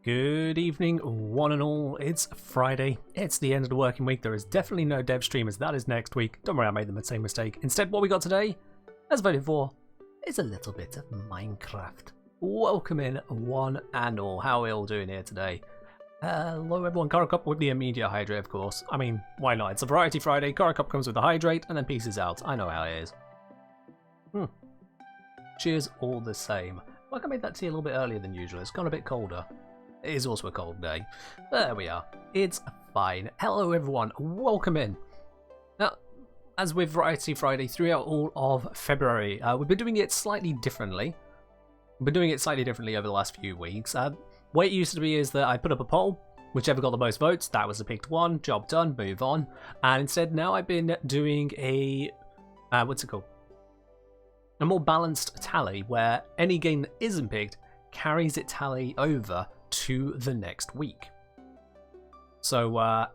Good evening, one and all. It's Friday. It's the end of the working week. There is definitely no dev streamers. That is next week. Don't worry, I made the same mistake. Instead, what we got today, as voted for, is a little bit of Minecraft. Welcome in, one and all. How are we all doing here today? Hello, everyone. Cara Cup with the immediate hydrate, of course. I mean, why not? It's a variety Friday. Cara Cup comes with the hydrate and then pieces out. I know how it is. Cheers all the same. Like I made that tea a little bit earlier than usual. It's gone a bit colder. It is also a cold day. There we are. It's fine. Hello everyone, welcome in. Now, as with Variety Friday throughout all of February, we've been doing it slightly differently. We've been doing it slightly differently over the last few weeks. Way it used to be is that I put up a poll, whichever got the most votes, that was the picked one, job done, move on. And instead now I've been doing a, what's it called? A more balanced tally where any game that isn't picked carries its tally over to the next week. So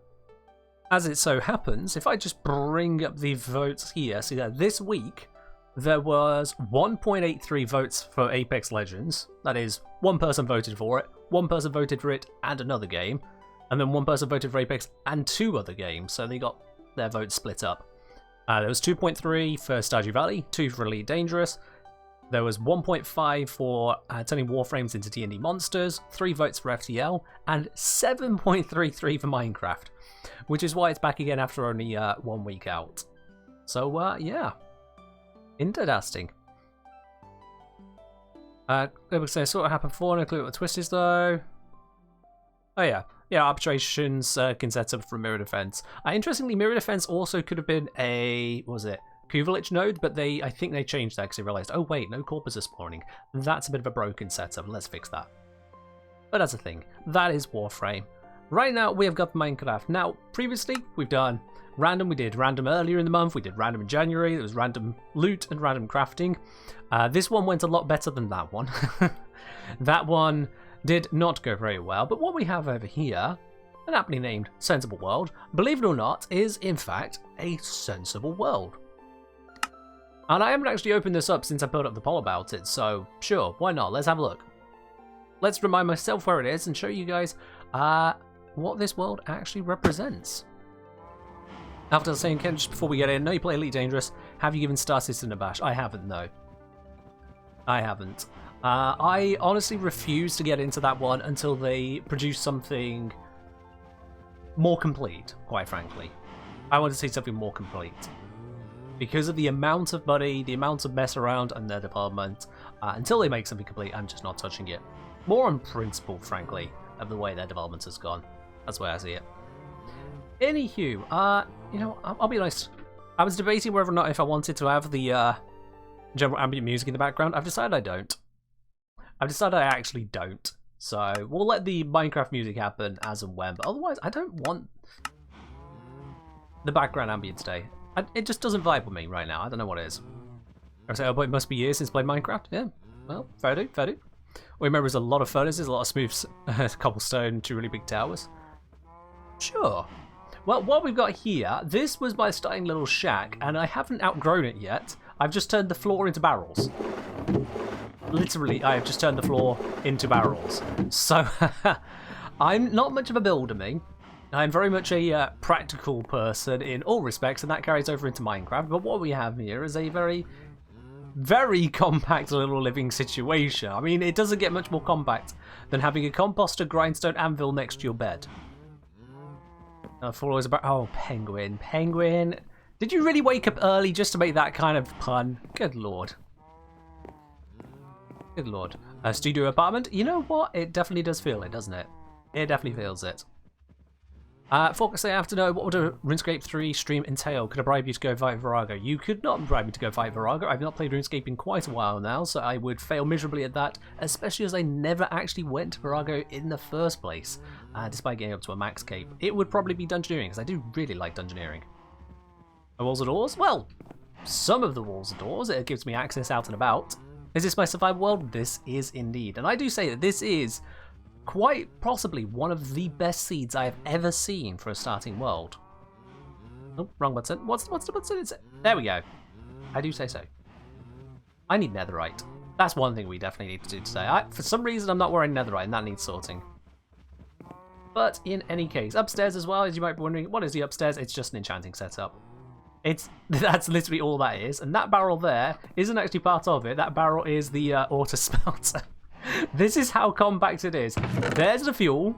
as it so happens, if I just bring up the votes here, see that this week there was 1.83 votes for Apex Legends. That is, one person voted for it, one person voted for it and another game, and then one person voted for Apex and two other games, so they got their votes split up. There was 2.3 for Stardew Valley, 2 for Elite Dangerous. There was 1.5 for turning Warframes into D&D monsters, 3 votes for FTL, and 7.33 for Minecraft, which is why it's back again after only 1 week out. So, yeah. Interesting. So sort of happened before, no clue what the twist is though. Oh yeah. Yeah, arbitrations can set up for mirror defense. Interestingly, mirror defense also could have been a, what was it? Kuvelich node, but I think they changed that because they realized, oh wait, no corpus are spawning. That's a bit of a broken setup. Let's fix that. But that's a thing. That is Warframe. Right now, we have got Minecraft. Now, previously, we've done random. We did random earlier in the month. We did random in January. There was random loot and random crafting. This one went a lot better than that one. That one did not go very well. But what we have over here, an aptly named Sensible World, believe it or not, is in fact a sensible world. And I haven't actually opened this up since I put up the poll about it, so sure, why not? Let's have a look. Let's remind myself where it is and show you guys what this world actually represents. After saying, Ken, just before we get in, no, you play Elite Dangerous. Have you given Star Citizen a bash? I haven't, no. I haven't. I honestly refuse to get into that one until they produce something more complete, quite frankly. I want to see something more complete. Because of the amount of money, the amount of mess around and their development, until they make something complete, I'm just not touching it. More on principle, frankly, of the way their development has gone. That's the way I see it. Anywho, you know, I'll be honest. I was debating whether or not if I wanted to have the general ambient music in the background. I've decided I don't. I've decided I actually don't. So we'll let the Minecraft music happen as and when. But otherwise, I don't want the background ambient today. It just doesn't vibe with me right now. I don't know what it is. I say, oh, but it must be years since I played Minecraft. Yeah, well, fair do, fair do. All I remember is a lot of furnaces, a lot of smooth cobblestone, 2 really big towers. Sure. Well, what we've got here, this was my starting little shack, and I haven't outgrown it yet. I've just turned the floor into barrels. Literally, I have just turned the floor into barrels. So, I'm not much of a builder, me. I'm very much a practical person in all respects, and that carries over into Minecraft. But what we have here is a very, very compact little living situation. I mean, it doesn't get much more compact than having a composter, grindstone, anvil next to your bed. Follows about. Oh, penguin, penguin! Did you really wake up early just to make that kind of pun? Good lord. Good lord. A studio apartment. You know what? It definitely does feel it, doesn't it? It definitely feels it. Focus, I have to know, what would a RuneScape 3 stream entail? Could I bribe you to go fight Virago? You could not bribe me to go fight Virago. I've not played RuneScape in quite a while now, so I would fail miserably at that, especially as I never actually went to Virago in the first place, despite getting up to a max cape. It would probably be dungeoneering, because I do really like dungeoneering. The walls and doors? Well, some of the walls and doors. It gives me access out and about. Is this my survival world? This is indeed. And I do say that this is quite possibly one of the best seeds I have ever seen for a starting world. Oh, wrong button. What's the button? There we go. I do say so. I need netherite. That's one thing we definitely need to do today. For some reason, I'm not wearing netherite, and that needs sorting. But in any case, upstairs as well, as you might be wondering, what is the upstairs? It's just an enchanting setup. That's literally all that is. And that barrel there isn't actually part of it. That barrel is the auto smelter. This is how compact it is. There's the fuel.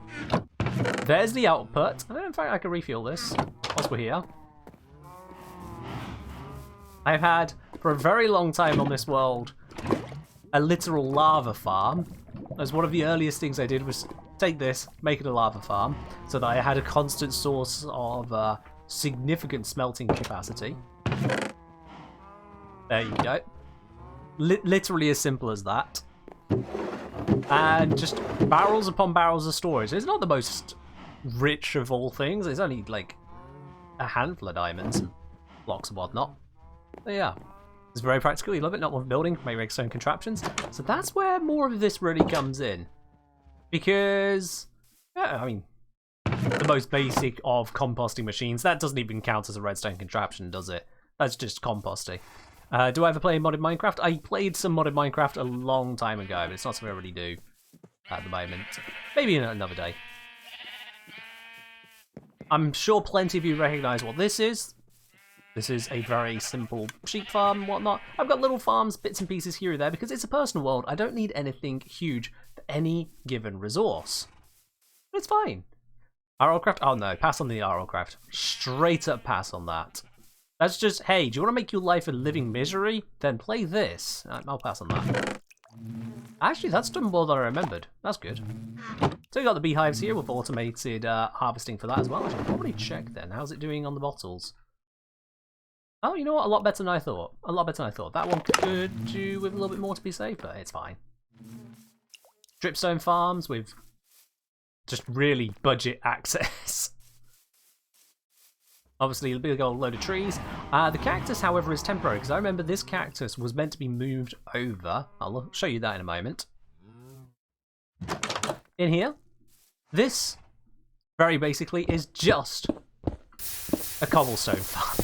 There's the output. In fact, I can refuel this whilst we're here. I've had, for a very long time on this world, a literal lava farm. As one of the earliest things I did was take this, make it a lava farm, so that I had a constant source of significant smelting capacity. There you go. Literally as simple as that. And just barrels upon barrels of storage. It's not the most rich of all things. It's only like a handful of diamonds and blocks and whatnot. But yeah, it's very practical. You love it. Not one building, make redstone contraptions. So that's where more of this really comes in. Because, yeah, I mean, the most basic of composting machines. That doesn't even count as a redstone contraption, does it? That's just composting. Do I ever play modded Minecraft? I played some modded Minecraft a long time ago, but it's not something I really do at the moment. Maybe another day. I'm sure plenty of you recognise what this is. This is a very simple sheep farm and whatnot. I've got little farms, bits and pieces here and there, because it's a personal world. I don't need anything huge for any given resource. But it's fine. RLcraft? Oh no, pass on the RLcraft. Straight up pass on that. That's just, hey, do you want to make your life a living misery? Then play this. I'll pass on that. Actually, that's done more than I remembered. That's good. So we've got the beehives here with automated harvesting for that as well. I should probably check then. How's it doing on the bottles? Oh, you know what? A lot better than I thought. A lot better than I thought. That one could do with a little bit more to be safe, but it's fine. Dripstone farms with just really budget access. Obviously, a big old load of trees. The cactus, however, is temporary, because I remember this cactus was meant to be moved over. I'll show you that in a moment. In here, this, very basically, is just a cobblestone farm.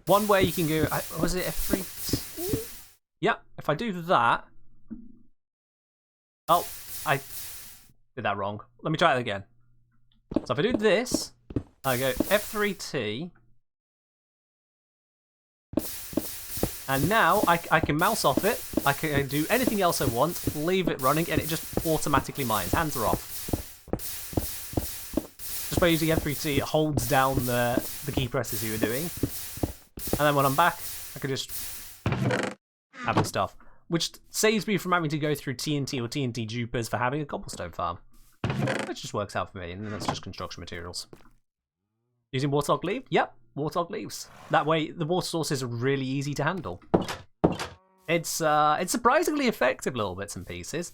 One way you can go, was it F3? Yeah, if I do that. Oh, I did that wrong. Let me try it again. So if I do this, I go F3T. And now I can mouse off it. I can do anything else I want, leave it running, and it just automatically mines. Hands are off. Just by using F3T, it holds down the key presses you were doing. And then when I'm back, I can just have the stuff. Which saves me from having to go through TNT or TNT dupers for having a cobblestone farm. Which just works out for me, and that's just construction materials. Using warthog leaf? Yep, warthog leaves. That way, the water sources are really easy to handle. It's surprisingly effective, little bits and pieces.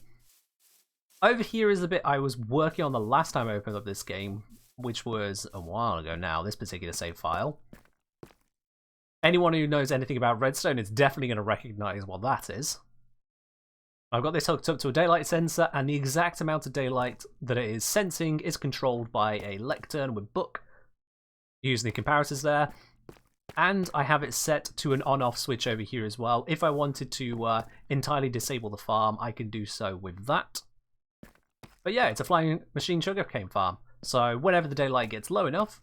Over here is the bit I was working on the last time I opened up this game, which was a while ago now, this particular save file. Anyone who knows anything about redstone is definitely going to recognise what that is. I've got this hooked up to a daylight sensor, and the exact amount of daylight that it is sensing is controlled by a lectern with book, using the comparators there. And I have it set to an on-off switch over here as well. If I wanted to entirely disable the farm, I can do so with that. But yeah, it's a flying machine sugarcane farm. So whenever the daylight gets low enough,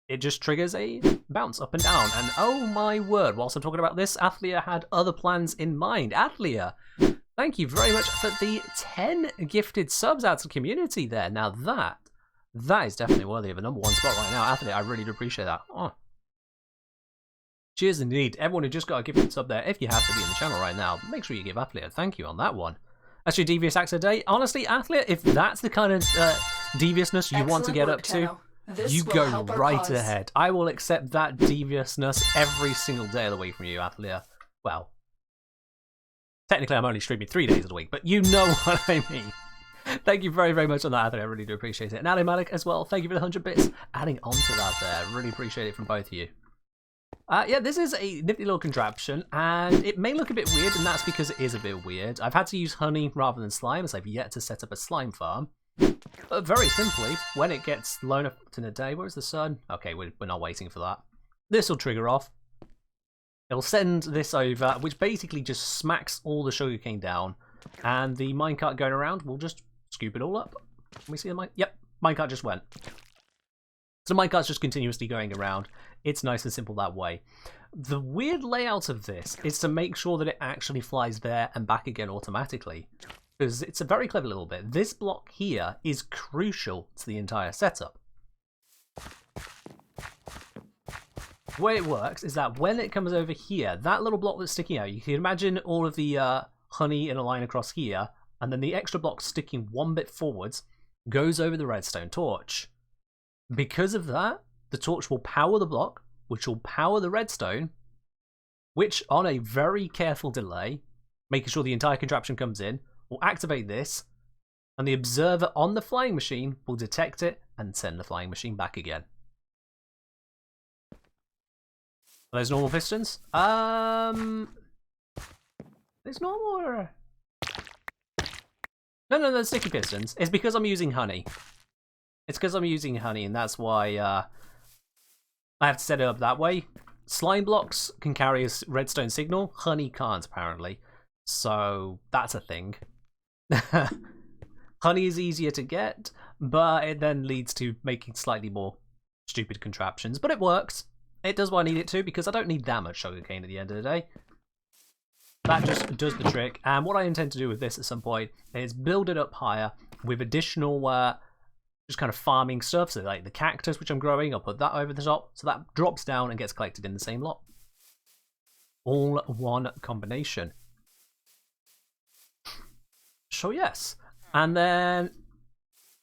it just triggers a bounce up and down. And oh my word, whilst I'm talking about this, Athlia had other plans in mind. Athlia, thank you very much for the 10 gifted subs out to the community there. Now that is definitely worthy of a #1 spot right now. Athlia, I really do appreciate that. Oh. Cheers indeed. Everyone who just got a gifted sub there, if you have to be in the channel right now, make sure you give Athlia a thank you on that one. That's your devious acts of the day. Honestly, Athlia, if that's the kind of deviousness you want to get up to, you go right ahead. I will accept that deviousness every single day of the week from you, Athlia. Well, technically I'm only streaming 3 days of the week, but you know what I mean. Thank you very, very much on that, Athlia. I really do appreciate it. And Ali Malik as well, thank you for the 100 bits. Adding on to that there, really appreciate it from both of you. Yeah, this is a nifty little contraption, and it may look a bit weird, and that's because it is a bit weird. I've had to use honey rather than slime, as I've yet to set up a slime farm. But very simply, when it gets low enough in a day, where's the sun? Okay, we're not waiting for that. This will trigger off. It'll send this over, which basically just smacks all the sugarcane down, and the minecart going around will just scoop it all up. Can we see the mine? Yep, minecart just went. So the minecart's just continuously going around. It's nice and simple that way. The weird layout of this is to make sure that it actually flies there and back again automatically. Because it's a very clever little bit. This block here is crucial to the entire setup. The way it works is that when it comes over here, that little block that's sticking out, you can imagine all of the honey in a line across here, and then the extra block sticking one bit forwards goes over the redstone torch. Because of that, the torch will power the block, which will power the redstone, which on a very careful delay, making sure the entire contraption comes in, will activate this, and the observer on the flying machine will detect it and send the flying machine back again. Are those normal pistons? There's normal or... No, they're sticky pistons. It's because I'm using honey. It's because I'm using honey, and that's why I have to set it up that way. Slime blocks can carry a redstone signal. Honey can't, apparently. So that's a thing. Honey is easier to get, but it then leads to making slightly more stupid contraptions. But it works. It does what I need it to, because I don't need that much sugarcane at the end of the day. That just does the trick. And what I intend to do with this at some point is build it up higher with additional just kind of farming stuff. So like the cactus, which I'm growing, I'll put that over the top. So that drops down and gets collected in the same lot. All one combination. So yes. And then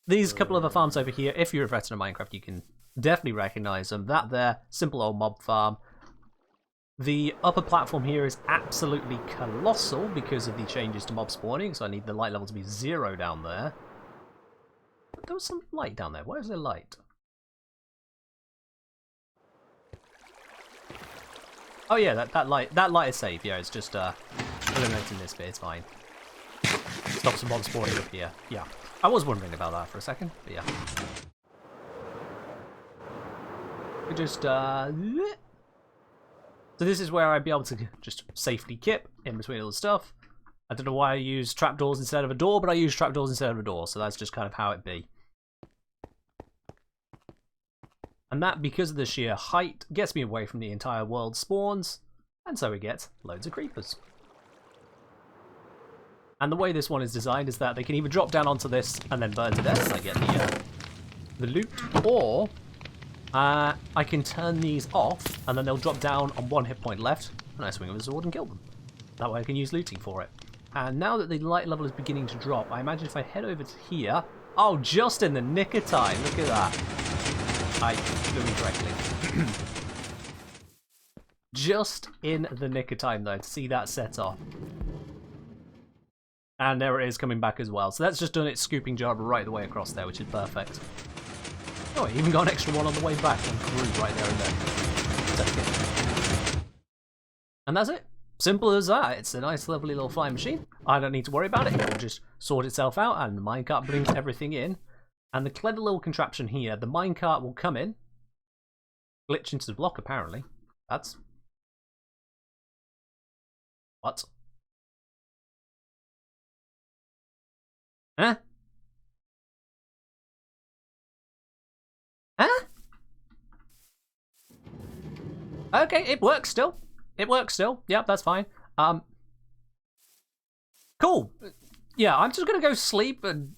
these couple of the farms over here, if you're a veteran of Minecraft, you can definitely recognize them. That there, simple old mob farm. The upper platform here is absolutely colossal because of the changes to mob spawning, so I need the light level to be 0 down there. But there was some light down there. Where is there light? Oh yeah, that light is safe. Yeah, it's just eliminating this bit. It's fine. Stop some mob spawning up here. Yeah, I was wondering about that for a second, but yeah. We just so this is where I'd be able to just safely kip in between all the stuff. I don't know why I use trapdoors instead of a door, but I use trapdoors instead of a door, so that's just kind of how it be. And that, because of the sheer height, gets me away from the entire world spawns, and so we get loads of creepers. And the way this one is designed is that they can either drop down onto this and then burn to death, and I get the loot, or I can turn these off, and then they'll drop down on 1 hit point left, and I swing with a sword and kill them. That way I can use looting for it. And now that the light level is beginning to drop, I imagine if I head over to here... Oh, just in the nick of time. Look at that. I flew incorrectly. Just in the nick of time, though, to see that set off. And there it is coming back as well. So that's just done its scooping job right the way across there, which is perfect. Oh, I even got an extra one on the way back and grew right there and then. And that's it. Simple as that. It's a nice, lovely little flying machine. I don't need to worry about it. It will just sort itself out, and the minecart brings everything in. And the clever little contraption here, the minecart will come in, glitch into the block, apparently. That's... What? Huh? Huh? Okay, it works still. It works still. Yep, that's fine. Cool. Yeah, I'm just gonna go sleep and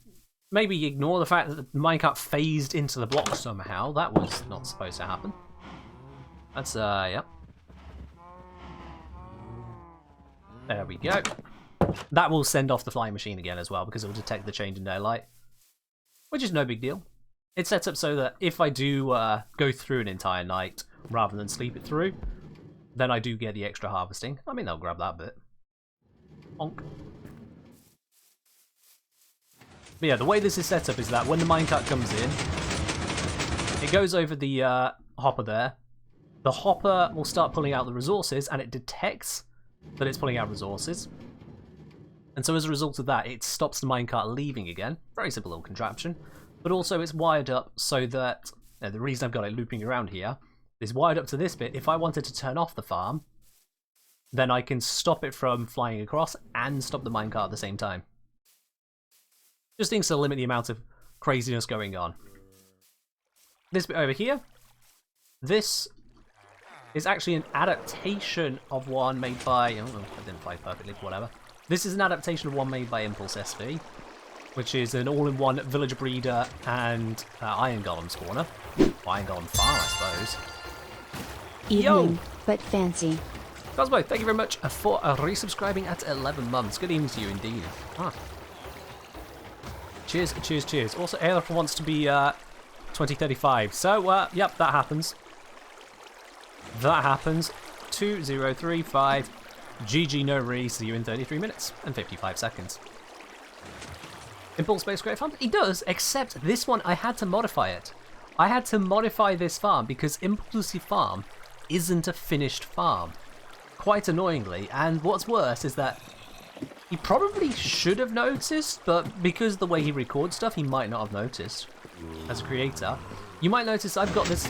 maybe ignore the fact that the minecart phased into the block somehow. That was not supposed to happen. That's, yep. There we go. That will send off the flying machine again as well, because it will detect the change in daylight. Which is no big deal. It's set up so that if I do go through an entire night rather than sleep it through, then I do get the extra harvesting. I mean, I'll grab that bit. Bonk. But yeah, the way this is set up is that when the minecart comes in, it goes over the hopper there. The hopper will start pulling out the resources, and it detects that it's pulling out resources. And so as a result of that, it stops the minecart leaving again. Very simple little contraption. But also it's wired up so that, the reason I've got it looping around here, is wired up to this bit. If I wanted to turn off the farm, then I can stop it from flying across and stop the minecart at the same time. Just things to limit the amount of craziness going on. this bit over here, this is actually an adaptation of one made by... Oh, I didn't fly perfectly, but whatever. This is an adaptation of one made by Impulse SV, which is an all-in-one villager breeder and iron golem spawner. Or iron golem farm, I suppose. Evening, Yo! but fancy. Cosmo, thank you very much for resubscribing at 11 months. Good evening to you indeed. Ah. Cheers, cheers, cheers. Also, Aelith wants to be 2035. So, yep, that happens. That happens. 2035. GG no re. See you in 33 minutes and 55 seconds. Impulse Base Great Farm? He does, except this one I had to modify it. I had to modify this farm because Impulsive Farm isn't a finished farm. Quite annoyingly, and what's worse is that he probably should have noticed, but because the way he records stuff, he might not have noticed as a creator. You might notice I've got this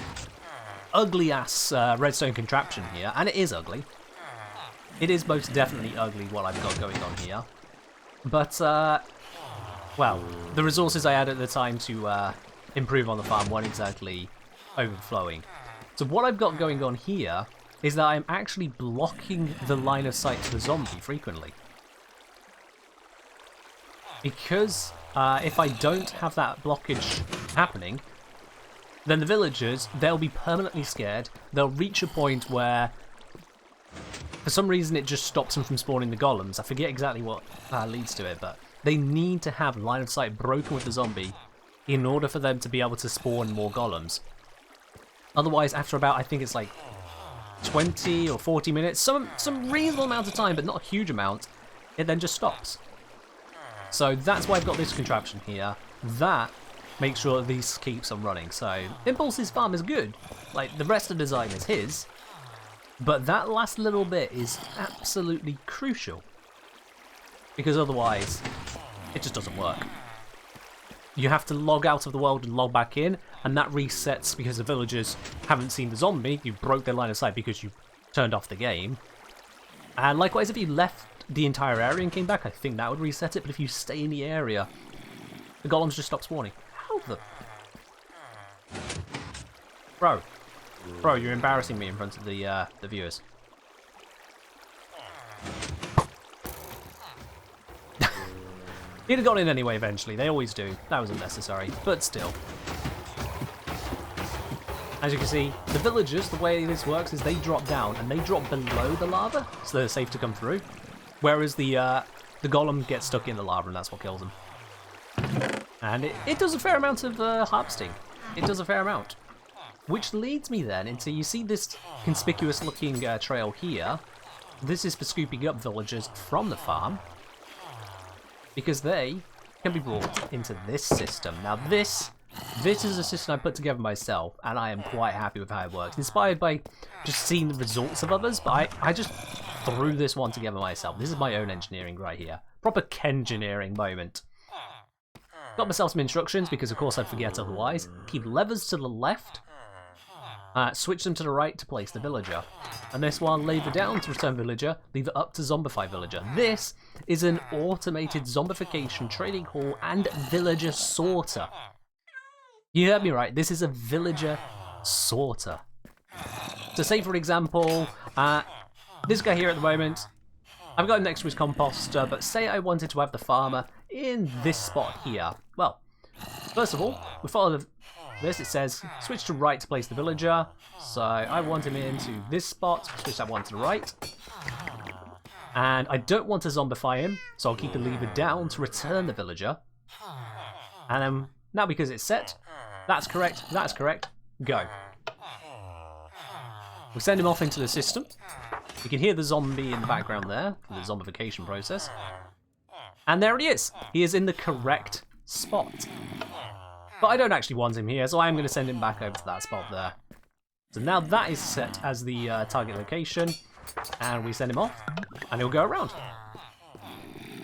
ugly-ass redstone contraption here, and it is ugly. It is most definitely ugly what I've got going on here. But, well, the resources I had at the time to improve on the farm weren't exactly overflowing. So what I've got going on here is that I'm actually blocking the line of sight to the zombie frequently. Because if I don't have that blockage happening, then the villagers, they'll be permanently scared. They'll reach a point where, for some reason, it just stops them from spawning the golems. I forget exactly what leads to it, but they need to have line of sight broken with the zombie in order for them to be able to spawn more golems. Otherwise, after about, I think it's like 20 or 40 minutes, some reasonable amount of time, but not a huge amount, it then just stops. So that's why I've got this contraption here. That makes sure that this keeps on running. So Impulse's farm is good. Like, the rest of the design is his. But that last little bit is absolutely crucial. Because otherwise, it just doesn't work. You have to log out of the world and log back in, and that resets because the villagers haven't seen the zombie. You broke their line of sight because you turned off the game. And likewise, if you left the entire area and came back, I think that would reset it. But if you stay in the area, the golems just stop spawning. How the... Bro, you're embarrassing me in front of the viewers. He'd have got in anyway eventually, they always do. That was unnecessary, but still. As you can see, the villagers, the way this works is they drop down and they drop below the lava, so they're safe to come through. Whereas the golem gets stuck in the lava and that's what kills them. And it does a fair amount of harvesting. It does a fair amount. Which leads me then into, you see this conspicuous looking trail here. This is for scooping up villagers from the farm, because they can be brought into this system. Now this is a system I put together myself, and I am quite happy with how it works. Inspired by just seeing the results of others, but I just threw this one together myself. This is my own engineering right here. Proper Kengineering moment. Got myself some instructions, because of course I'd forget otherwise. Keep levers to the left. Switch them to the right to place the villager. And this one, lever down to return villager, lever up to zombify villager. This is an automated zombification trading hall and villager sorter. You heard me right, this is a villager sorter. So say for example, this guy here at the moment, I've got him next to his composter, but say I wanted to have the farmer in this spot here. Well, first of all, we follow this, it says switch to right to place the villager. So I want him into this spot, switch that one to the right. And I don't want to zombify him, so I'll keep the lever down to return the villager. And then, now because it's set, that's correct, go. We send him off into the system. You can hear the zombie in the background there, for the zombification process. And there he is. He is in the correct spot. But I don't actually want him here, so I'm going to send him back over to that spot there. So now that is set as the target location, and we send him off, and he'll go around.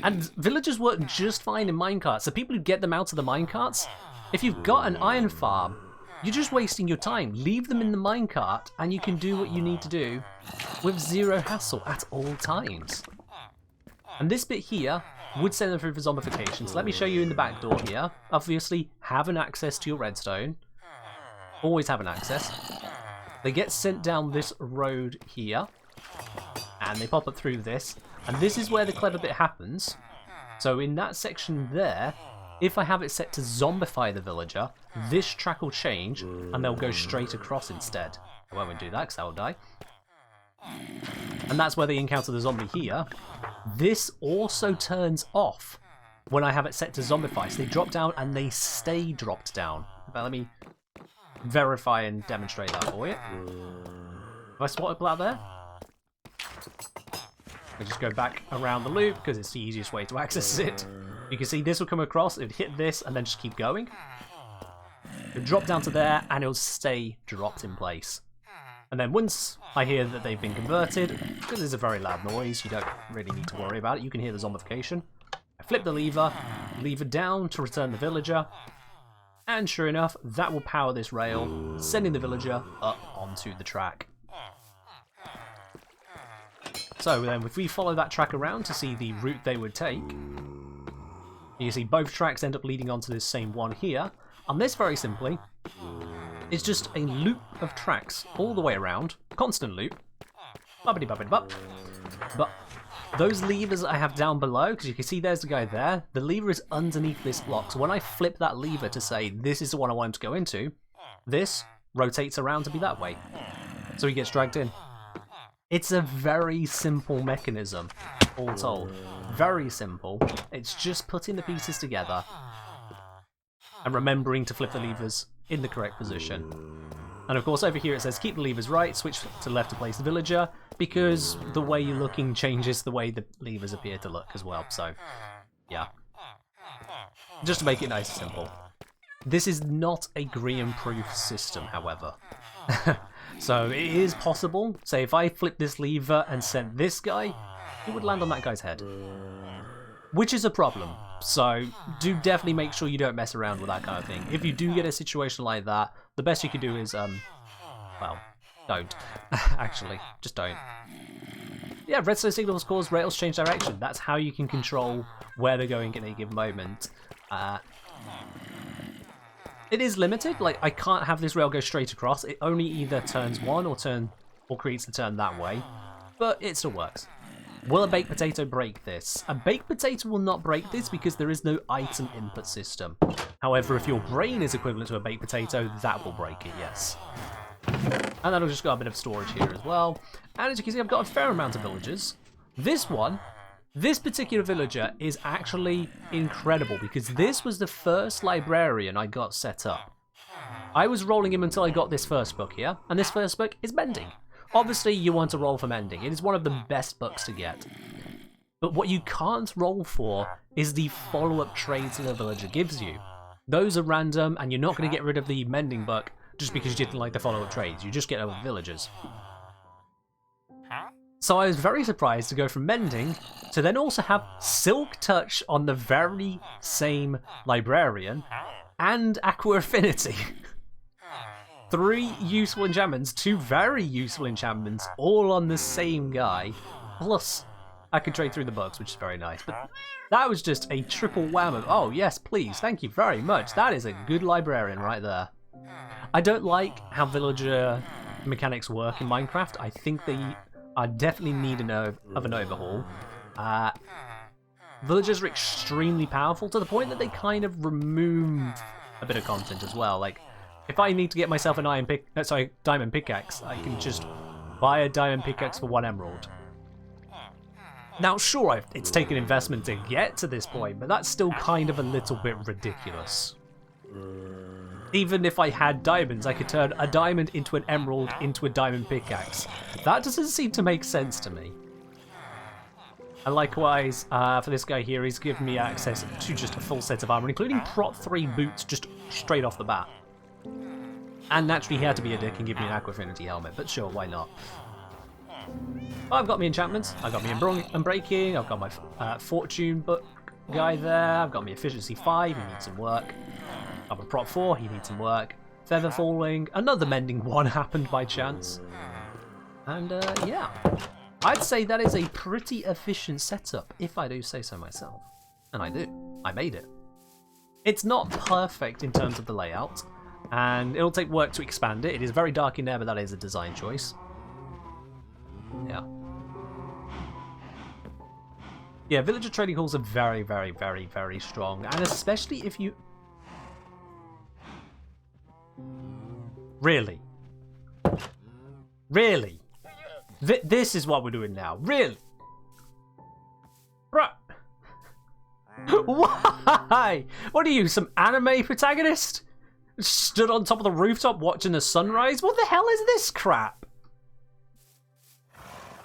And villagers work just fine in minecarts, so people who get them out of the minecarts, if you've got an iron farm, you're just wasting your time. Leave them in the minecart, and you can do what you need to do with zero hassle at all times. And this bit here would send them through for zombification. So let me show you in the back door here. Obviously, having access to your redstone. always have an access. They get sent down this road here, and they pop up through this, and this is where the clever bit happens. So in that section there, if I have it set to zombify the villager, this track will change, and they'll go straight across instead. I won't do that because they'll die. And that's where they encounter the zombie here. This also turns off when I have it set to zombify. So they drop down and they stay dropped down. But let me verify and demonstrate that for you. Have I spotted that there? I just go back around the loop because it's the easiest way to access it. You can see this will come across, it would hit this and then just keep going. It'll drop down to there and it'll stay dropped in place. And then once I hear that they've been converted, because it's a very loud noise, you don't really need to worry about it. You can hear the zombification. I flip the lever down to return the villager, and sure enough, that will power this rail, sending the villager up onto the track. So then if we follow that track around to see the route they would take, you see both tracks end up leading onto this same one here, and this very simply is just a loop of tracks all the way around, constant loop, bubbity-bubbity-bup. But those levers I have down below, because you can see there's the guy there, the lever is underneath this block, so when I flip that lever to say this is the one I want him to go into, this rotates around to be that way, so he gets dragged in. It's a very simple mechanism, all told. Very simple. It's just putting the pieces together and remembering to flip the levers in the correct position. And of course over here it says keep the levers right, switch to left to place the villager, because the way you're looking changes the way the levers appear to look as well, so yeah. Just to make it nice and simple. This is not a Graham-proof system, however. So it is possible, say if I flip this lever and sent this guy, it would land on that guy's head. Which is a problem, so do definitely make sure you don't mess around with that kind of thing. If you do get a situation like that, the best you can do is, well, don't. Actually, just don't. Yeah, redstone signals cause rails change direction. That's how you can control where they're going at any given moment. It is limited, like I can't have this rail go straight across. It only either turns one or creates the turn that way, but it still works. Will a baked potato break this? A baked potato will not break this because there is no item input system. However, if your brain is equivalent to a baked potato, that will break it, yes. And then I've just got a bit of storage here as well. And as you can see, I've got a fair amount of villagers. This particular villager is actually incredible because this was the first librarian I got set up. I was rolling him until I got this first book here, and this first book is mending. Obviously, you want to roll for mending. It is one of the best books to get. But what you can't roll for is the follow-up trades that the villager gives you. Those are random, and you're not going to get rid of the mending book just because you didn't like the follow-up trades. You just get over villagers. So I was very surprised to go from mending to then also have Silk Touch on the very same librarian and Aqua Affinity. 3 useful enchantments, 2 very useful enchantments, all on the same guy. Plus, I could trade through the books, which is very nice. But that was just a triple wham of, oh yes, please, thank you very much. That is a good librarian right there. I don't like how villager mechanics work in Minecraft. I think they definitely need an overhaul. Villagers are extremely powerful to the point that they kind of remove a bit of content as well. Like, if I need to get myself an diamond pickaxe, I can just buy a diamond pickaxe for 1 emerald. Now, sure, it's taken investment to get to this point, but that's still kind of a little bit ridiculous. Even if I had diamonds, I could turn a diamond into an emerald into a diamond pickaxe. That doesn't seem to make sense to me. And likewise, for this guy here, he's given me access to just a full set of armor, including Prot 3 boots just straight off the bat. And naturally, he had to be a dick and give me an Aqua Affinity helmet, but sure, why not? I've got my enchantments, I've got my Unbreaking, I've got my Fortune book guy there, I've got my Efficiency 5, he needs some work. I've got Prot 4, he needs some work. Feather Falling, another mending one happened by chance. And yeah, I'd say that is a pretty efficient setup, if I do say so myself. And I do. I made it. It's not perfect in terms of the layout. And it'll take work to expand it. It is very dark in there, but that is a design choice. Yeah. Yeah, villager trading halls are very, very, very, very strong. And especially if you... Really? Really? This is what we're doing now. Really? Bruh. Why? What are you, some anime protagonist? Stood on top of the rooftop watching the sunrise? What the hell is this crap?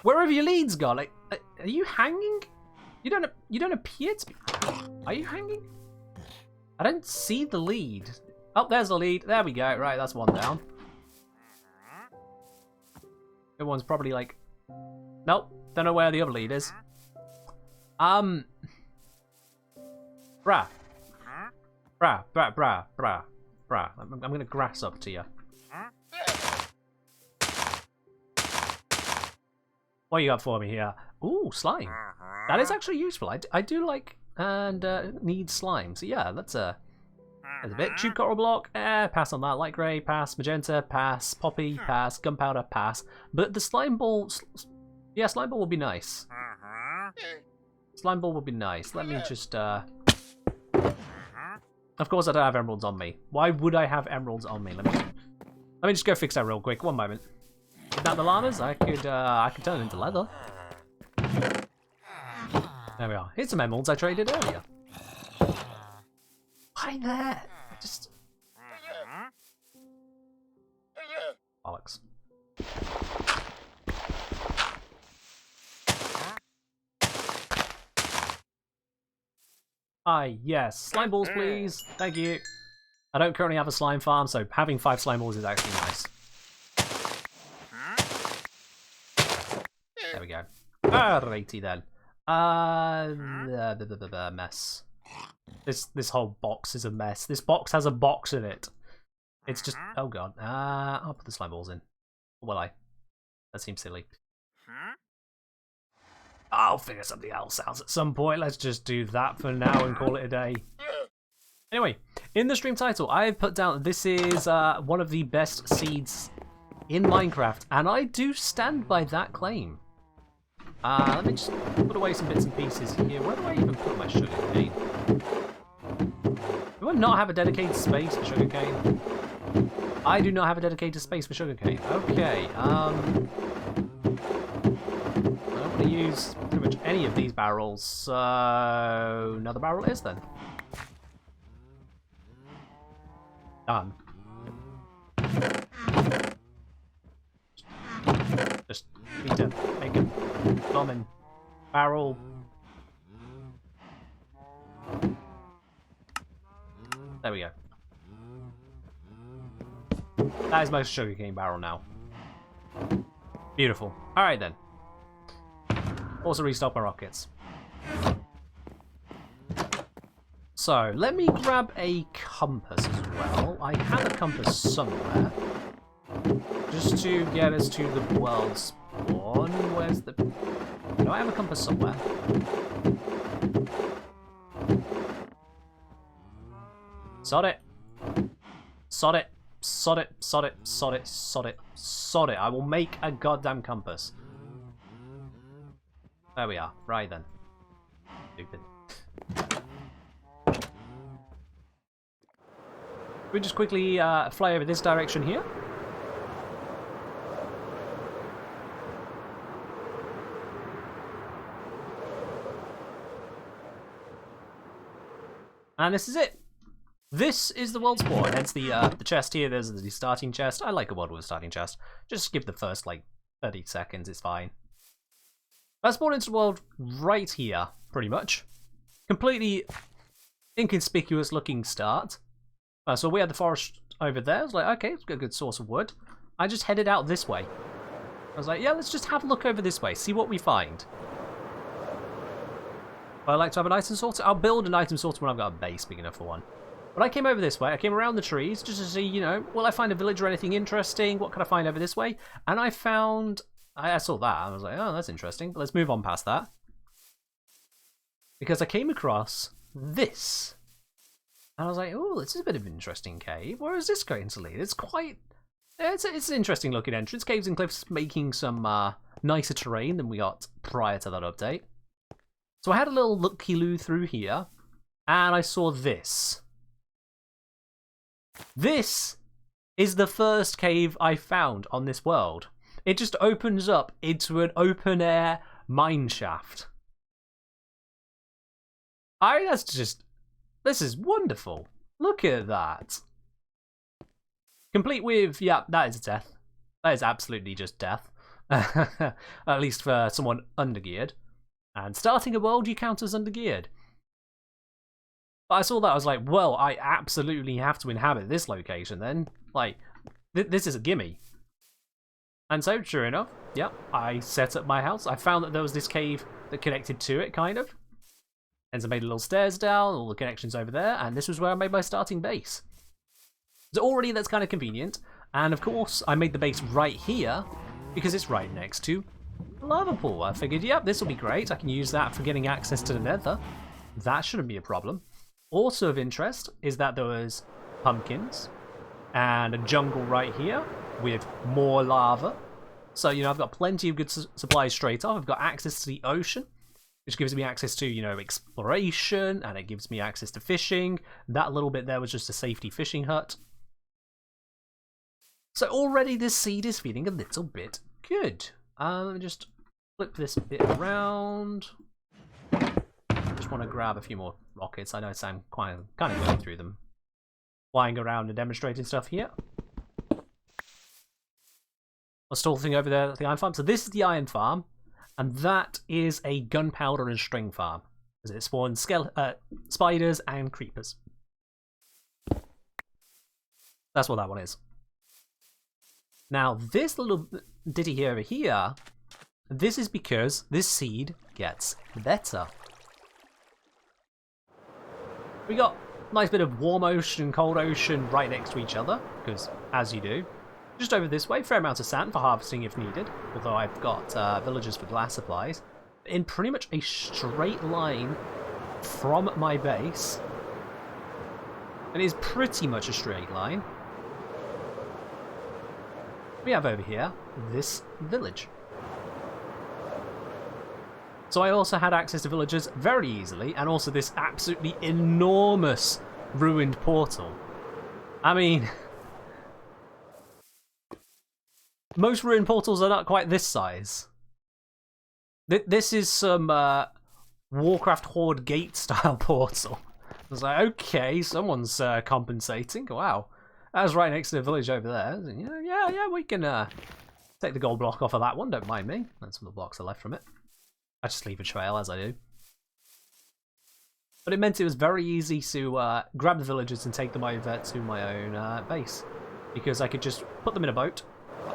Where have your leads gone? Like, are you hanging? You don't appear to be. Are you hanging? I don't see the lead. Oh, there's the lead. There we go. Right, that's one down. Everyone's probably like, nope, don't know where the other lead is. Bruh. I'm gonna grass up to you. What you got for me here? Ooh, slime. That is actually useful. I do like and need slime. So yeah, that's a bit. Tube coral block. Pass on that. Light grey. Pass. Magenta. Pass. Poppy. Pass. Gunpowder. Pass. But the slime ball. Yeah, slime ball will be nice. Slime ball will be nice. Let me just. Of course, I don't have emeralds on me. Why would I have emeralds on me? Let me just go fix that real quick. One moment. Is that the llamas? I could turn it into leather. There we are. Here's some emeralds I traded earlier. Why there? Just bollocks. Yes. Slime balls, please. Thank you. I don't currently have a slime farm, so having 5 slime balls is actually nice. There we go. Alrighty then. Mess. This whole box is a mess. This box has a box in it. It's just... Oh god. I'll put the slime balls in. Or will I? That seems silly. I'll figure something else out at some point. Let's just do that for now and call it a day. Anyway, in the stream title, I've put down this is one of the best seeds in Minecraft, and I do stand by that claim. Let me just put away some bits and pieces here. Where do I even put my sugarcane? Do I not have a dedicated space for sugarcane? I do not have a dedicated space for sugarcane. Okay, I'm not going to use pretty much any of these barrels, so another barrel is then. Done. Just need to make a common barrel. There we go. That is my sugarcane barrel now. Beautiful. Alright then. Also restock my rockets. So, let me grab a compass as well. I have a compass somewhere. Just to get us to the world spawn. Where's the... Do I have a compass somewhere? Sod it. Sod it. Sod it. Sod it. Sod it. Sod it. Sod it. I will make a goddamn compass. There we are. Right then. Stupid. We just quickly fly over this direction here. And this is it. This is the world spawn. Hence the chest here. There's the starting chest. I like a world with a starting chest. Just skip the first like 30 seconds. It's fine. I spawned into the world right here, pretty much. Completely inconspicuous looking start. So we had the forest over there. I was like, okay, it's got a good source of wood. I just headed out this way. I was like, yeah, let's just have a look over this way, see what we find. I like to have an item sorter. I'll build an item sorter when I've got a base big enough for one. But I came over this way. I came around the trees just to see, you know, will I find a village or anything interesting? What can I find over this way? And I found... I saw that. I was like, oh, that's interesting. But let's move on past that. Because I came across this. And I was like, oh, this is a bit of an interesting cave. Where is this going to lead? It's quite... It's an interesting looking entrance. Caves and cliffs making some nicer terrain than we got prior to that update. So I had a little looky-loo through here, and I saw this. This is the first cave I found on this world. It just opens up into an open-air mine shaft. That's just... This is wonderful. Look at that. Complete with... Yeah, that is death. That is absolutely just death. At least for someone undergeared. And starting a world, you count as undergeared. But I saw that, I was like, well, I absolutely have to inhabit this location then. Like, this is a gimme. And so, sure enough, yep, I set up my house. I found that there was this cave that connected to it, kind of. And so I made little stairs down, all the connections over there, and this was where I made my starting base. So already that's kind of convenient. And of course, I made the base right here, because it's right next to a lava pool. I figured, yep, this will be great. I can use that for getting access to the nether. That shouldn't be a problem. Also of interest is that there was pumpkins and a jungle right here with more lava. So, you know, I've got plenty of good supplies straight off. I've got access to the ocean, which gives me access to, you know, exploration, and it gives me access to fishing. That little bit there was just a safety fishing hut. So already this seed is feeling a little bit good. Let me just flip this bit around. Just want to grab a few more rockets. I know I'm kind of going through them. Flying around and demonstrating stuff here. A stall thing over there, the iron farm. So this is the iron farm, and that is a gunpowder and string farm. As it spawns spiders and creepers. That's what that one is. Now this little ditty here over here, this is because this seed gets better. We got a nice bit of warm ocean and cold ocean right next to each other, because as you do. Just over this way, fair amount of sand for harvesting if needed, although I've got villagers for glass supplies. In pretty much a straight line from my base. And it is pretty much a straight line. We have over here this village. So I also had access to villagers very easily, and also this absolutely enormous ruined portal. I mean, most ruined portals are not quite this size. This is some Warcraft Horde Gate style portal. I was like, okay, someone's compensating. Wow. That was right next to the village over there. Yeah, we can take the gold block off of that one, don't mind me. That's some of the blocks are left from it. I just leave a trail, as I do. But it meant it was very easy to grab the villagers and take them over to my own base. Because I could just put them in a boat,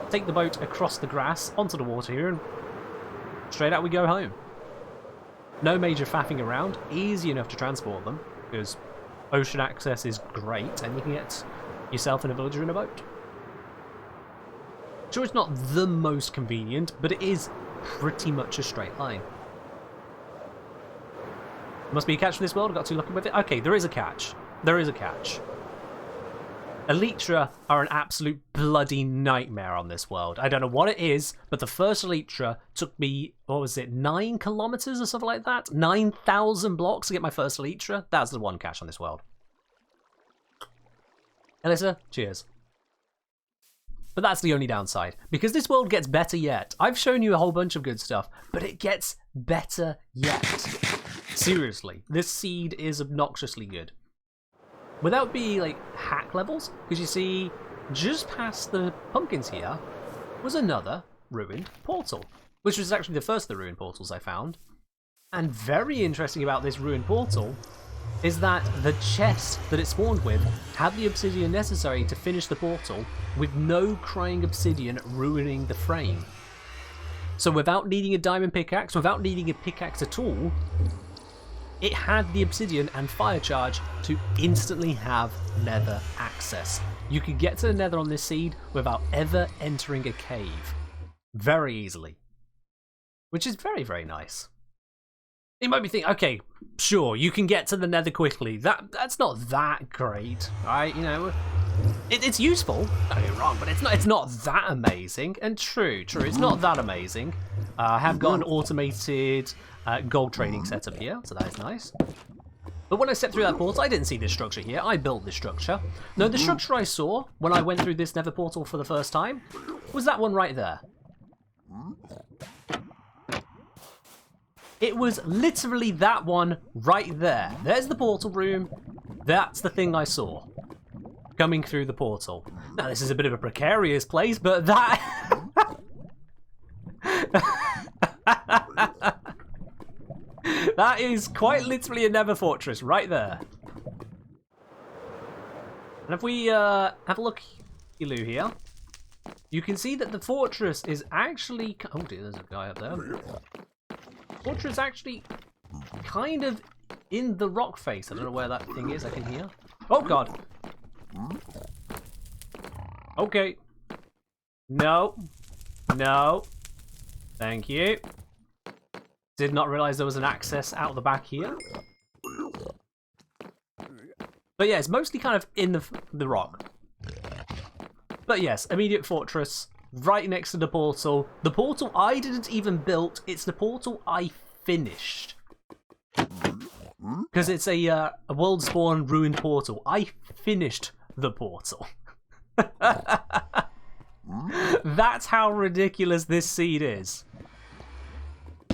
take the boat across the grass, onto the water here, and straight out we go home. No major faffing around, easy enough to transport them, because ocean access is great, and you can get yourself and a villager in a boat. Sure, it's not the most convenient, but it is pretty much a straight line. Must be a catch for this world, I got too lucky with it. Okay, there is a catch. There is a catch. Elytra are an absolute bloody nightmare on this world. I don't know what it is, but the first Elytra took me, what was it, 9 kilometers or something like that? 9,000 blocks to get my first Elytra. That's the one catch on this world. Alyssa, cheers. But that's the only downside, because this world gets better yet. I've shown you a whole bunch of good stuff, but it gets better yet. Seriously, this seed is obnoxiously good. Without being like hack levels, because you see, just past the pumpkins here was another ruined portal, which was actually the first of the ruined portals I found. And very interesting about this ruined portal is that the chest that it spawned with had the obsidian necessary to finish the portal with no crying obsidian ruining the frame. So without needing a diamond pickaxe, without needing a pickaxe at all, it had the obsidian and fire charge to instantly have nether access. You could get to the nether on this seed without ever entering a cave. Very easily. Which is very, very nice. You might be thinking, okay, sure, you can get to the nether quickly. That's not that great, right? You know, it's useful, don't get me wrong, but it's not that amazing. And true, it's not that amazing. I have got an automated gold trading setup here, so that is nice. But when I stepped through that portal, I didn't see this structure here. I built this structure. No, the structure I saw when I went through this nether portal for the first time was that one right there. It was literally that one right there. There's the portal room. That's the thing I saw coming through the portal. Now, this is a bit of a precarious place, but that... that is quite literally a nether fortress right there. And if we have a look here, you can see that the fortress is actually... Oh dear, there's a guy up there. Fortress actually kind of in the rock face. I don't know where that thing is. I can hear. Oh god. Okay. No. No. Thank you. Did not realize there was an access out the back here. But yeah, it's mostly kind of in the rock. But yes, immediate fortress. Right next to the portal. The portal I didn't even build. It's the portal I finished. Because it's a world spawn ruined portal. I finished the portal. That's how ridiculous this seed is.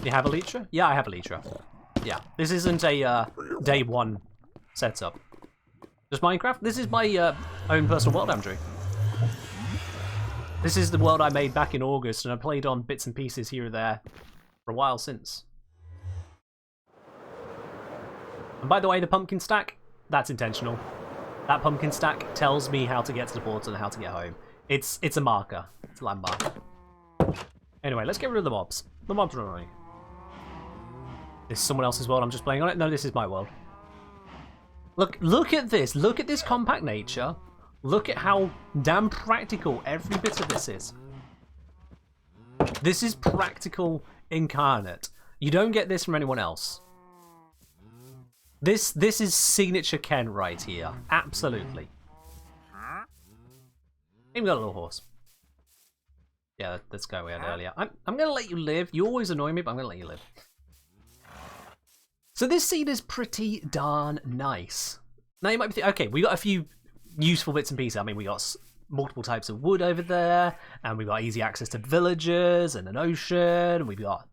You have Elytra? Yeah, I have Elytra. Yeah, this isn't a day one setup. Just Minecraft? This is my own personal world, Andrew. This is the world I made back in August, and I played on bits and pieces here and there for a while since. And by the way, the pumpkin stack, that's intentional. That pumpkin stack tells me how to get to the portal and how to get home. It's a marker. It's a landmark. Anyway, let's get rid of the mobs. The mobs are annoying. This is someone else's world, I'm just playing on it. No, this is my world. Look at this. Look at this compact nature. Look at how damn practical every bit of this is. This is practical incarnate. You don't get this from anyone else. This is signature Ken right here. Absolutely. Even got a little horse. Yeah, that's guy we had earlier. I'm gonna let you live. You always annoy me, but I'm gonna let you live. So this seed is pretty darn nice. Now you might be thinking, okay, we got a few useful bits and pieces. I mean, we got multiple types of wood over there, and we've got easy access to villagers and an ocean, and we've got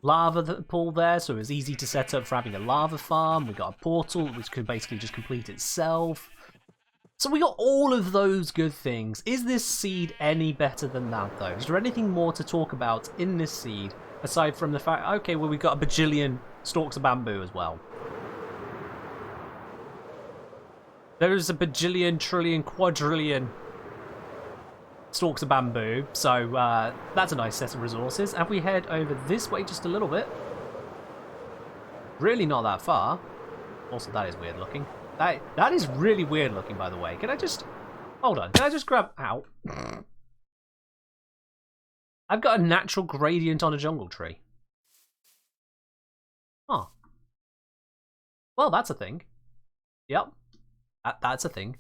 lava pool there, so it was easy to set up for having a lava farm. We got a portal which could basically just complete itself. So we got all of those good things. Is this seed any better than that, though? Is there anything more to talk about in this seed aside from the fact, okay, well, we've got a bajillion stalks of bamboo as well. There is a bajillion, trillion, quadrillion stalks of bamboo, so that's a nice set of resources. And we head over this way just a little bit. Really not that far. Also, that is weird looking. That is really weird looking, by the way. Can I just... Hold on. Can I just grab... Ow. I've got a natural gradient on a jungle tree. Huh. Well, that's a thing. Yep. That's a thing.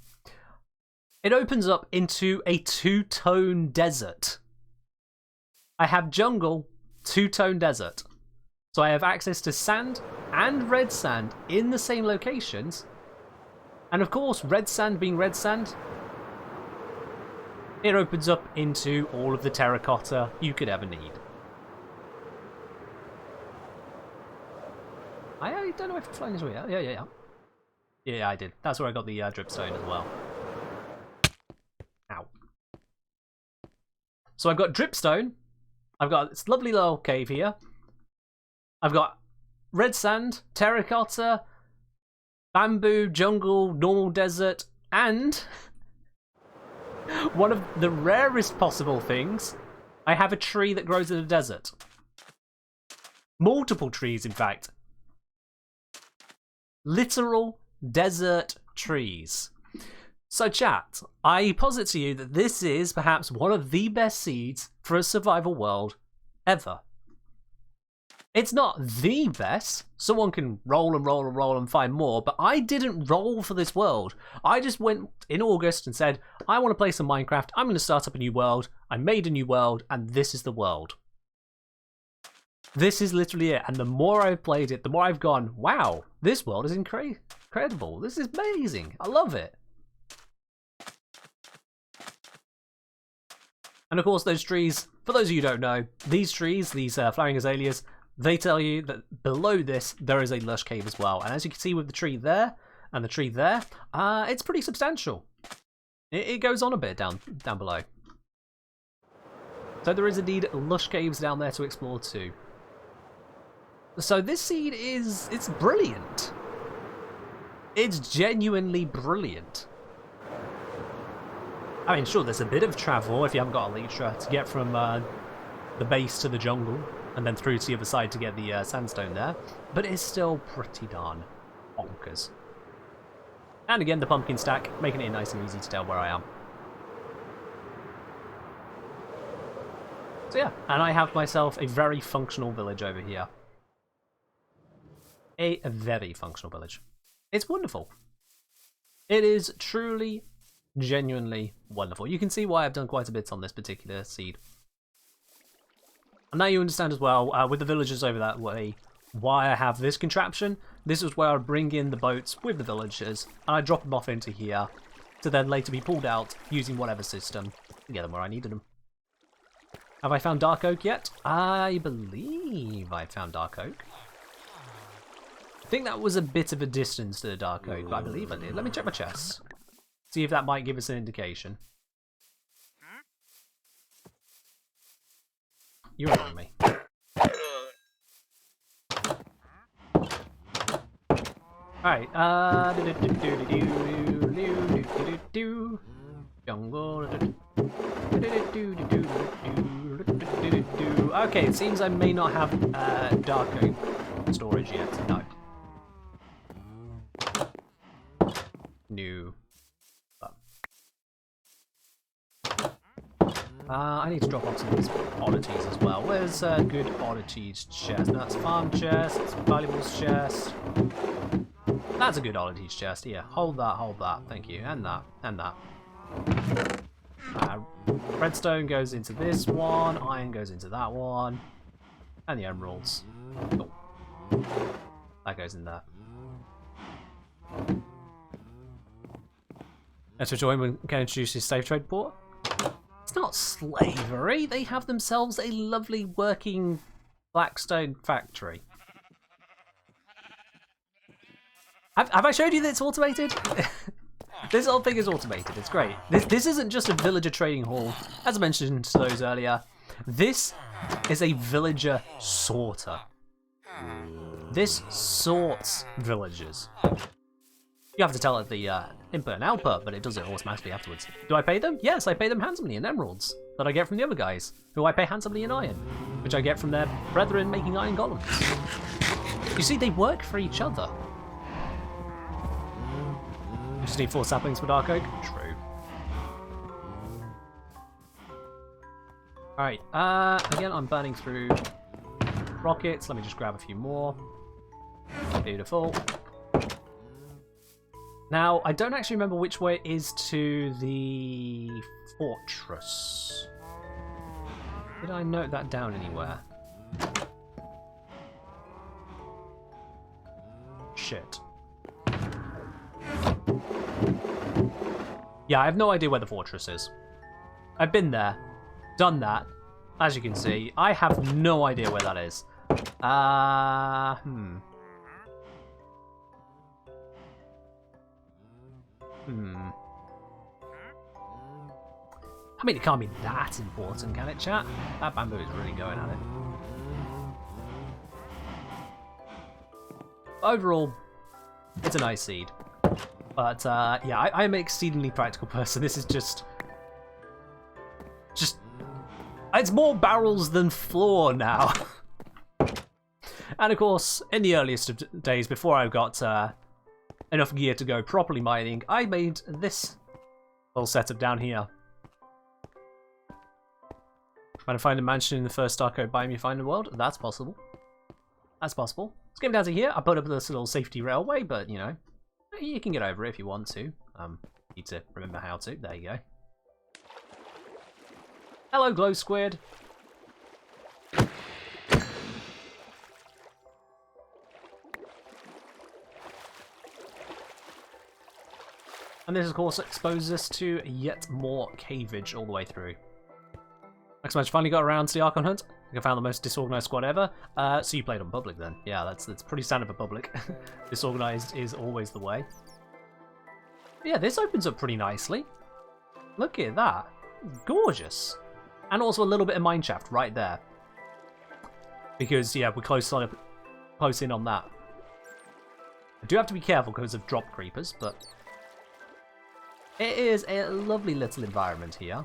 It opens up into a two-tone desert. I have jungle, two-tone desert. So I have access to sand and red sand in the same locations. And of course, red sand being red sand, it opens up into all of the terracotta you could ever need. I don't know if I'm flying this way. Yeah. Yeah, I did. That's where I got the dripstone as well. Ow. So I've got dripstone. I've got this lovely little cave here. I've got red sand, terracotta, bamboo, jungle, normal desert, and one of the rarest possible things, I have a tree that grows in a desert. Multiple trees, in fact. Literal desert trees. So chat, I posit to you that this is perhaps one of the best seeds for a survival world ever. It's not the best. Someone can roll and roll and roll and find more, but I didn't roll for this world. I just went in August and said, I want to play some Minecraft. I'm going to start up a new world. I made a new world, and this is the world. This is literally it. And the more I've played it, the more I've gone, wow, this world is incredible. This is amazing. I love it. And of course, those trees, for those of you who don't know, these trees, these flowering azaleas, they tell you that below this, there is a lush cave as well. And as you can see with the tree there and the tree there, it's pretty substantial. It goes on a bit down below. So there is indeed lush caves down there to explore too. So this seed it's brilliant. It's genuinely brilliant. I mean, sure, there's a bit of travel if you haven't got Elytra to get from the base to the jungle and then through to the other side to get the sandstone there, but it's still pretty darn bonkers. And again, the pumpkin stack, making it nice and easy to tell where I am. So yeah, and I have myself a very functional village over here. A very functional village. It's wonderful. It is truly, genuinely wonderful. You can see why I've done quite a bit on this particular seed. And now you understand as well, with the villagers over that way, why I have this contraption. This is where I bring in the boats with the villagers, and I drop them off into here, to then later be pulled out using whatever system to get them where I needed them. Have I found dark oak yet? I believe I found dark oak. I think that was a bit of a distance to the dark oak, but I believe I did. Let me check my chest. See if that might give us an indication. You're on me. Alright, jungle. Okay, it seems I may not have dark oak storage yet. No. New. I need to drop off some of these oddities as well. Where's a good oddities chest? No, that's farm chest, it's valuables chest. That's a good oddities chest. Here, hold that, thank you. And that, and that. Redstone goes into this one, iron goes into that one, and the emeralds. Cool. That goes in there. Let's rejoin when Ken introduces Slave Trade Port. It's not slavery, they have themselves a lovely working blackstone factory. Have I showed you that it's automated? This whole thing is automated, it's great. This isn't just a villager trading hall. As I mentioned to those earlier, this is a villager sorter. This sorts villagers. You have to tell it the input and output, but it does it automatically afterwards. Do I pay them? Yes, I pay them handsomely in emeralds that I get from the other guys, who I pay handsomely in iron, which I get from their brethren making iron golems. You see, they work for each other. You just need 4 saplings for dark oak? True. Alright, again, I'm burning through rockets. Let me just grab a few more. Beautiful. Now, I don't actually remember which way it is to the fortress. Did I note that down anywhere? Shit. Yeah, I have no idea where the fortress is. I've been there, done that. As you can see, I have no idea where that is. I mean, it can't be that important, can it, chat? That bamboo is really going at it. Overall, it's a nice seed. But, yeah, I'm an exceedingly practical person. This is just... It's more barrels than floor now. And, of course, in the earliest of days, before I got enough gear to go properly mining, I made this little setup down here. Trying to find a mansion in the first Dark Oak biome you find in the world? That's possible. That's possible. Let's get down to here. I put up this little safety railway, but, you know, you can get over it if you want to. Need to remember how to. There you go. Hello, glow squid. And this, of course, exposes us to yet more caveage all the way through. Next match, finally got around to the Archon Hunt. I think I found the most disorganized squad ever. So you played on public then. Yeah, that's pretty standard for public. Disorganized is always the way. But yeah, this opens up pretty nicely. Look at that. Gorgeous. And also a little bit of mineshaft right there. Because, yeah, we're close in on that. I do have to be careful because of drop creepers, but it is a lovely little environment here.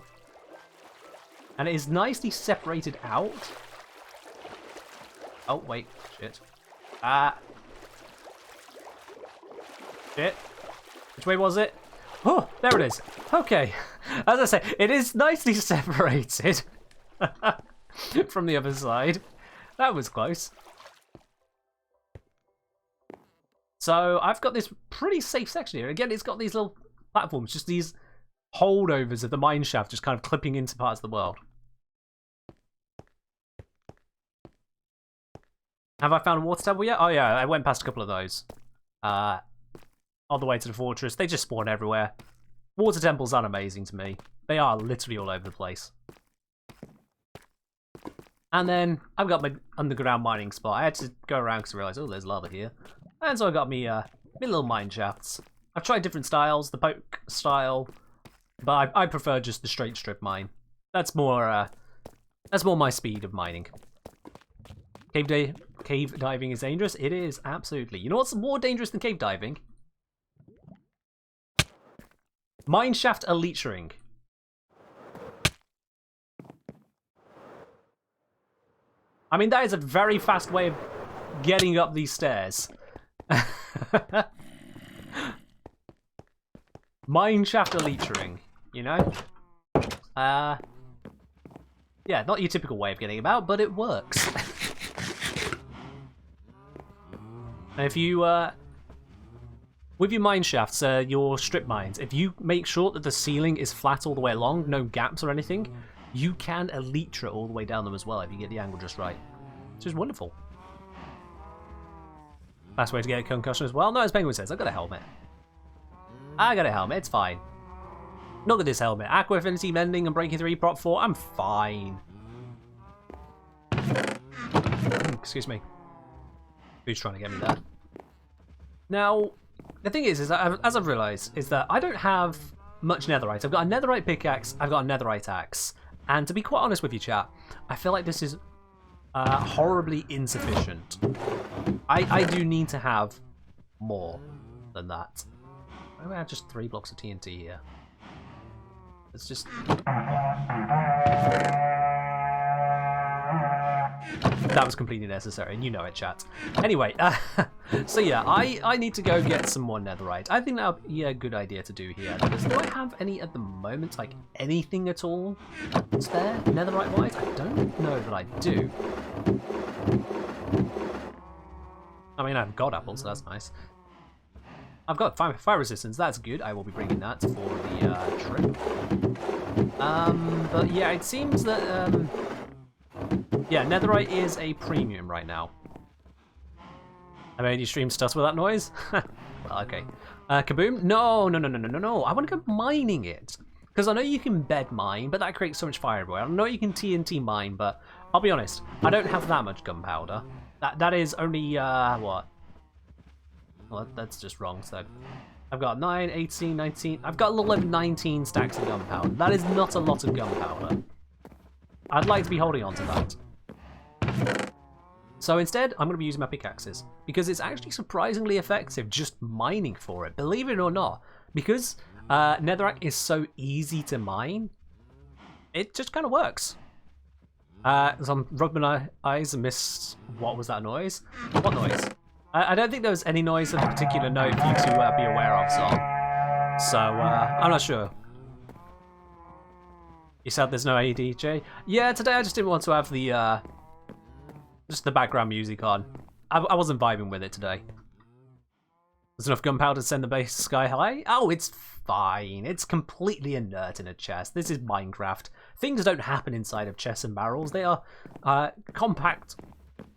And it is nicely separated out. Oh, wait. Shit. Shit. Which way was it? Oh, there it is. Okay. As I say, it is nicely separated from the other side. That was close. So I've got this pretty safe section here. Again, it's got these little platforms, just these holdovers of the mine shaft just kind of clipping into parts of the world. Have I found a water temple yet? Oh yeah, I went past a couple of those. On the way to the fortress. They just spawn everywhere. Water temples aren't amazing to me. They are literally all over the place. And then I've got my underground mining spot. I had to go around because I realised, oh, there's lava here. And so I got me my little mine shafts. I've tried different styles, the poke style, but I prefer just the straight strip mine. That's more my speed of mining. Cave diving is dangerous. It is, absolutely. You know what's more dangerous than cave diving? Mineshaft elytring. I mean, that is a very fast way of getting up these stairs. Mineshaft elytring, you know? Yeah, not your typical way of getting about, but it works. And if you, with your mine shafts, your strip mines, if you make sure that the ceiling is flat all the way along, no gaps or anything, you can elytra all the way down them as well if you get the angle just right. Which is wonderful. Fast way to get a concussion as well. No, as Penguin says, I've got a helmet. I got a helmet, it's fine. Look at this helmet. Aqua Affinity, Mending, and Breaking 3, Prop 4. I'm fine. Excuse me. Who's trying to get me there? Now, the thing is that, as I've realised, is that I don't have much netherite. I've got a netherite pickaxe, I've got a netherite axe. And to be quite honest with you, chat, I feel like this is horribly insufficient. I do need to have more than that. Why do I have just 3 blocks of TNT here? It's just... That was completely necessary, and you know it, chat. Anyway, so yeah, I need to go get some more netherite. I think that would be a good idea to do here. Because do I have any at the moment? Like, anything at all spare, netherite-wise? I don't know that I do. I mean, I've got apples, so that's nice. I've got fire resistance, that's good. I will be bringing that for the trip. But yeah, it seems that... yeah, netherite is a premium right now. I made you stream stuff with that noise? Well, okay. Kaboom? No. I want to go mining it. Because I know you can bed mine, but that creates so much fire everywhere. I know you can TNT mine, but I'll be honest, I don't have that much gunpowder. That is only, what? Well, that's just wrong, so... I've got 9, 18, 19... I've got a little over 19 stacks of gunpowder. That is not a lot of gunpowder. I'd like to be holding on to that. So instead, I'm going to be using my pickaxes, because it's actually surprisingly effective just mining for it, believe it or not. Because netherrack is so easy to mine, it just kind of works. So I'm rubbing my eyes and missed... What was that noise? What noise? I don't think there was any noise of a particular note for you to be aware of, so I'm not sure. You said there's no ADJ? Yeah, today I just didn't want to have the just the background music on. I wasn't vibing with it today. There's enough gunpowder to send the base sky high? Oh, it's fine. It's completely inert in a chest. This is Minecraft. Things don't happen inside of chests and barrels. They are compact,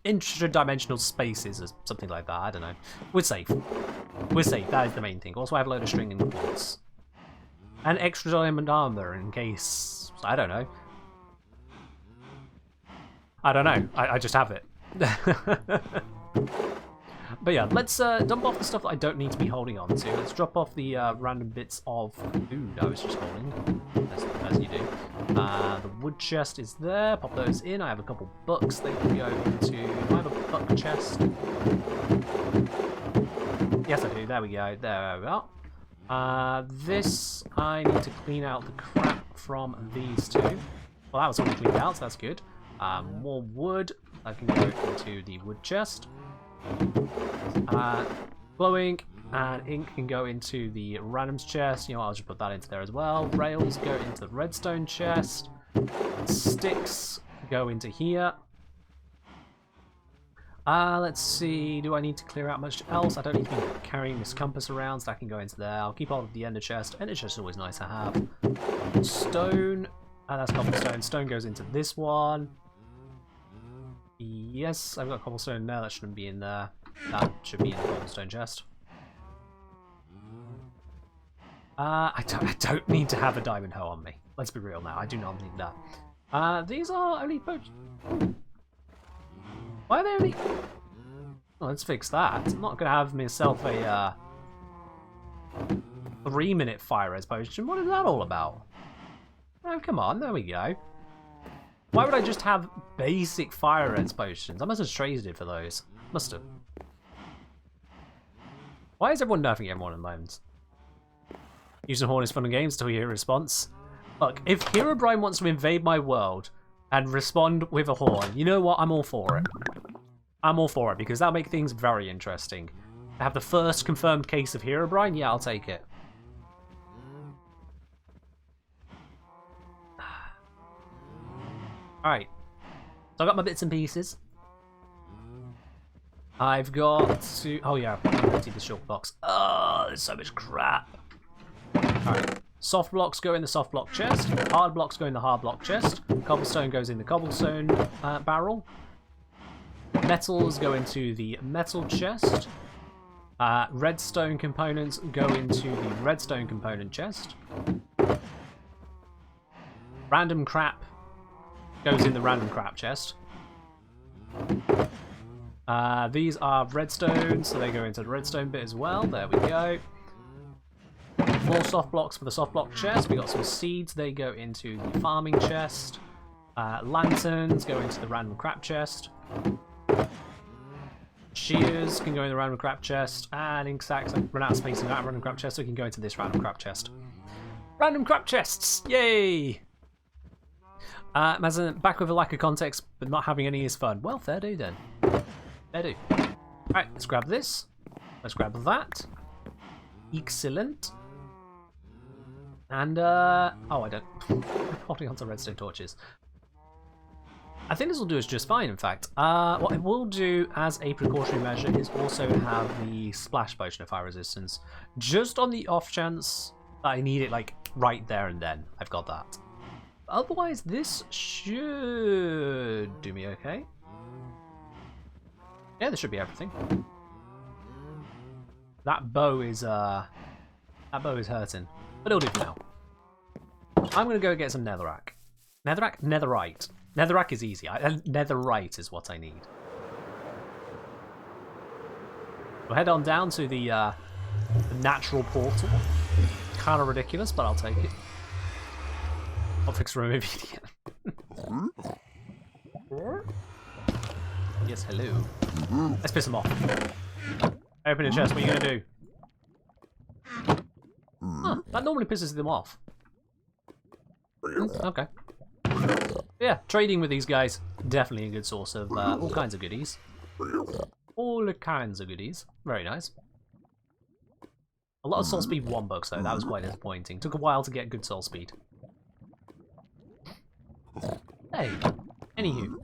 intradimensional spaces or something like that. I don't know. We're safe. We're safe. That is the main thing. Also, I have a load of string and quartz. And extra diamond armor in case... I don't know. I don't know. I just have it. But yeah, let's dump off the stuff that I don't need to be holding on to. Let's drop off the random bits of food I was just holding, as you do. The wood chest is there. Pop those in. I have a couple books they can go into. Do I have a book chest? Yes, I do. There we go. There we are. This, I need to clean out the crap from these two. Well, that was already cleaned out, so that's good. More wood. I can go into the wood chest. Glowing and ink can go into the randoms chest. You know what, I'll just put that into there as well. Rails go into the redstone chest. Sticks go into here. Let's see, do I need to clear out much else? I don't need to be carrying this compass around, so that can go into there. I'll keep all of the ender chest. Ender chest is always nice to have. Stone, that's cobblestone. Stone goes into this one. Yes, I've got cobblestone in there. That shouldn't be in there. That should be in the cobblestone chest. I don't need to have a diamond hoe on me. Let's be real now. I do not need that. These are only why are they only... Well, let's fix that. I'm not going to have myself a 3-minute fire res potion. What is that all about? Oh, come on. There we go. Why would I just have basic fire res potions? I must have traded it for those. Must have. Why is everyone nerfing everyone at the moment? Using Horn is fun and games until you hear a response. Look, if Herobrine wants to invade my world and respond with a horn, you know what? I'm all for it. I'm all for it because that'll make things very interesting. I have the first confirmed case of Herobrine? Yeah, I'll take it. Alright. So I got my bits and pieces. I've got to... Oh yeah, I've emptied the shulk box. Oh, there's so much crap. Alright. Soft blocks go in the soft block chest. Hard blocks go in the hard block chest. Cobblestone goes in the cobblestone barrel. Metals go into the metal chest. Redstone components go into the redstone component chest. Random crap goes in the random crap chest. These are redstone, so they go into the redstone bit as well. There we go. More soft blocks for the soft block chest. We got some seeds, they go into the farming chest. Lanterns go into the random crap chest. Shears can go in the random crap chest. And ink sacks, I've run out of space in that random crap chest, so we can go into this random crap chest. Random crap chests! Yay! Mazin, back with a lack of context, but not having any is fun. Well, fair do then. Fair do. Alright, let's grab this. Let's grab that. Excellent. And, oh, I don't... I'm holding onto redstone torches. I think this will do us just fine, in fact. What I will do as a precautionary measure is also have the splash potion of fire resistance. Just on the off chance that I need it, like, right there and then. I've got that. Otherwise, this should do me okay. Yeah, this should be everything. That bow is hurting. But it'll do for now. I'm going to go get some netherrack. Netherrack? Netherite. Netherrack is easy. Netherite is what I need. We'll head on down to the natural portal. Kind of ridiculous, but I'll take it. I'll fix remove again. Yes, hello. Let's piss him off. Open the chest, what are you going to do? Huh, that normally pisses them off. Okay. Yeah, trading with these guys, definitely a good source of all kinds of goodies. All kinds of goodies. Very nice. A lot of soul speed 1 bucks though, that was quite disappointing. Took a while to get good soul speed. Hey, anywho.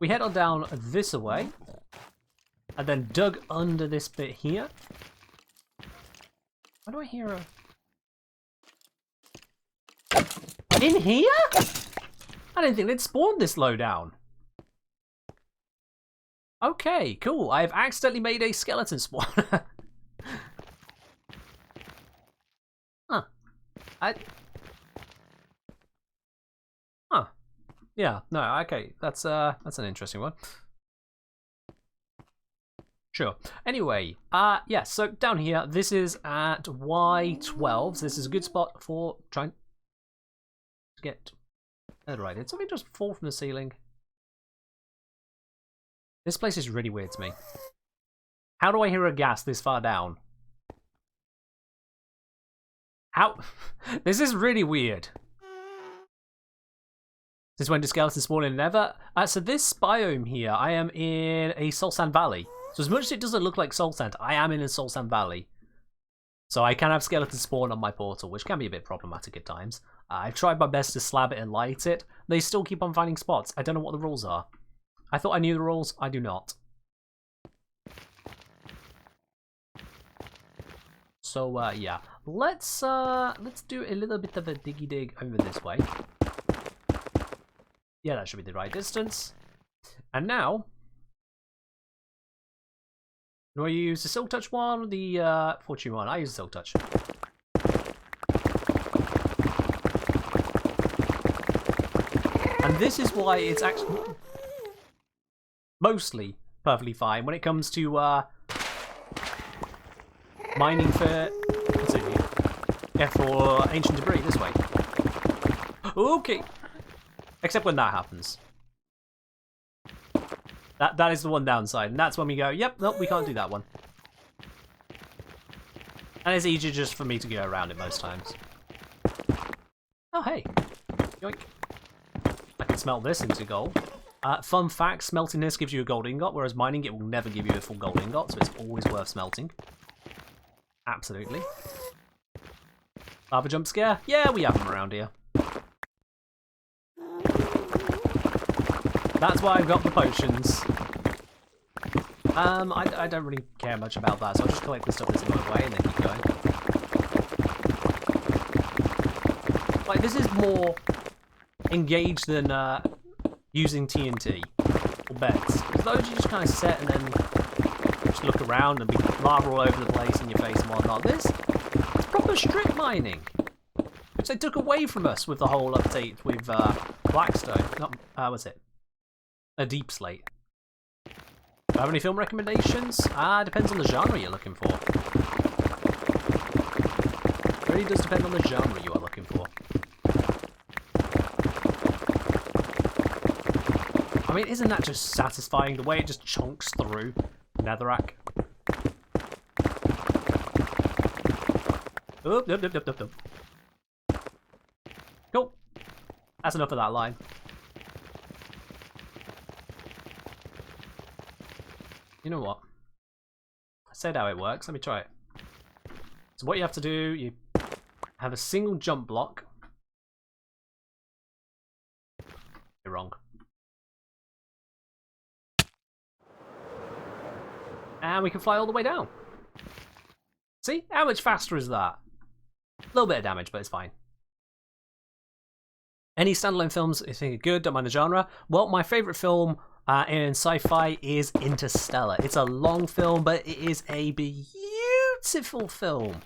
we head on down this way, and then dug under this bit here. Why do I hear a... In here? I didn't think they'd spawned this low down. Okay, cool. I've accidentally made a skeleton spawn. Huh. Huh. Yeah, no, okay. That's an interesting one. Sure. Anyway, yeah, so down here, this is at Y12. So this is a good spot for trying to get... Right, did something just fall from the ceiling? This place is really weird to me. How do I hear a gas this far down? How? This is really weird. Since when do skeletons spawn in? Never? So this biome here, I am in a soul sand valley. So as much as it doesn't look like soul sand, I am in a soul sand valley. So I can have skeletons spawn on my portal, which can be a bit problematic at times. I've tried my best to slab it and light it. They still keep on finding spots. I don't know what the rules are. I thought I knew the rules. I do not. So yeah, let's do a little bit of a diggy dig over this way. Yeah, that should be the right distance. And now, do I use the Silk Touch one or the Fortune one? I use the Silk Touch. And this is why it's actually mostly perfectly fine when it comes to mining for, yeah, for ancient debris this way. Okay. Except when that happens. That is the one downside, and that's when we go, yep, nope, we can't do that one. And it's easier just for me to go around it most times. Oh, hey. Yoink. I can smelt this into gold. Fun fact, smelting this gives you a gold ingot, whereas mining it will never give you a full gold ingot, so it's always worth smelting. Absolutely. Lava jump scare? Yeah, we have them around here. That's why I've got the potions. I don't really care much about that, so I'll just collect the stuff that's in my way and then keep going. Like, this is more engaged than using TNT or beds. Because those you just kind of set and then just look around and be lava all over the place in your face and whatnot. This is proper strip mining, which they took away from us with the whole update with Blackstone. Not, what's it? A deep slate. Do I have any film recommendations? Depends on the genre you're looking for. It really does depend on the genre you are looking for. I mean, isn't that just satisfying, the way it just chunks through Netherrack? Oop, nope, nope, nope, nope, nope. Cool. That's enough of that line. You know what? I said how it works. Let me try it. So what you have to do, you have a single jump block. You're wrong. And we can fly all the way down. See? How much faster is that? A little bit of damage, but it's fine. Any standalone films you think are good, don't mind the genre? Well, my favourite film in sci-fi is Interstellar. It's a long film, but it is a beautiful film.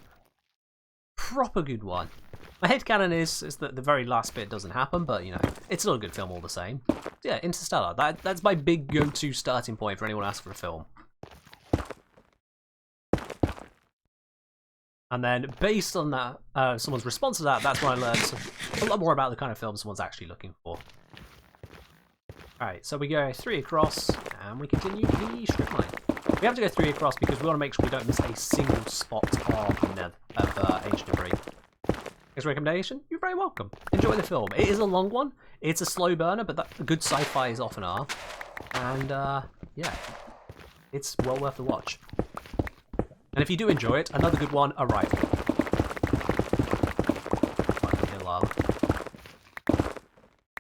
Proper good one. My headcanon is that the very last bit doesn't happen, but, you know, it's still a good film all the same. So yeah, Interstellar. That's my big go-to starting point for anyone who asks for a film. And then, based on that, someone's response to that, that's when I learned a lot more about the kind of film someone's actually looking for. Alright, so we go 3 across, and we continue the strip mine. We have to go 3 across because we want to make sure we don't miss a single spot of ancient debris. Next recommendation? You're very welcome. Enjoy the film. It is a long one. It's a slow burner, but good sci-fi is often are. And, yeah, it's well worth the watch. And if you do enjoy it, another good one, Arrival.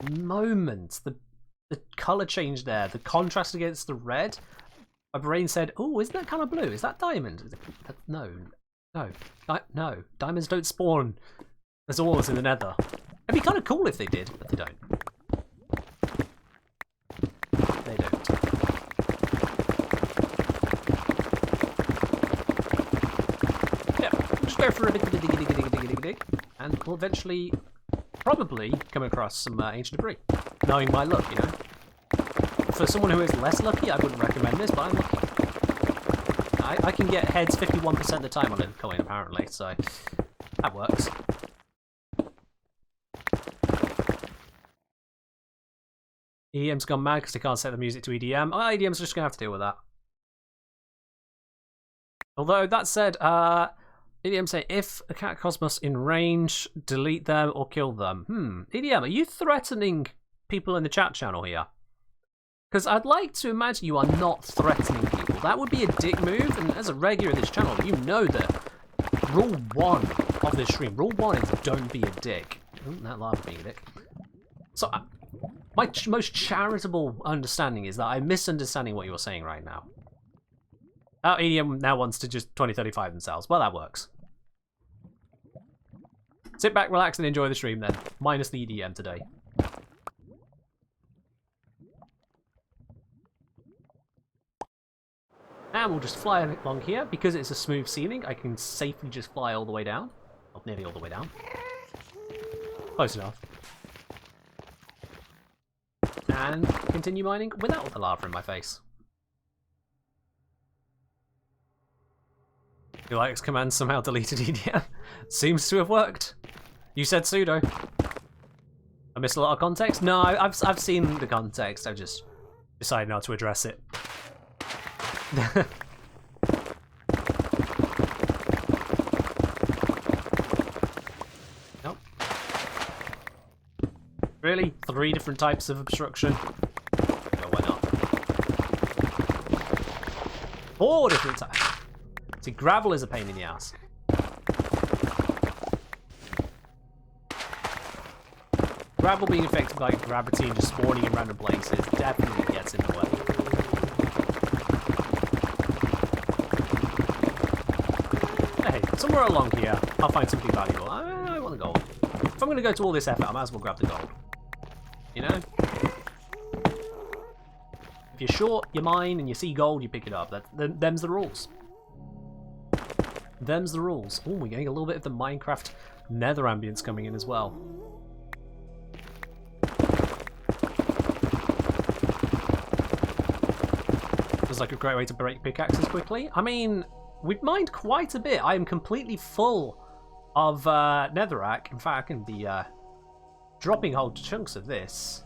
Moments, the color change there, the contrast against the red. My brain said, "Oh, isn't that kind of blue? Is that diamond?" No, no. Diamonds don't spawn as ores in the Nether. It'd be kind of cool if they did, but they don't. They don't. Yeah, just go for a bit of dig, and we'll eventually probably come across some ancient debris. Knowing my luck, you know. For someone who is less lucky, I wouldn't recommend this, but I'm lucky. I can get heads 51% of the time on a coin, apparently, so that works. EDM's gone mad because they can't set the music to EDM. Oh, EDM's just going to have to deal with that. Although, that said, EDM say, if a Catacosmos in range, delete them or kill them. EDM, are you threatening people in the chat channel here? Because I'd like to imagine you are not threatening people. That would be a dick move, and as a regular of this channel, you know that rule 1 of this stream, rule 1 is don't be a dick. That lava being a dick. So, my most charitable understanding is that I'm misunderstanding what you're saying right now. Oh, EDM now wants to just 2035 themselves. Well, that works. Sit back, relax, and enjoy the stream then. Minus the EDM today. And we'll just fly along here. Because it's a smooth ceiling, I can safely just fly all the way down. Well, nearly all the way down. Close enough. And continue mining without the lava in my face. Your likes command somehow deleted EDM. Seems to have worked. You said sudo. I missed a lot of context? No, I've seen the context. I've just decided not to address it. Nope. Really? 3 different types of obstruction? No, why not? 4 different types. See, gravel is a pain in the ass. Gravel being affected by gravity and just spawning in random places definitely gets in the way. Hey, somewhere along here, I'll find something valuable. I want the gold. If I'm going to go to all this effort, I might as well grab the gold. You know? If you're short, you mine, and you see gold, you pick it up. Them's the rules. Them's the rules. Oh, we're getting a little bit of the Minecraft nether ambience coming in as well. Feels like a great way to break pickaxes quickly. I mean, we've mined quite a bit. I am completely full of netherrack. In fact, I can be dropping whole chunks of this.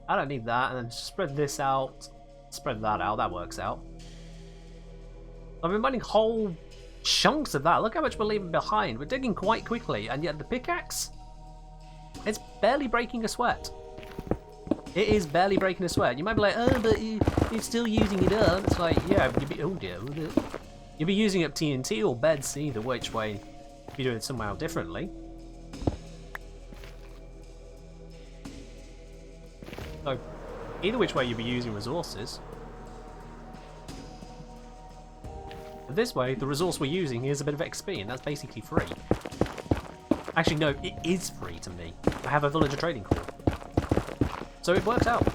I don't need that. And then spread this out. Spread that out. That works out. I've been mining whole chunks of that. Look how much we're leaving behind. We're digging quite quickly, and yet the pickaxe, it's barely breaking a sweat. It is barely breaking a sweat. You might be like, oh, but you're still using it up. It's like, yeah, you'd be, oh dear, you'll be using up TNT or beds, either which way if you do it somehow differently. So, either which way you'll be using resources. But this way, the resource we're using is a bit of XP, and that's basically free. Actually, no, it is free to me. I have a villager trading core. So it works out.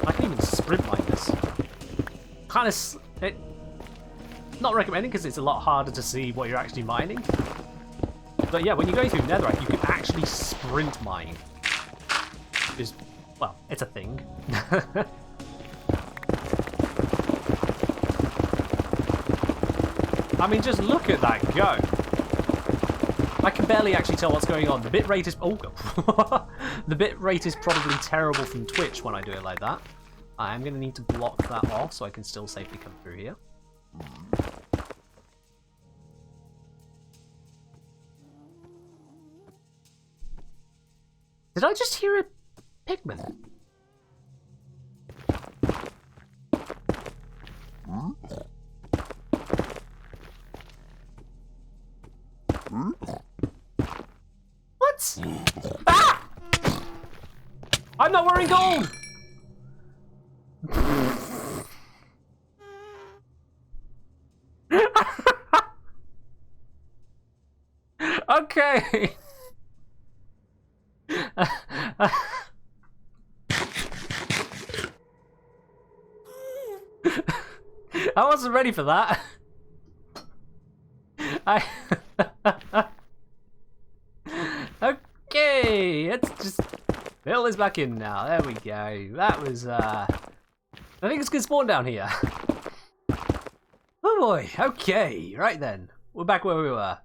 I can even sprint mine this. Kind of... not recommending because it's a lot harder to see what you're actually mining. But yeah, when you're going through netherite, you can actually sprint mine. Which is, well, it's a thing. I mean, just look at that go. I can barely actually tell what's going on. The bitrate is... oh, the bitrate is probably terrible from Twitch when I do it like that. I am going to need to block that off so I can still safely come through here. Did I just hear a pigman? What? Ah! I'm not wearing gold! Okay. I wasn't ready for that. Okay, let's just fill this back in now. There we go. That was I think it's good spawn down here. Oh boy. Okay, right then. We're back where we were.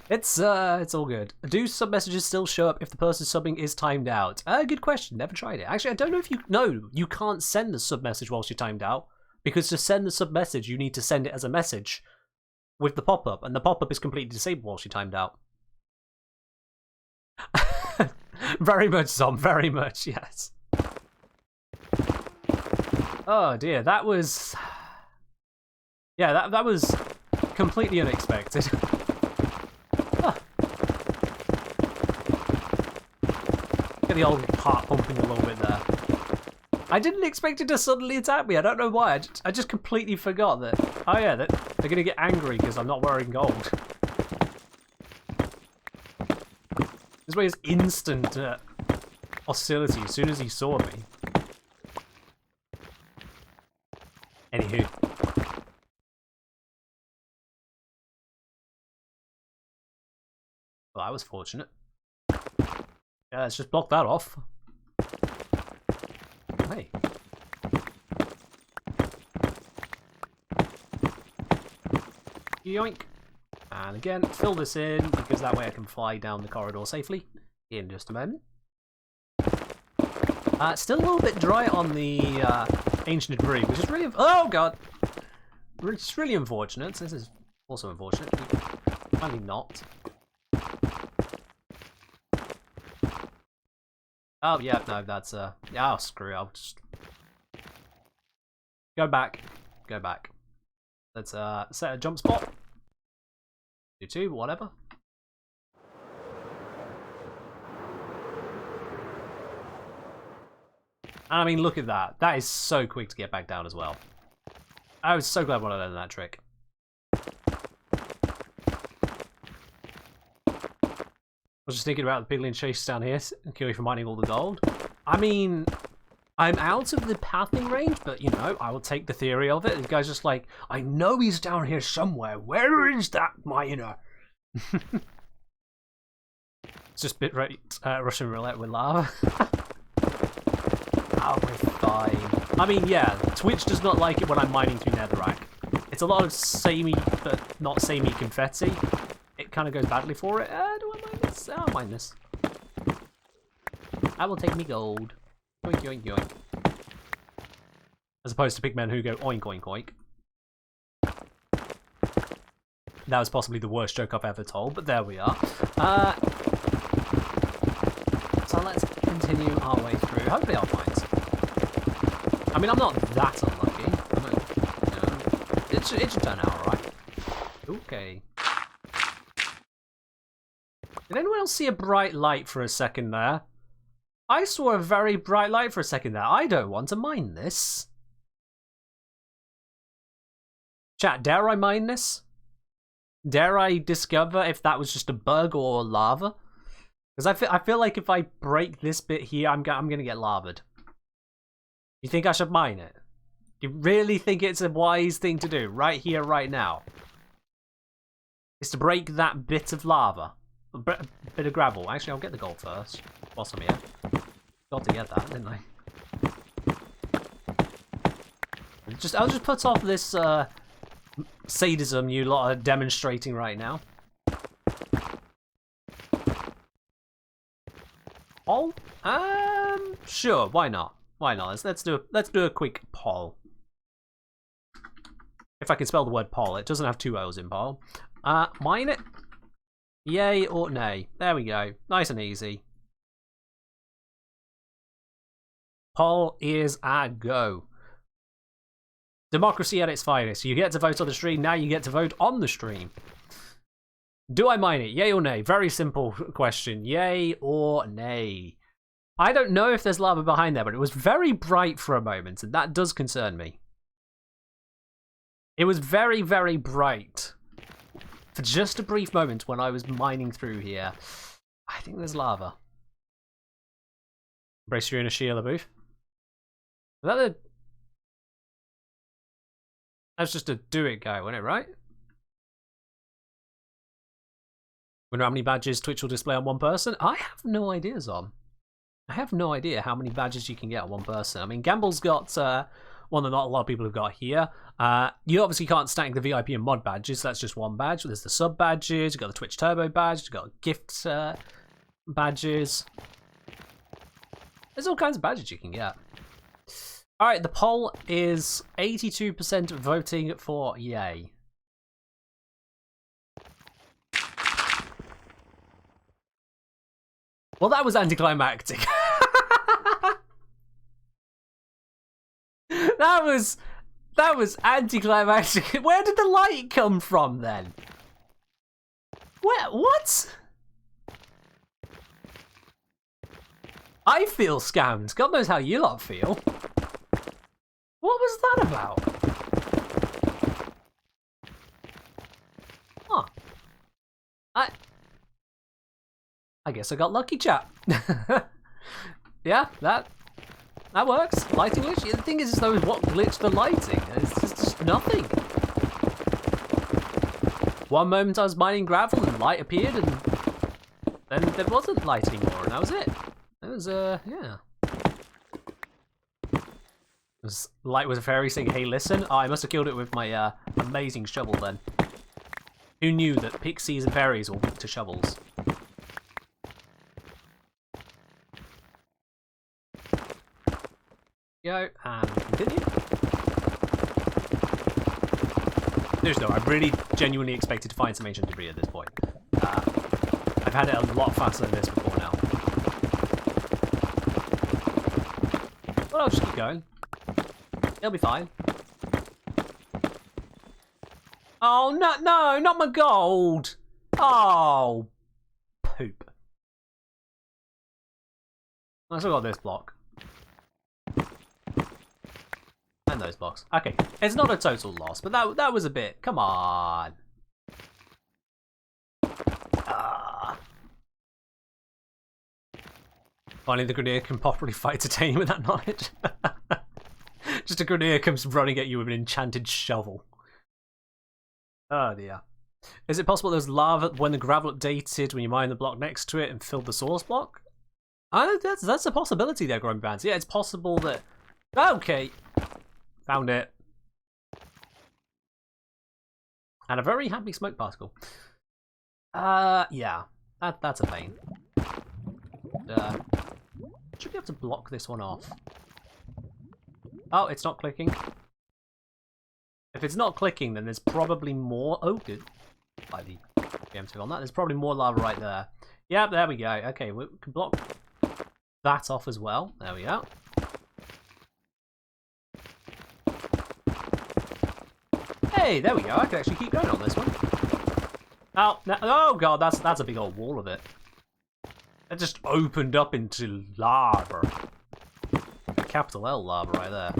It's all good. Do sub messages still show up if the person subbing is timed out? Good question. Never tried it. Actually, I don't know if you know. You can't send the sub message whilst you're timed out, because to send the sub message, you need to send it as a message with the pop-up, and the pop-up is completely disabled whilst you're timed out. Very much, Zom. Very much, yes. Oh dear, that was... Yeah, that was completely unexpected. Huh. Get the old heart pumping a little bit there. I didn't expect it to suddenly attack me. I don't know why. I just completely forgot that. Oh yeah, that they're gonna get angry because I'm not wearing gold. This way is instant hostility as soon as he saw me. Anywho. Well, that was fortunate. Yeah, let's just block that off. Hey. Yoink. And again, fill this in, because that way I can fly down the corridor safely in just a moment. Still a little bit dry on the ancient debris, which is really... Oh, God! It's really unfortunate. This is also unfortunate. Finally not. Oh, yeah, no, that's... yeah, oh, screw it. I'll just... Go back. Go back. Let's set a jump spot. Do two, whatever. I mean, look at that. That is so quick to get back down as well. I was so glad when I learned that trick. I was just thinking about the piglin chase down here and kill you for mining all the gold. I mean, I'm out of the pathing range, but you know, I will take the theory of it. The guy's just like, I know he's down here somewhere. Where is that miner? It's just bit rate Russian roulette with lava. Oh, we're fine. I mean, yeah, Twitch does not like it when I'm mining through netherrack. It's a lot of samey, but not samey confetti. It kind of goes badly for it. Do I mine this? I'll mine this. I will take me gold. Yoink, yoink, yoink. As opposed to pigmen who go oink, oink, oink. That was possibly the worst joke I've ever told, but there we are. So let's continue our way through. Hopefully I'll find some. I mean, I'm not that unlucky. I mean, you know, it should turn out alright. Okay. Did anyone else see a bright light for a second there? I saw a very bright light for a second there. I don't want to mine this. Chat, dare I mine this? Dare I discover if that was just a bug or lava? Because I feel like if I break this bit here, I'm gonna get lavaed. You think I should mine it? You really think it's a wise thing to do right here, right now? Is to break that bit of lava, a bit of gravel. Actually, I'll get the gold first. Whilst I'm here, got to get that, didn't I? I'll just put off this sadism you lot are demonstrating right now. Poll? Sure. Why not? Why not? Let's do a quick poll. If I can spell the word poll, it doesn't have two O's in poll. Mine it. Yay or nay? There we go. Nice and easy. Poll is a go. Democracy at its finest. You get to vote on the stream, now you get to vote on the stream. Do I mine it? Yay or nay? Very simple question. Yay or nay? I don't know if there's lava behind there, but it was very bright for a moment, and that does concern me. It was very, very bright for just a brief moment when I was mining through here. I think there's lava. Brace, you're in a Sheila booth. Is that the... That's just a do it guy, wasn't it, right? Wonder how many badges Twitch will display on one person? I have no idea, Zom. I have no idea how many badges you can get on one person. I mean, Gamble's got one that not a lot of people have got here. You obviously can't stack the VIP and mod badges, so that's just one badge. There's the sub badges, you've got the Twitch Turbo badge, you've got gift badges. There's all kinds of badges you can get. Alright, the poll is 82% voting for yay. Well, that was anticlimactic. That was anticlimactic. Where did the light come from then? What? I feel scammed. God knows how you lot feel. What was that about? Huh. I guess I got lucky, chap. Yeah, that works. Lighting glitch. The thing is, though, what glitched the lighting? It's just nothing. One moment I was mining gravel and light appeared, and then there wasn't light anymore, and that was it. It was yeah. Light was a fairy saying, "Hey, listen." Oh, I must have killed it with my amazing shovel then. Who knew that pixies and fairies were weak to shovels? Go and continue. There's no, I really genuinely expected to find some ancient debris at this point. I've had it a lot faster than this before now. Well, I'll just keep going. It'll be fine. Oh, no, not my gold. Oh, poop. I still got this block. And those blocks. Okay, it's not a total loss, but that was a bit. Come on. Finally, the Grenadier can properly fight Titanium with that knowledge. Just a Grenadier comes running at you with an enchanted shovel. Oh dear. Is it possible there's lava when the gravel updated when you mine the block next to it and filled the source block? That's a possibility there, Growing Bands. Yeah, it's possible that. Okay. Found it. And a very happy smoke particle. Yeah. That's a pain. Should be able to block this one off. Oh, it's not clicking. If it's not clicking, then there's probably more. Oh, good. By the preemptive on that, there's probably more lava right there. Yep, there we go. Okay, we can block that off as well. There we go. Hey, there we go. I can actually keep going on this one. Oh, no, oh god, that's a big old wall of it. It just opened up into lava. A capital L lava right there.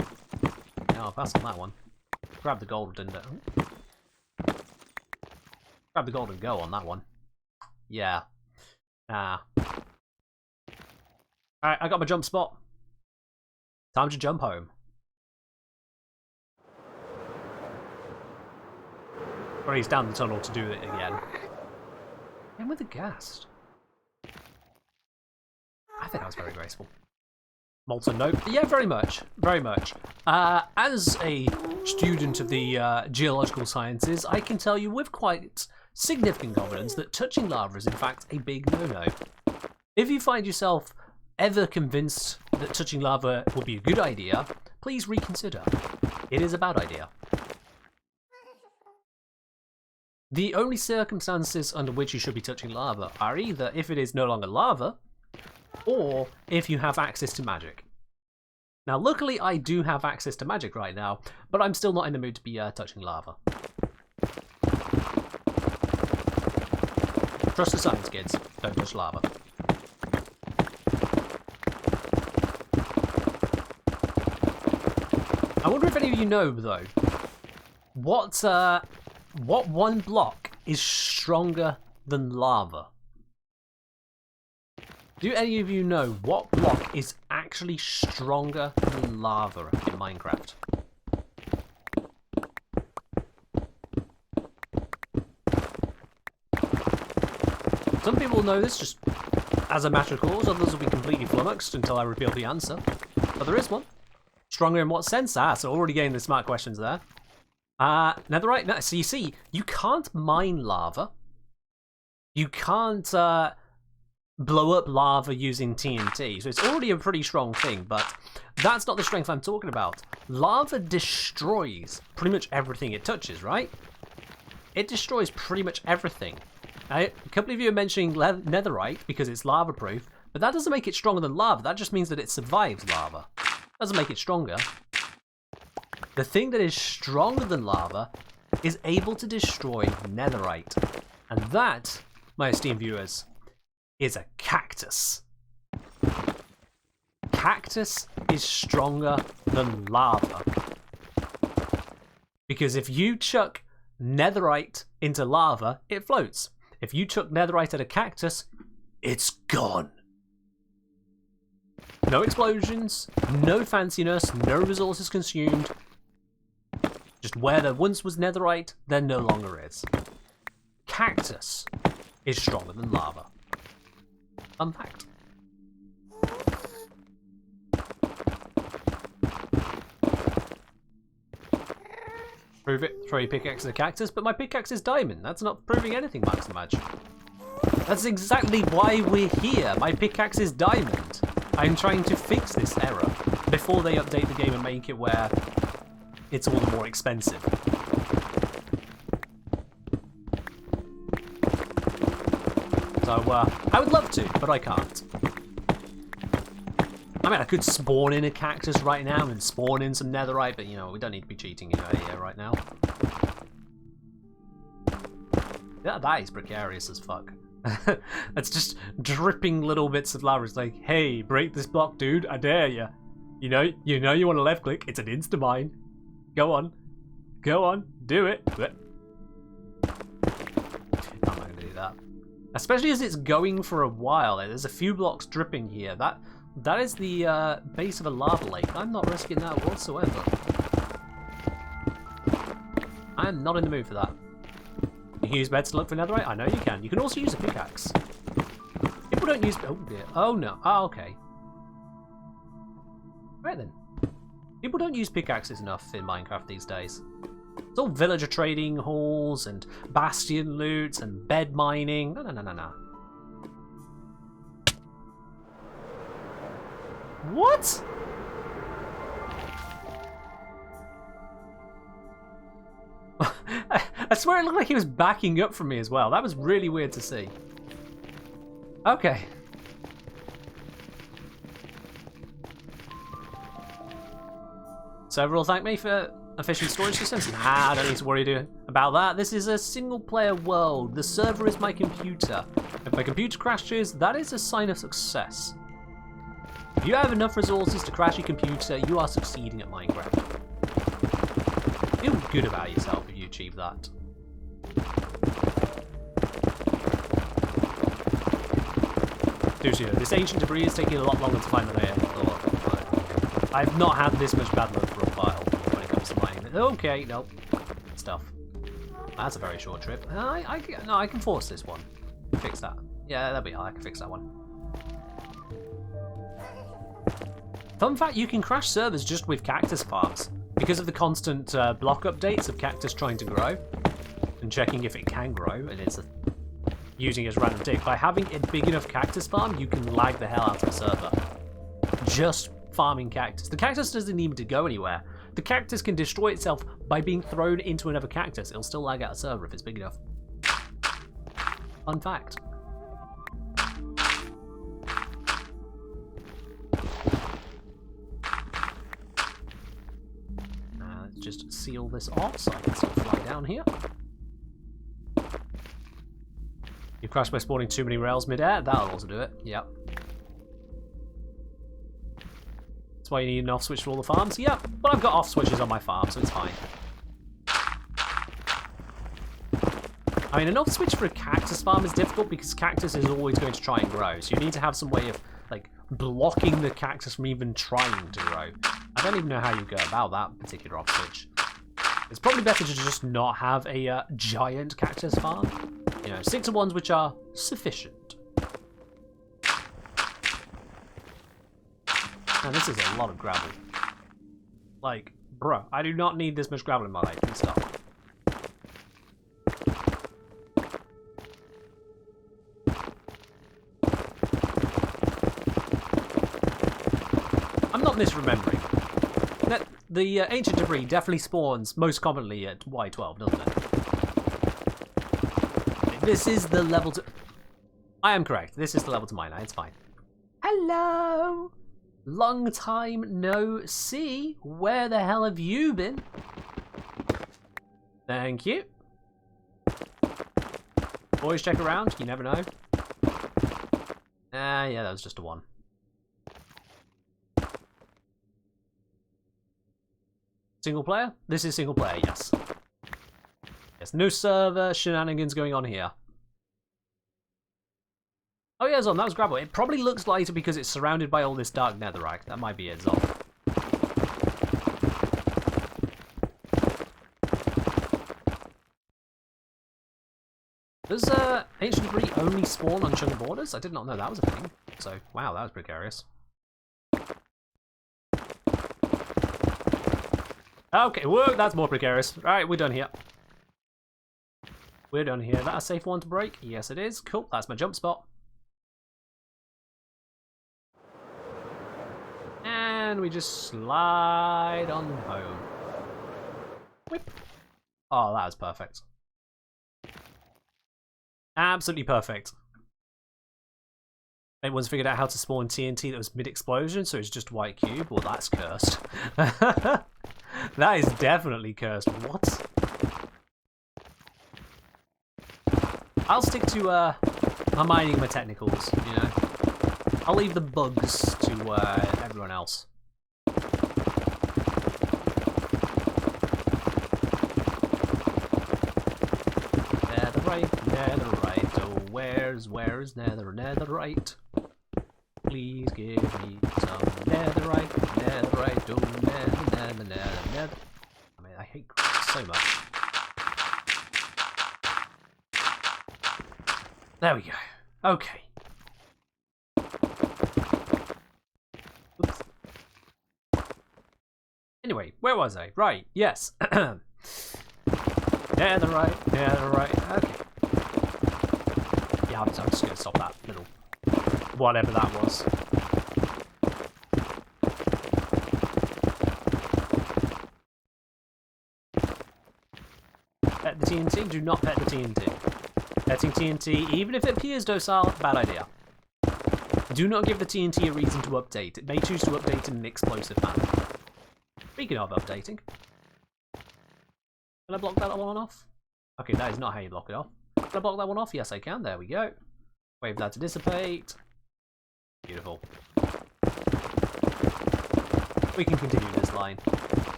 Yeah, I'll pass on that one. Grab the gold, didn't it? Grab the gold and go on that one. Yeah. Ah. Alright, I got my jump spot. Time to jump home. Or he's down the tunnel to do it again. And with the ghast. I think that was very graceful. Molten note. Yeah, very much. Very much. As a student of the geological sciences, I can tell you with quite significant confidence that touching lava is in fact a big no-no. If you find yourself ever convinced that touching lava would be a good idea, please reconsider. It is a bad idea. The only circumstances under which you should be touching lava are either if it is no longer lava, or if you have access to magic. Now, luckily, I do have access to magic right now, but I'm still not in the mood to be touching lava. Trust the science, kids. Don't touch lava. any of you know, though, what one block is stronger than lava? Do any of you know what block is actually stronger than lava in Minecraft? Some people know this just as a matter of course, others will be completely flummoxed until I reveal the answer. But there is one. Stronger in what sense? So already getting the smart questions there. Netherite? No, so you see, you can't mine lava. You can't blow up lava using TNT, so it's already a pretty strong thing, but that's not the strength I'm talking about. Lava destroys pretty much everything it touches, right? It destroys pretty much everything. A couple of you are mentioning netherite because it's lava proof, but that doesn't make it stronger than lava. That just means that it survives lava. Doesn't make it stronger. The thing that is stronger than lava is able to destroy netherite, and that, my esteemed viewers, is a cactus. Cactus is stronger than lava. Because if you chuck netherite into lava, it floats. If you chuck netherite at a cactus, it's gone. No explosions, no fanciness, no resources consumed. Just where there once was netherite, there no longer is. Cactus is stronger than lava. Fun fact. Prove it. Throw your pickaxe at a cactus, but my pickaxe is diamond. That's not proving anything, Max and Madge. That's exactly why we're here. My pickaxe is diamond. I'm trying to fix this error before they update the game and make it where it's all the more expensive. So, I would love to, but I can't. I mean, I could spawn in a cactus right now and spawn in some netherite, but, you know, we don't need to be cheating here right now. Yeah, that is precarious as fuck. That's just dripping little bits of lava. It's like, hey, break this block, dude. I dare ya. You know you want to left click. It's an insta-mine. Go on. Go on. Do it. I'm not going to do that. Especially as it's going for a while. There's a few blocks dripping here. That is the base of a lava lake. I'm not risking that whatsoever. I'm not in the mood for that. You can use beds to look for netherite? I know you can. You can also use a pickaxe. People don't use... Oh dear. Oh no. Oh, okay. Right then. People don't use pickaxes enough in Minecraft these days. It's all villager trading halls and bastion loots and bed mining. No. What? I swear it looked like he was backing up from me as well. That was really weird to see. Okay. Server will thank me for efficient storage systems. I don't need to worry about that. This is a single player world. The server is my computer. If my computer crashes, that is a sign of success. If you have enough resources to crash your computer, you are succeeding at Minecraft. Feel good about yourself if you achieve that. Seriously, this ancient debris is taking a lot longer to find than I ever thought. I've not had this much bad luck for a while when it comes to mining. Okay, nope. Stuff. That's a very short trip. No, I can force this one. Fix that. Yeah, that'll be. I can fix that one. Fun fact: you can crash servers just with cactus farms because of the constant block updates of cactus trying to grow and checking if it can grow, and it's using it as random tick. By having a big enough cactus farm, you can lag the hell out of the server. Just farming cactus. The cactus doesn't need to go anywhere. The cactus can destroy itself by being thrown into another cactus. It'll still lag out a server if it's big enough. Fun fact. Let's just seal this off so I can still fly down here. You crashed by spawning too many rails mid-air? That'll also do it. Yep. That's why you need an off switch for all the farms. Yeah, but I've got off switches on my farm, so it's fine. I mean, an off switch for a cactus farm is difficult because cactus is always going to try and grow. So you need to have some way of, like, blocking the cactus from even trying to grow. I don't even know how you go about that particular off switch. It's probably better to just not have a giant cactus farm. You know, stick to ones which are sufficient. Now, this is a lot of gravel. Like, bruh, I do not need this much gravel in my life. Please stop. I'm not misremembering. The ancient debris definitely spawns most commonly at Y12, doesn't it? This is the level to... I am correct. This is the level to mine. It's fine. Hello! Long time no see. Where the hell have you been? Thank you. Always check around. You never know. Yeah, that was just a 1. Single player? This is single player, yes. Yes, no server shenanigans going on here. Oh yeah, Zon, that was gravel. It probably looks lighter because it's surrounded by all this dark netherite. That might be it, Zon. Does ancient debris only spawn on jungle borders? I did not know that was a thing. So, wow, that was precarious. Okay, whoa, that's more precarious. Alright, we're done here. We're done here. Is that a safe one to break? Yes, it is. Cool, that's my jump spot. And we just slide on home. Whip. Oh, that was perfect. Absolutely perfect. Anyone's figured out how to spawn TNT that was mid-explosion, so it's just a white cube? Well, that's cursed. That is definitely cursed. What? I'll stick to my mining and my technicals, you know. I'll leave the bugs to everyone else. Netherite, oh where's netherite? Please give me some netherite, oh nether. I mean, I hate grass so much. There we go. Okay. Oops. Anyway, where was I? Right, yes. Netherite, okay. Yeah, I'm just going to stop that little... whatever that was. Pet the TNT? Do not pet the TNT. Petting TNT, even if it appears docile, bad idea. Do not give the TNT a reason to update. It may choose to update in an explosive manner. Speaking of updating... Can I block that one off? Okay, that is not how you block it off. Can I block that one off? Yes, I can. There we go. Wave that to dissipate. Beautiful. We can continue this line.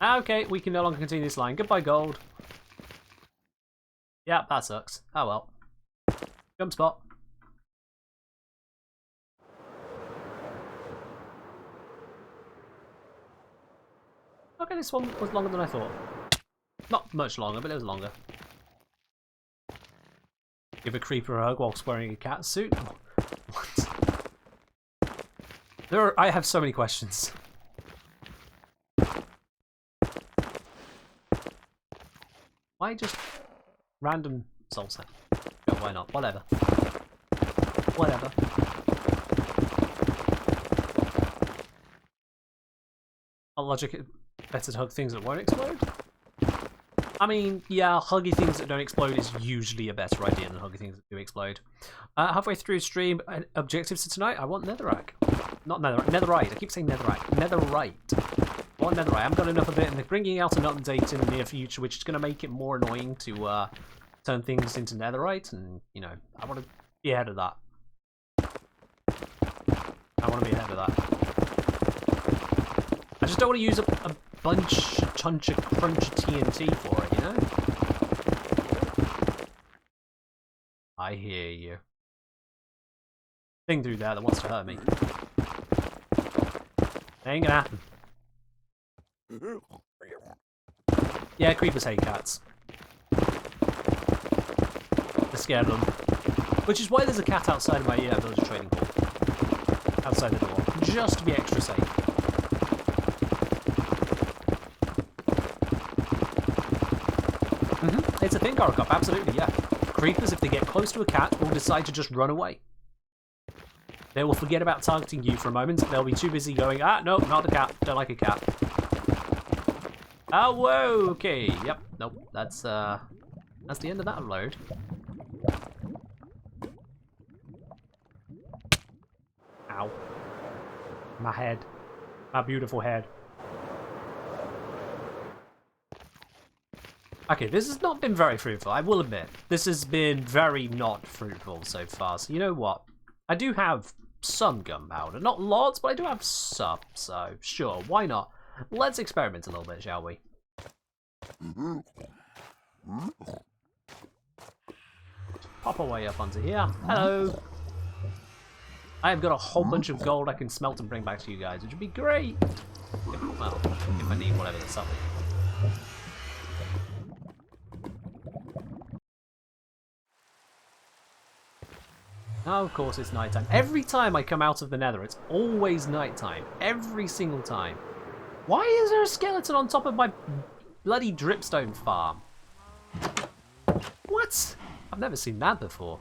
Okay, we can no longer continue this line. Goodbye, gold. Yeah, that sucks. Oh well. Jump spot. Okay, this one was longer than I thought. Not much longer, but it was longer. Give a creeper a hug whilst wearing a cat suit? What? I have so many questions. Why just random soul set? No, why not? Whatever. Whatever. I'll logic it better to hug things that won't explode? I mean, yeah, huggy things that don't explode is usually a better idea than huggy things that do explode. Halfway through stream, objectives for tonight, I want netherrack. Not netherrack, netherite. I keep saying netherrack. Netherite. I want netherite. I haven't got enough of it, and they're bringing out an update in the near future, which is going to make it more annoying to turn things into netherite, and, you know, I want to be ahead of that. I want to be ahead of that. I just don't want to use a bunch of crunch of TNT for it, you know? I hear you. Thing through there that wants to hurt me. Ain't gonna happen. Yeah, creepers hate cats. They're scared of them. Which is why there's a cat outside of my villager trading hall. Outside the door. Just to be extra safe. It's a thing, Gorokop, absolutely, yeah. Creepers, if they get close to a cat, will decide to just run away. They will forget about targeting you for a moment. They'll be too busy going, ah, no, not a cat. Don't like a cat. Oh, whoa, okay. Yep, nope, that's the end of that load. Ow. My head. My beautiful head. Okay, this has not been very fruitful, I will admit. This has been very not fruitful so far. So you know what? I do have some gunpowder. Not lots, but I do have some. So sure, why not? Let's experiment a little bit, shall we? Pop our way up onto here. Hello. I've got a whole bunch of gold I can smelt and bring back to you guys, which would be great. Well, if I need whatever that's up. Oh, of course it's nighttime. Every time I come out of the nether, it's always nighttime. Every single time. Why is there a skeleton on top of my bloody dripstone farm? What? I've never seen that before.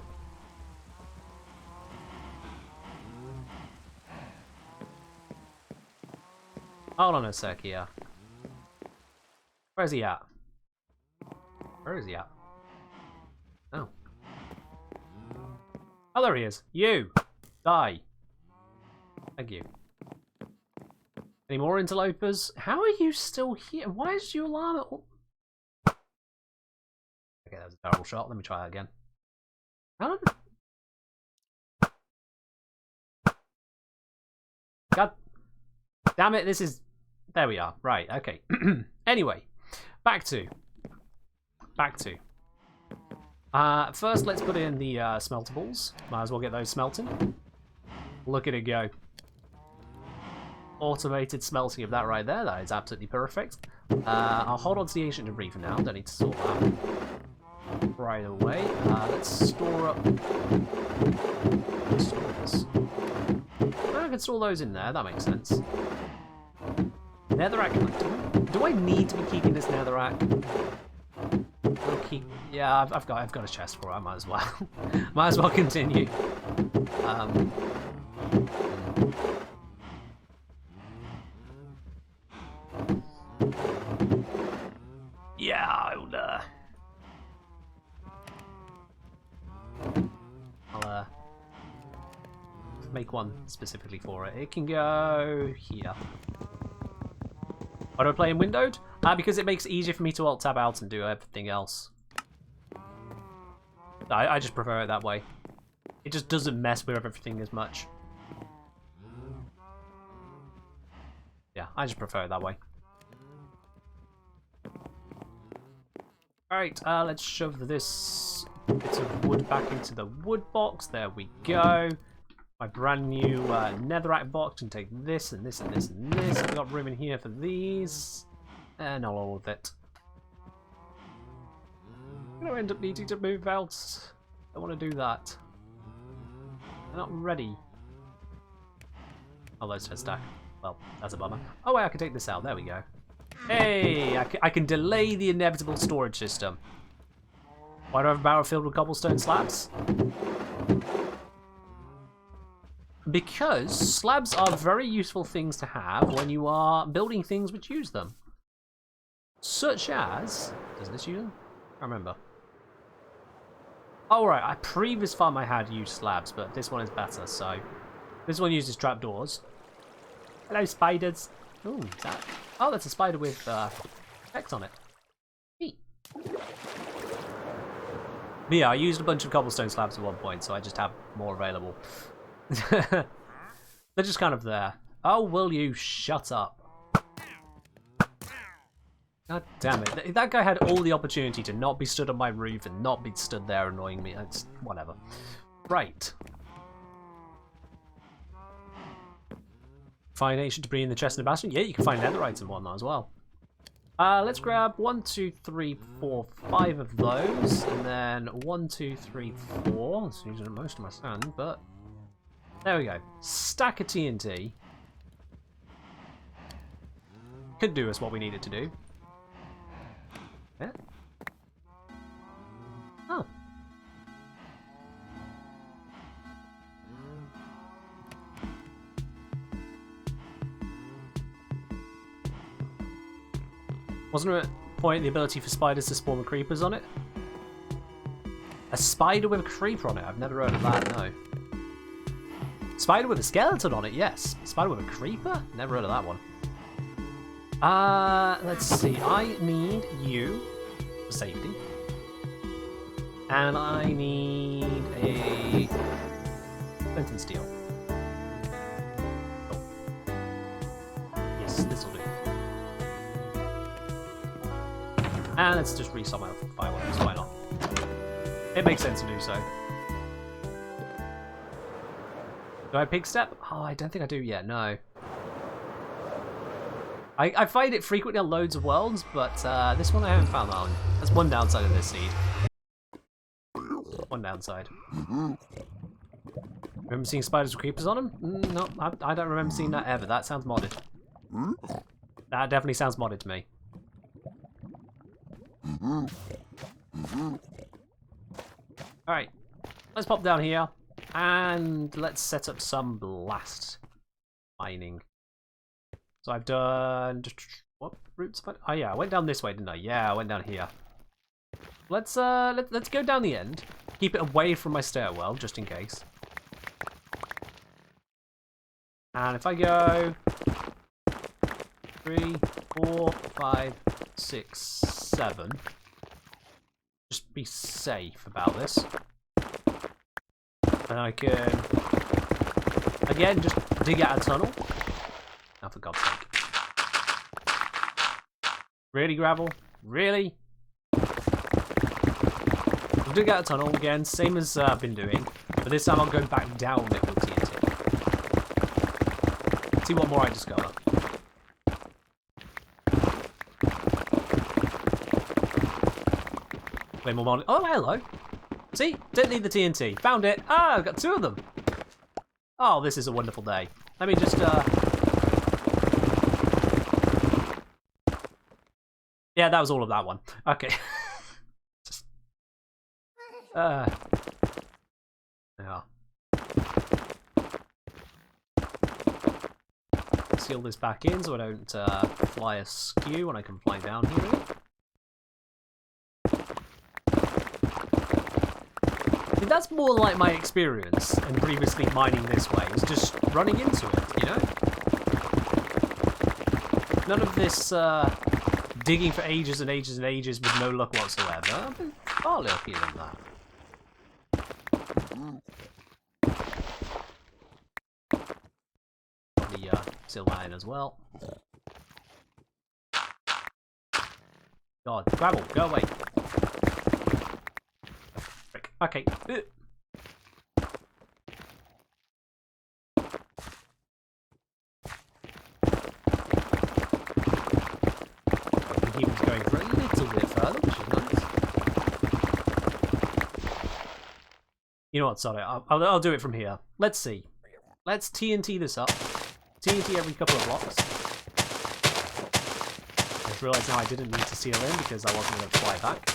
Hold on a sec here. Where's he at? Where is he at? Oh. Oh, there he is. You! Die. Thank you. Any more interlopers? How are you still here? Why is your alarm at all? Okay, that was a terrible shot. Let me try that again. How did... God damn it, this is... There we are. Right, okay. Anyway, back to... first, let's put in the smeltables. Might as well get those smelting. Look at it go. Automated smelting of that right there. That is absolutely perfect. I'll hold on to the ancient debris for now. Don't need to store that right away. Let's store up... Store this. I can store those in there. That makes sense. Netherrack. Do I need to be keeping this netherrack? Yeah, I've got a chest for it. I might as well. Might as well continue. Yeah, I'll make one specifically for it. It can go here. Why do I play in windowed? Because it makes it easier for me to alt-tab out and do everything else. I just prefer it that way. It just doesn't mess with everything as much. Yeah, I just prefer it that way. Alright, let's shove this bit of wood back into the wood box. There we go. My brand new netherrack box can take this and this and this and this. I've got room in here for these. And not all of it. I'm going to end up needing to move out. I want to do that. I'm not ready. Oh, those 10 stack. Well, that's a bummer. Oh, wait, I can take this out. There we go. Hey, I can delay the inevitable storage system. Why do I have a barrel filled with cobblestone slabs? Because slabs are very useful things to have when you are building things which use them. Such as... Does this use them? I can't remember. Oh, right. Previous farm I had used slabs, but this one is better, so... This one uses trapdoors. Hello, spiders. Ooh, is that... Oh, that's a spider with text on it. Neat. But yeah, I used a bunch of cobblestone slabs at one point, so I just have more available. They're just kind of there. Oh, will you shut up? God damn it. That guy had all the opportunity to not be stood on my roof and not be stood there annoying me. It's whatever. Right. Find ancient debris in the chest in the bastion. Yeah, you can find netherite and whatnot as well. Let's grab 1, 2, 3, 4, 5 of those. And then 1, 2, 3, 4. That's using most of my sand, but there we go. Stack of TNT. Could do us what we needed to do. Yeah. Oh. Wasn't there a point the ability for spiders to spawn creepers on it? A spider with a creeper on it? I've never heard of that, no. Spider with a skeleton on it, yes. Spider with a creeper? Never heard of that one. Let's see. I need you for safety. And I need a flint and steel. Oh. Yes, this will do. And let's just reset my fireworks, why not? It makes sense to do so. Do I pig step? Oh, I don't think I do yet, no. I find it frequently on loads of worlds, but this one I haven't found that on. That's one downside of this seed. One downside. Remember seeing spiders with creepers on them? No, I don't remember seeing that ever. That sounds modded. That definitely sounds modded to me. Alright, let's pop down here and let's set up some blast mining. So I've done... What routes? Oh yeah, I went down this way, didn't I? Yeah, I went down here. Let's go down the end. Keep it away from my stairwell, just in case. And if I go 3, 4, 5, 6, 7. Just be safe about this. And I can again just dig out a tunnel. Oh, for God's sake. Really, gravel? Really? We'll dig out a tunnel again, same as I've been doing. But this time I'm going back down it with TNT. See what more I discover. Play more mod. Oh, hello. See? Didn't need the TNT. Found it. Ah, I've got 2 of them. Oh, this is a wonderful day. Let me just, yeah, that was all of that one. Okay. Just... Yeah. Seal this back in so I don't fly askew when I come flying down here. I mean, that's more like my experience in previously mining this way, is just running into it, you know? None of this digging for ages and ages and ages with no luck whatsoever. I've been far luckier than that. Probably seal that in as well. God, gravel, go away. Frick. Okay. He was going for a little bit further, which is nice. You know what, sorry, I'll do it from here. Let's see. Let's TNT this up. TNT every couple of blocks. I just realised now I didn't need to seal in because I wasn't going to fly back.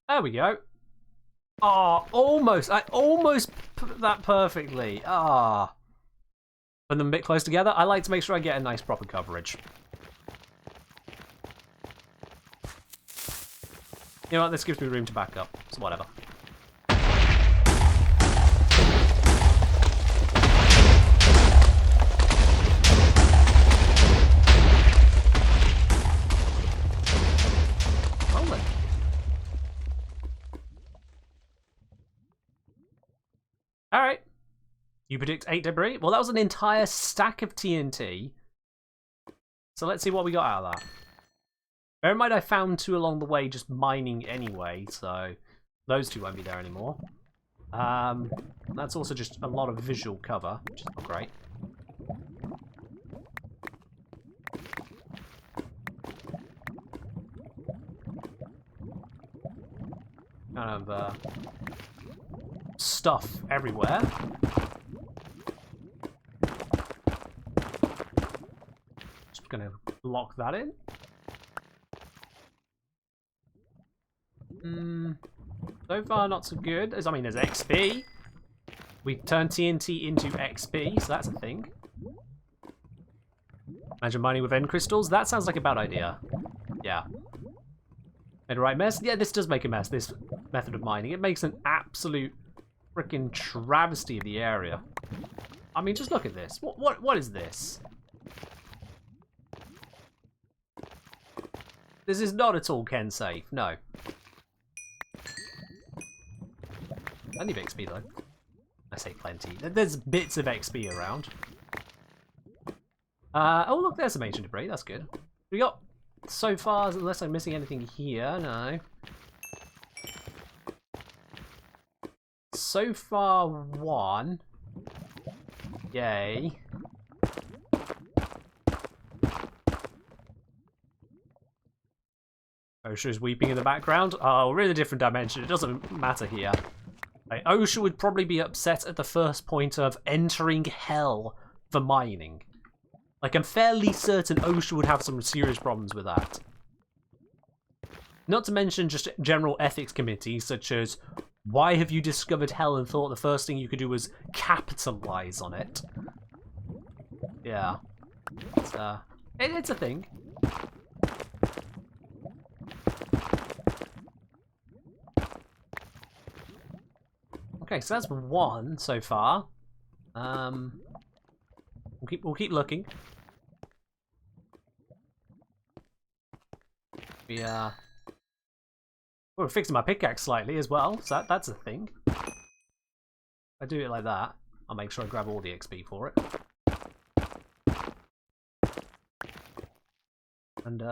There we go. Oh, almost. I almost put that perfectly. Ah. Put them a bit close together. I like to make sure I get a nice proper coverage. You know what, this gives me room to back up, so whatever. Rolling. Alright. You predict 8 debris? Well, that was an entire stack of TNT. So let's see what we got out of that. Bear in mind I found 2 along the way just mining anyway, so those 2 won't be there anymore. That's also just a lot of visual cover, which is not great. Kind of stuff everywhere. Just gonna lock that in. So far not so good. I mean, there's XP. We turn TNT into XP, so that's a thing. Imagine mining with end crystals. That sounds like a bad idea. Yeah. Made a right mess? Yeah, this does make a mess, this method of mining. It makes an absolute freaking travesty of the area. I mean, just look at this. What is this? This is not at all Ken safe, no. Plenty of XP though. I say plenty. There's bits of XP around. Oh look, there's some ancient debris, that's good. We got so far, unless I'm missing anything here, no. So far, 1. Yay. Osha's weeping in the background. Oh, we're in a different dimension. It doesn't matter here. Like, Osha would probably be upset at the first point of entering hell for mining. Like, I'm fairly certain Osha would have some serious problems with that. Not to mention just general ethics committees, such as, why have you discovered hell and thought the first thing you could do was capitalize on it? Yeah. It's a thing. Okay, so that's 1 so far. We'll keep looking. We're fixing my pickaxe slightly as well, so that's a thing. If I do it like that, I'll make sure I grab all the XP for it. And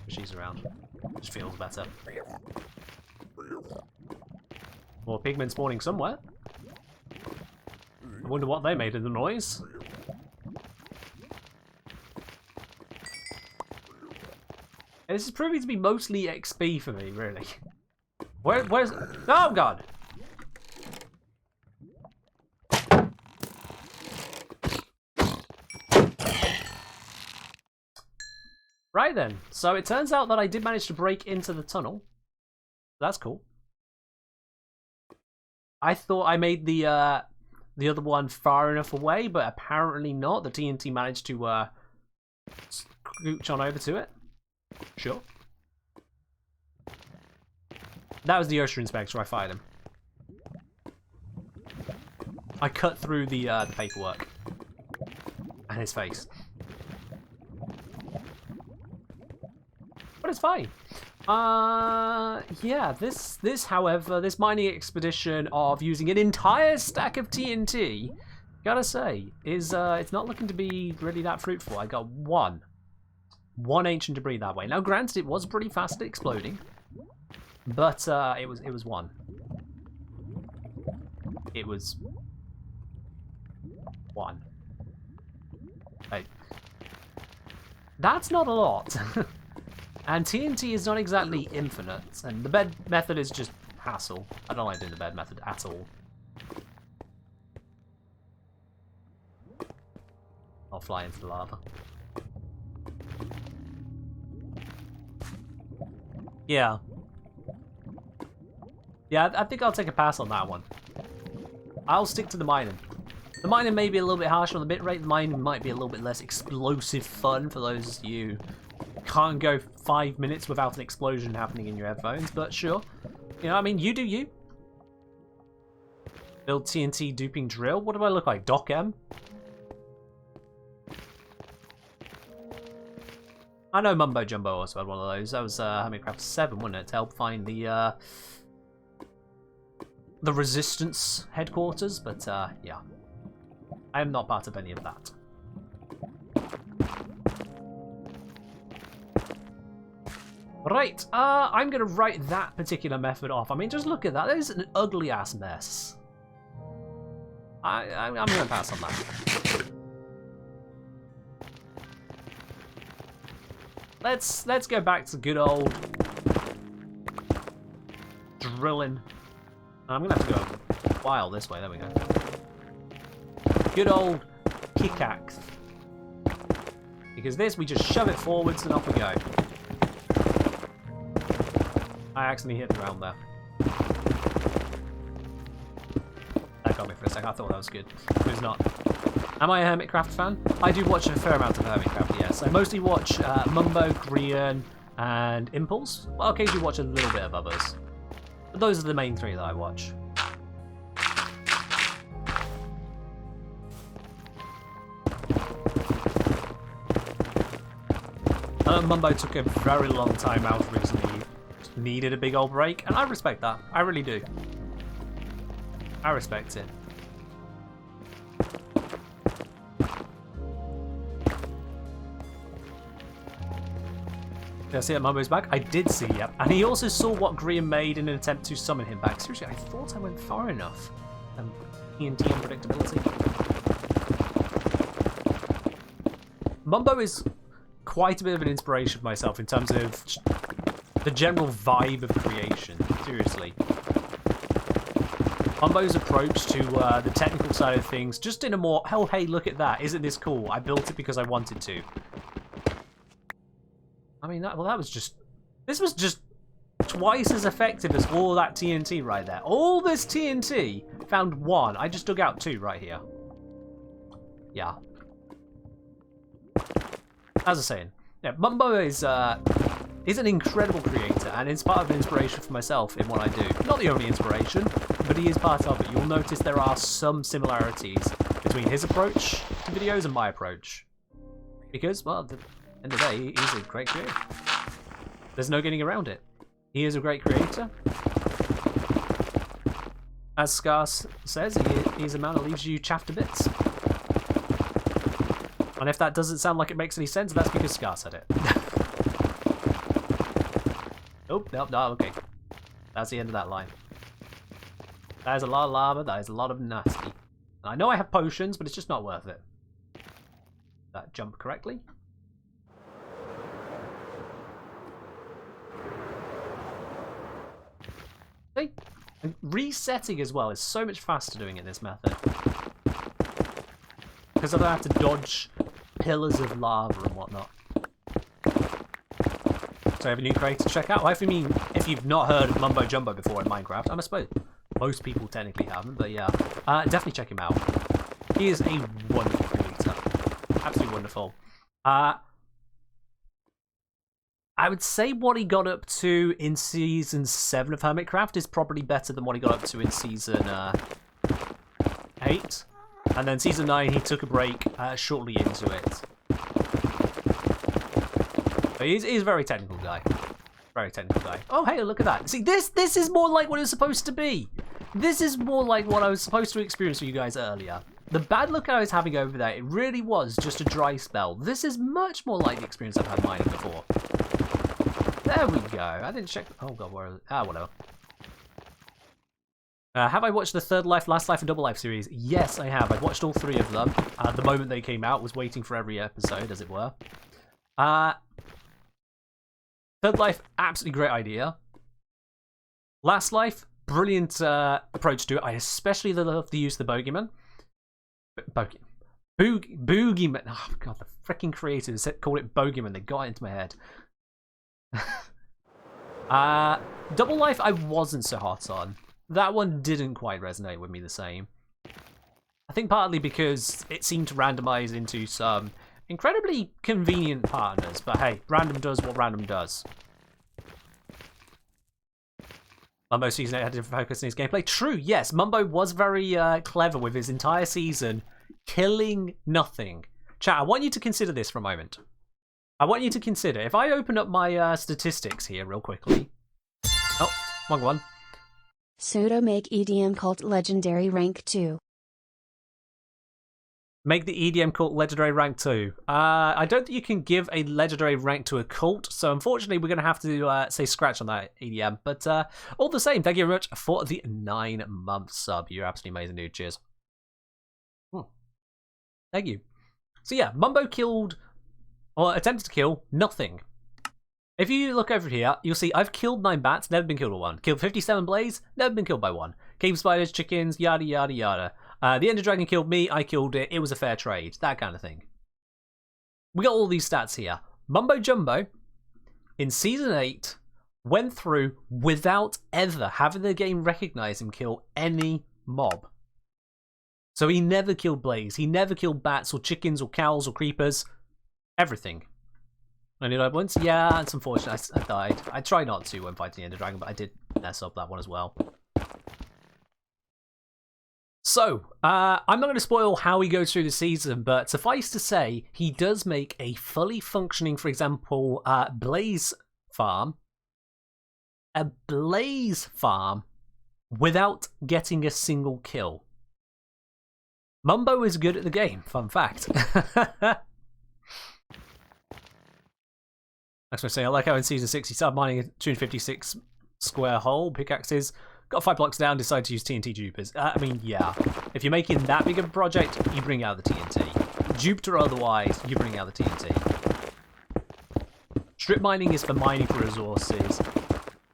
she's around. Just feels better. More pigmen spawning somewhere. I wonder what they made of the noise. This is proving to be mostly XP for me, really. Where's... Oh, God! Right then, so it turns out that I did manage to break into the tunnel. That's cool. I thought I made the other one far enough away, but apparently not. The TNT managed to scooch on over to it. Sure. That was the Osha Inspector. I fired him. I cut through the paperwork and his face. But it's fine. Yeah, this, however, this mining expedition of using an entire stack of TNT, gotta say, is it's not looking to be really that fruitful. I got one ancient debris that way. Now, granted, it was pretty fast at exploding, but it was one. It was one. Hey, that's not a lot. And TNT is not exactly infinite, and the bed method is just hassle. I don't like doing the bed method at all. I'll fly into the lava. Yeah. Yeah, I think I'll take a pass on that one. I'll stick to the mining. The mining may be a little bit harsher on the bitrate. The mining might be a little bit less explosive fun for those of you can't go 5 minutes without an explosion happening in your headphones, but sure. You know, I mean, you do you. Build TNT duping drill? What do I look like? Doc M? I know Mumbo Jumbo also had one of those. That was Hermitcraft 7, wasn't it? To help find the Resistance headquarters, but yeah. I am not part of any of that. Right, I'm going to write that particular method off. I mean, just look at that. That is an ugly-ass mess. I'm going to pass on that. Let's go back to good old drilling. I'm going to have to go wild this way. There we go. Good old pickaxe. Because this, we just shove it forwards and off we go. I accidentally hit the ground there. That got me for a second. I thought that was good. It was not. Am I a Hermitcraft fan? I do watch a fair amount of Hermitcraft, yes. I mostly watch Mumbo, Grian, and Impulse. Well, occasionally watch a little bit of others. But those are the main three that I watch. Mumbo took a very long time out recently. Needed a big old break, and I respect that. I really do. I respect it. Did I see that Mumbo's back? I did see, yep. And he also saw what Grian made in an attempt to summon him back. Seriously, I thought I went far enough. TNT unpredictability. Mumbo is quite a bit of an inspiration for myself in terms of the general vibe of creation. Seriously. Mumbo's approach to the technical side of things, just in a more, oh hey, look at that, isn't this cool? I built it because I wanted to. I mean, that was just, this was just twice as effective as all that TNT right there. All this TNT found one. I just dug out two right here. Yeah. As I was saying, yeah, Mumbo is an incredible creator, and it's part of an inspiration for myself in what I do. Not the only inspiration, but he is part of it. You'll notice there are some similarities between his approach to videos and my approach. Because, well, at the end of the day, he's a great creator. There's no getting around it. He is a great creator. As Scar says, he's a man that leaves you chaffed to bits. And if that doesn't sound like it makes any sense, that's because Scar said it. Oh, no, okay. That's the end of that line. That is a lot of lava, that is a lot of nasty. And I know I have potions, but it's just not worth it. That jump correctly. See? And resetting as well is so much faster doing it this method. Because I don't have to dodge pillars of lava and whatnot. So I have a new creator to check out. Well, if you mean, if you've not heard of Mumbo Jumbo before in Minecraft, I suppose most people technically haven't, but yeah. Definitely check him out. He is a wonderful creator. Absolutely wonderful. I would say what he got up to in Season 7 of Hermitcraft is probably better than what he got up to in Season 8. And then Season 9, he took a break shortly into it. But he's a very technical guy. Very technical guy. Oh, hey, look at that. See, this is more like what it was supposed to be. This is more like what I was supposed to experience with you guys earlier. The bad look I was having over there, it really was just a dry spell. This is much more like the experience I've had mining before. There we go. I didn't check. Oh, God, where is it? Ah, whatever. Have I watched the Third Life, Last Life, and Double Life series? Yes, I have. I've watched all three of them. The moment they came out, was waiting for every episode, as it were. Third Life, absolutely great idea. Last Life, brilliant approach to it. I especially love the use of the Bogeyman. Boogeyman. Oh, God, the freaking creators called it Bogeyman. They got it into my head. Double Life, I wasn't so hot on. That one didn't quite resonate with me the same. I think partly because it seemed to randomize into some Incredibly convenient partners, but hey, random does what random does. Mumbo season 8 had to focus on his gameplay. True, yes, Mumbo was very clever with his entire season, killing nothing. Chat, I want you to consider this for a moment. I want you to consider, if I open up my statistics here real quickly. Oh, wrong one. Pseudo make EDM cult legendary rank 2. Make the EDM cult legendary rank 2. I don't think you can give a legendary rank to a cult, so unfortunately we're going to have to say scratch on that EDM. But all the same, thank you very much for the 9-month sub. You're absolutely amazing, dude. Cheers. Thank you. So yeah, Mumbo killed, or attempted to kill, nothing. If you look over here, you'll see I've killed 9 bats, never been killed by one. Killed 57 blaze, never been killed by one. Cave spiders, chickens, yada yada yada. The Ender Dragon killed me, I killed it, it was a fair trade, that kind of thing. We got all these stats here. Mumbo Jumbo, in Season 8, went through without ever having the game recognize him kill any mob. So he never killed blaze, he never killed bats or chickens or cows or creepers. Everything. Only died once? Yeah, it's unfortunate. I died. I tried not to when fighting the Ender Dragon, but I did mess up that one as well. So, I'm not going to spoil how he goes through the season, but suffice to say, he does make a fully functioning, for example, blaze farm. A blaze farm without getting a single kill. Mumbo is good at the game, fun fact. That's what I say. I like how in Season 6 he started mining a 256 square hole, pickaxes, got 5 blocks down, decided to use TNT dupers. I mean, yeah. If you're making that big of a project, you bring out the TNT. Duped or otherwise, you bring out the TNT. Strip mining is for mining for resources.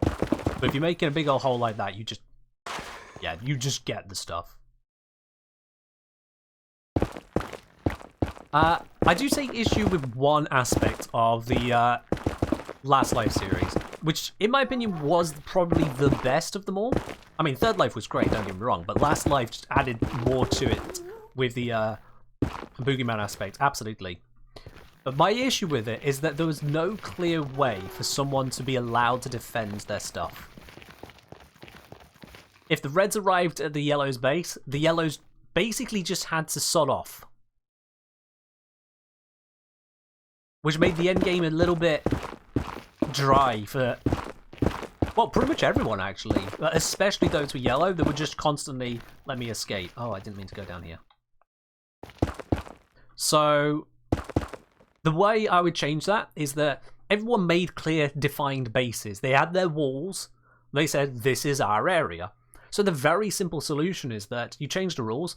But if you're making a big old hole like that, you just get the stuff. I do take issue with one aspect of the Last Life series, which, in my opinion, was probably the best of them all. I mean, Third Life was great, don't get me wrong, but Last Life just added more to it with the Boogeyman aspect, absolutely. But my issue with it is that there was no clear way for someone to be allowed to defend their stuff. If the Reds arrived at the Yellows' base, the Yellows basically just had to sod off. Which made the endgame a little bit dry for, well, pretty much everyone, actually. Especially those who were yellow, that would just constantly let me escape. Oh, I didn't mean to go down here. So, the way I would change that is that everyone made clear, defined bases. They had their walls. They said, this is our area. So the very simple solution is that you change the rules.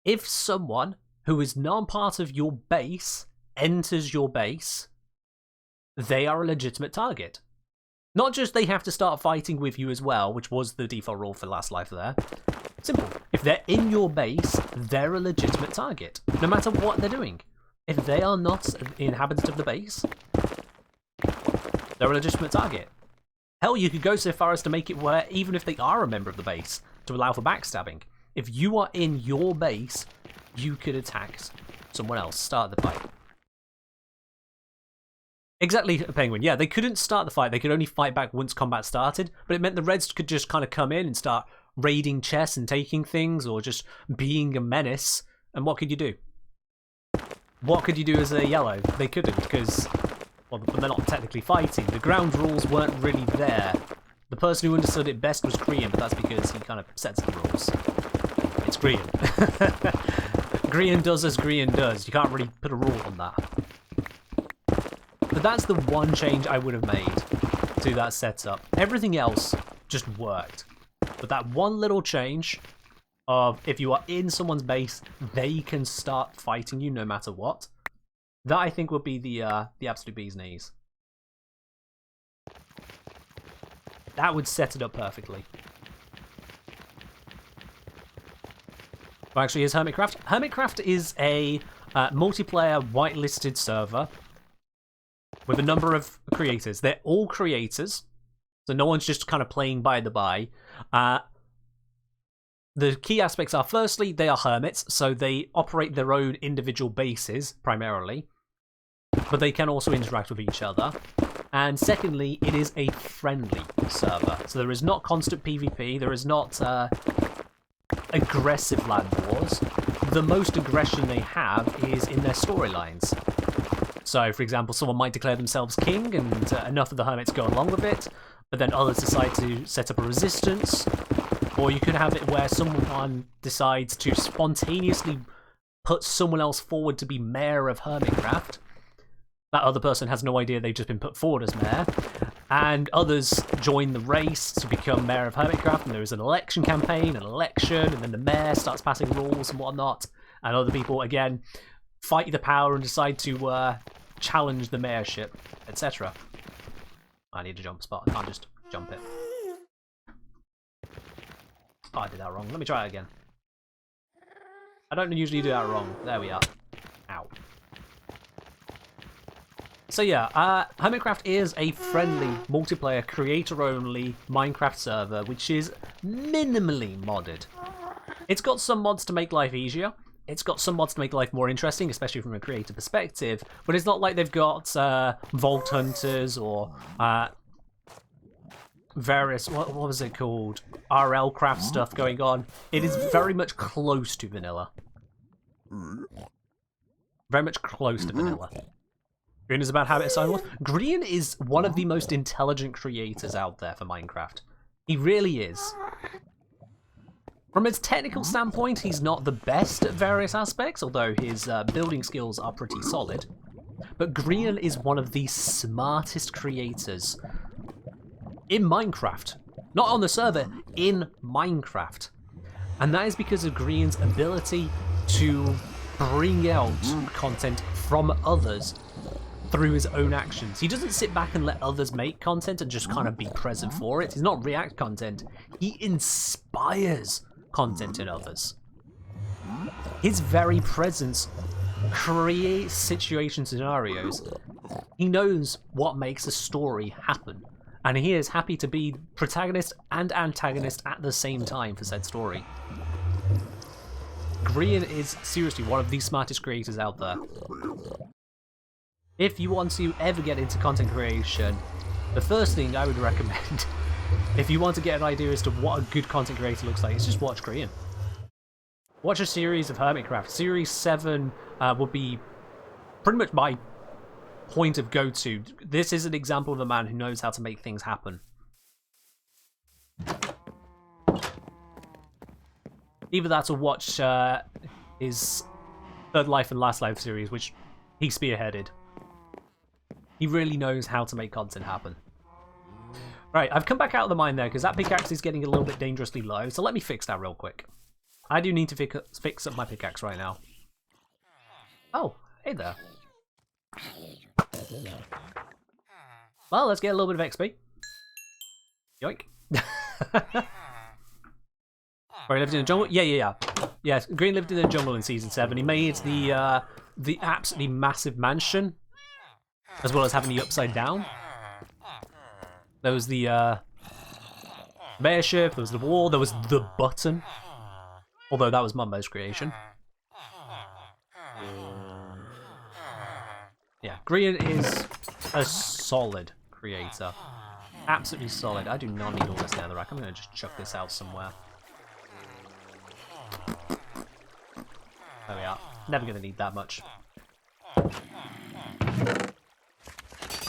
If someone who is not part of your base enters your base, they are a legitimate target. Not just they have to start fighting with you as well, which was the default rule for Last Life there. Simple. If they're in your base, they're a legitimate target, no matter what they're doing. If they are not an inhabitant of the base, they're a legitimate target. Hell, you could go so far as to make it where, even if they are a member of the base, to allow for backstabbing. If you are in your base, you could attack someone else, start the fight. Exactly, Penguin. Yeah, they couldn't start the fight. They could only fight back once combat started, but it meant the Reds could just kind of come in and start raiding chests and taking things, or just being a menace. And what could you do? What could you do as a yellow? They couldn't, because, well, they're not technically fighting. The ground rules weren't really there. The person who understood it best was Grian, but that's because he kind of sets the rules. It's Grian. Grian does as Grian does. You can't really put a rule on that. But that's the one change I would have made to that setup. Everything else just worked. But that one little change of if you are in someone's base, they can start fighting you no matter what. That, I think, would be the absolute bee's knees. That would set it up perfectly. Well, actually, here's Hermitcraft. Hermitcraft is a multiplayer whitelisted server with a number of creators. They're all creators, so no one's just kind of playing by the by. the key aspects are, firstly, they are hermits, so they operate their own individual bases, primarily. But they can also interact with each other. And secondly, it is a friendly server. So there is not constant PvP, there is not aggressive land wars. The most aggression they have is in their storylines. So, for example, someone might declare themselves king, and enough of the hermits go along with it, but then others decide to set up a resistance. Or you could have it where someone decides to spontaneously put someone else forward to be mayor of Hermitcraft. That other person has no idea they've just been put forward as mayor. And others join the race to become mayor of Hermitcraft, and there is an election campaign, an election, and then the mayor starts passing rules and whatnot. And other people, again, fight the power and decide to challenge the mayorship, etc. I need a jump spot. I can't just jump it. Oh, I did that wrong. Let me try it again. I don't usually do that wrong. There we are. Ow. So yeah, Hermitcraft is a friendly, multiplayer, creator-only Minecraft server, which is minimally modded. It's got some mods to make life easier. It's got some mods to make life more interesting, especially from a creator perspective, but it's not like they've got Vault Hunters or various, what was it called, RL craft stuff going on. It is very much close to vanilla. Very much close to vanilla. Green is about habit asylum. Green is one of the most intelligent creators out there for Minecraft. He really is. From its technical standpoint, he's not the best at various aspects, although his building skills are pretty solid. But Green is one of the smartest creators in Minecraft. Not on the server, in Minecraft. And that is because of Green's ability to bring out content from others through his own actions. He doesn't sit back and let others make content and just kind of be present for it. He's not react content. He inspires content in others. His very presence creates situation scenarios. He knows what makes a story happen. And he is happy to be protagonist and antagonist at the same time for said story. Green is seriously one of the smartest creators out there. If you want to ever get into content creation, the first thing I would recommend, if you want to get an idea as to what a good content creator looks like, is just watch Green. Watch a series of Hermitcraft. Series 7 would be pretty much my point of go-to. This is an example of a man who knows how to make things happen. Either that or watch his Third Life and Last Life series, which he spearheaded. He really knows how to make content happen. Right, I've come back out of the mine there because that pickaxe is getting a little bit dangerously low, so let me fix that real quick. I do need to fix up my pickaxe right now. Oh, hey there. Well, let's get a little bit of XP. Yoink. Or he lived in a jungle? Yeah. Yes, Green lived in a jungle in Season 7. He made the absolutely massive mansion, as well as having the upside down. There was the mayorship, there was the wall, there was the button. Although that was Mumbo's creation. Yeah, Green is a solid creator. Absolutely solid. I do not need all this netherrack. I'm going to just chuck this out somewhere. There we are. Never going to need that much.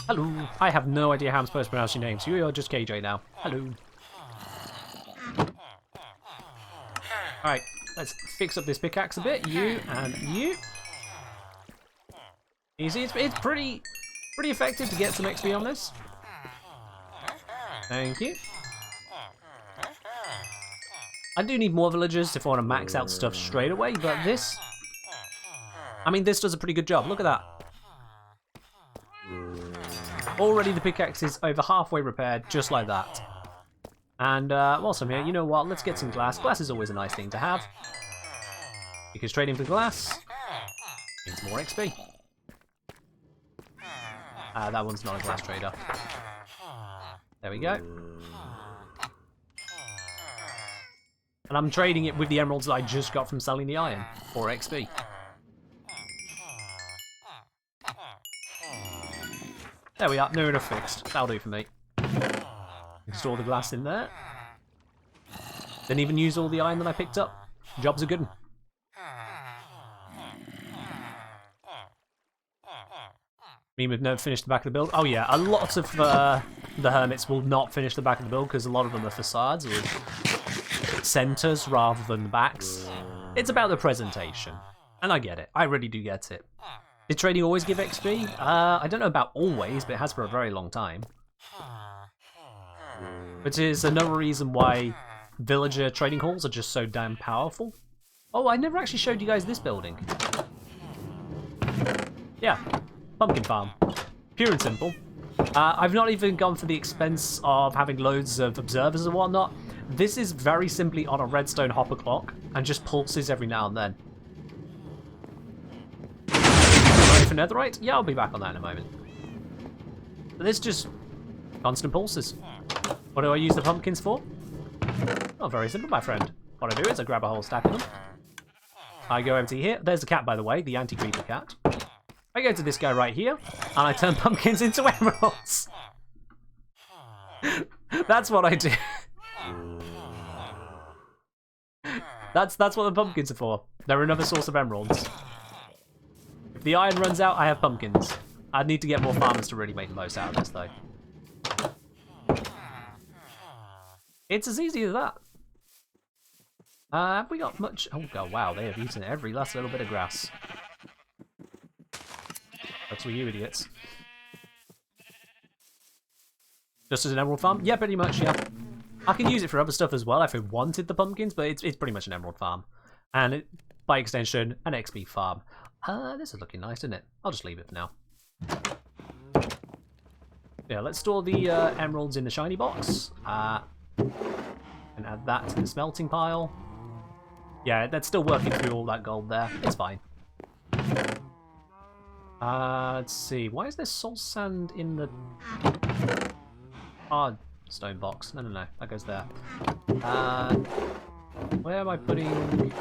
Hello. I have no idea how I'm supposed to pronounce your name, so you're just KJ now. Hello. Alright, let's fix up this pickaxe a bit. You and you. Easy. It's pretty effective to get some XP on this. Thank you. I do need more villagers if I want to max out stuff straight away, but this... I mean, this does a pretty good job. Look at that. Already the pickaxe is over halfway repaired, just like that. And whilst I'm here, you know what? Let's get some glass. Glass is always a nice thing to have. Because trading for glass means more XP. That one's not a glass trader. There we go. And I'm trading it with the emeralds that I just got from selling the iron, for XP. There we are, near enough fixed. That'll do for me. Install the glass in there. Didn't even use all the iron that I picked up. Job's a good one. Me would never finish the back of the build. Oh yeah, a lot of the hermits will not finish the back of the build because a lot of them are facades with centers rather than the backs. It's about the presentation, and I get it. I really do get it. Did trading always give XP? I don't know about always, but it has for a very long time. Which is another reason why villager trading halls are just so damn powerful. Oh, I never actually showed you guys this building. Yeah. Pumpkin farm. Pure and simple. I've not even gone for the expense of having loads of observers and whatnot. This is very simply on a redstone hopper clock and just pulses every now and then. Ready for netherite? Yeah, I'll be back on that in a moment. But this just constant pulses. What do I use the pumpkins for? Oh, very simple, my friend. What I do is I grab a whole stack of them. I go empty here. There's the cat, by the way, the anti-creeper cat. I go to this guy right here, and I turn pumpkins into emeralds. That's what I do. That's what the pumpkins are for. They're another source of emeralds. If the iron runs out, I have pumpkins. I'd need to get more farmers to really make the most out of this, though. It's as easy as that. Have we got much? Oh god, wow, they have eaten every last little bit of grass. That's for you idiots. Just as an emerald farm? Yeah, pretty much, yeah. I can use it for other stuff as well if I wanted the pumpkins, but it's pretty much an emerald farm. And it, by extension, an XP farm. This is looking nice, isn't it? I'll just leave it for now. Yeah, let's store the emeralds in the shiny box. And add that to the smelting pile. Yeah, that's still working through all that gold there. It's fine. Let's see. Why is there soul sand in the hard stone box? No, that goes there. Where am I putting?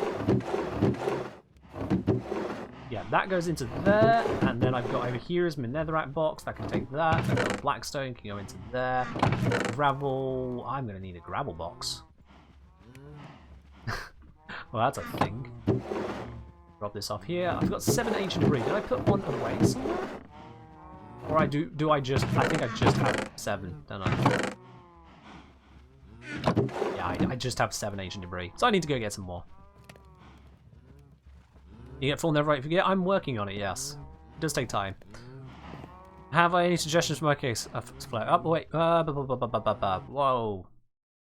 Yeah, that goes into there, and then I've got over here is my netherite box. That can take that. I've got blackstone can go into there. Gravel. I'm gonna need a gravel box. Well, that's a thing. Drop this off here. I've got 7 ancient debris. Did I put one away somewhere? Or I do I just... I think I just have 7, don't I? Yeah, I just have 7 ancient debris. So I need to go get some more. You get full netherite? Yeah, I'm working on it, yes. It does take time. Have I any suggestions for my case? Oh, wait. Whoa.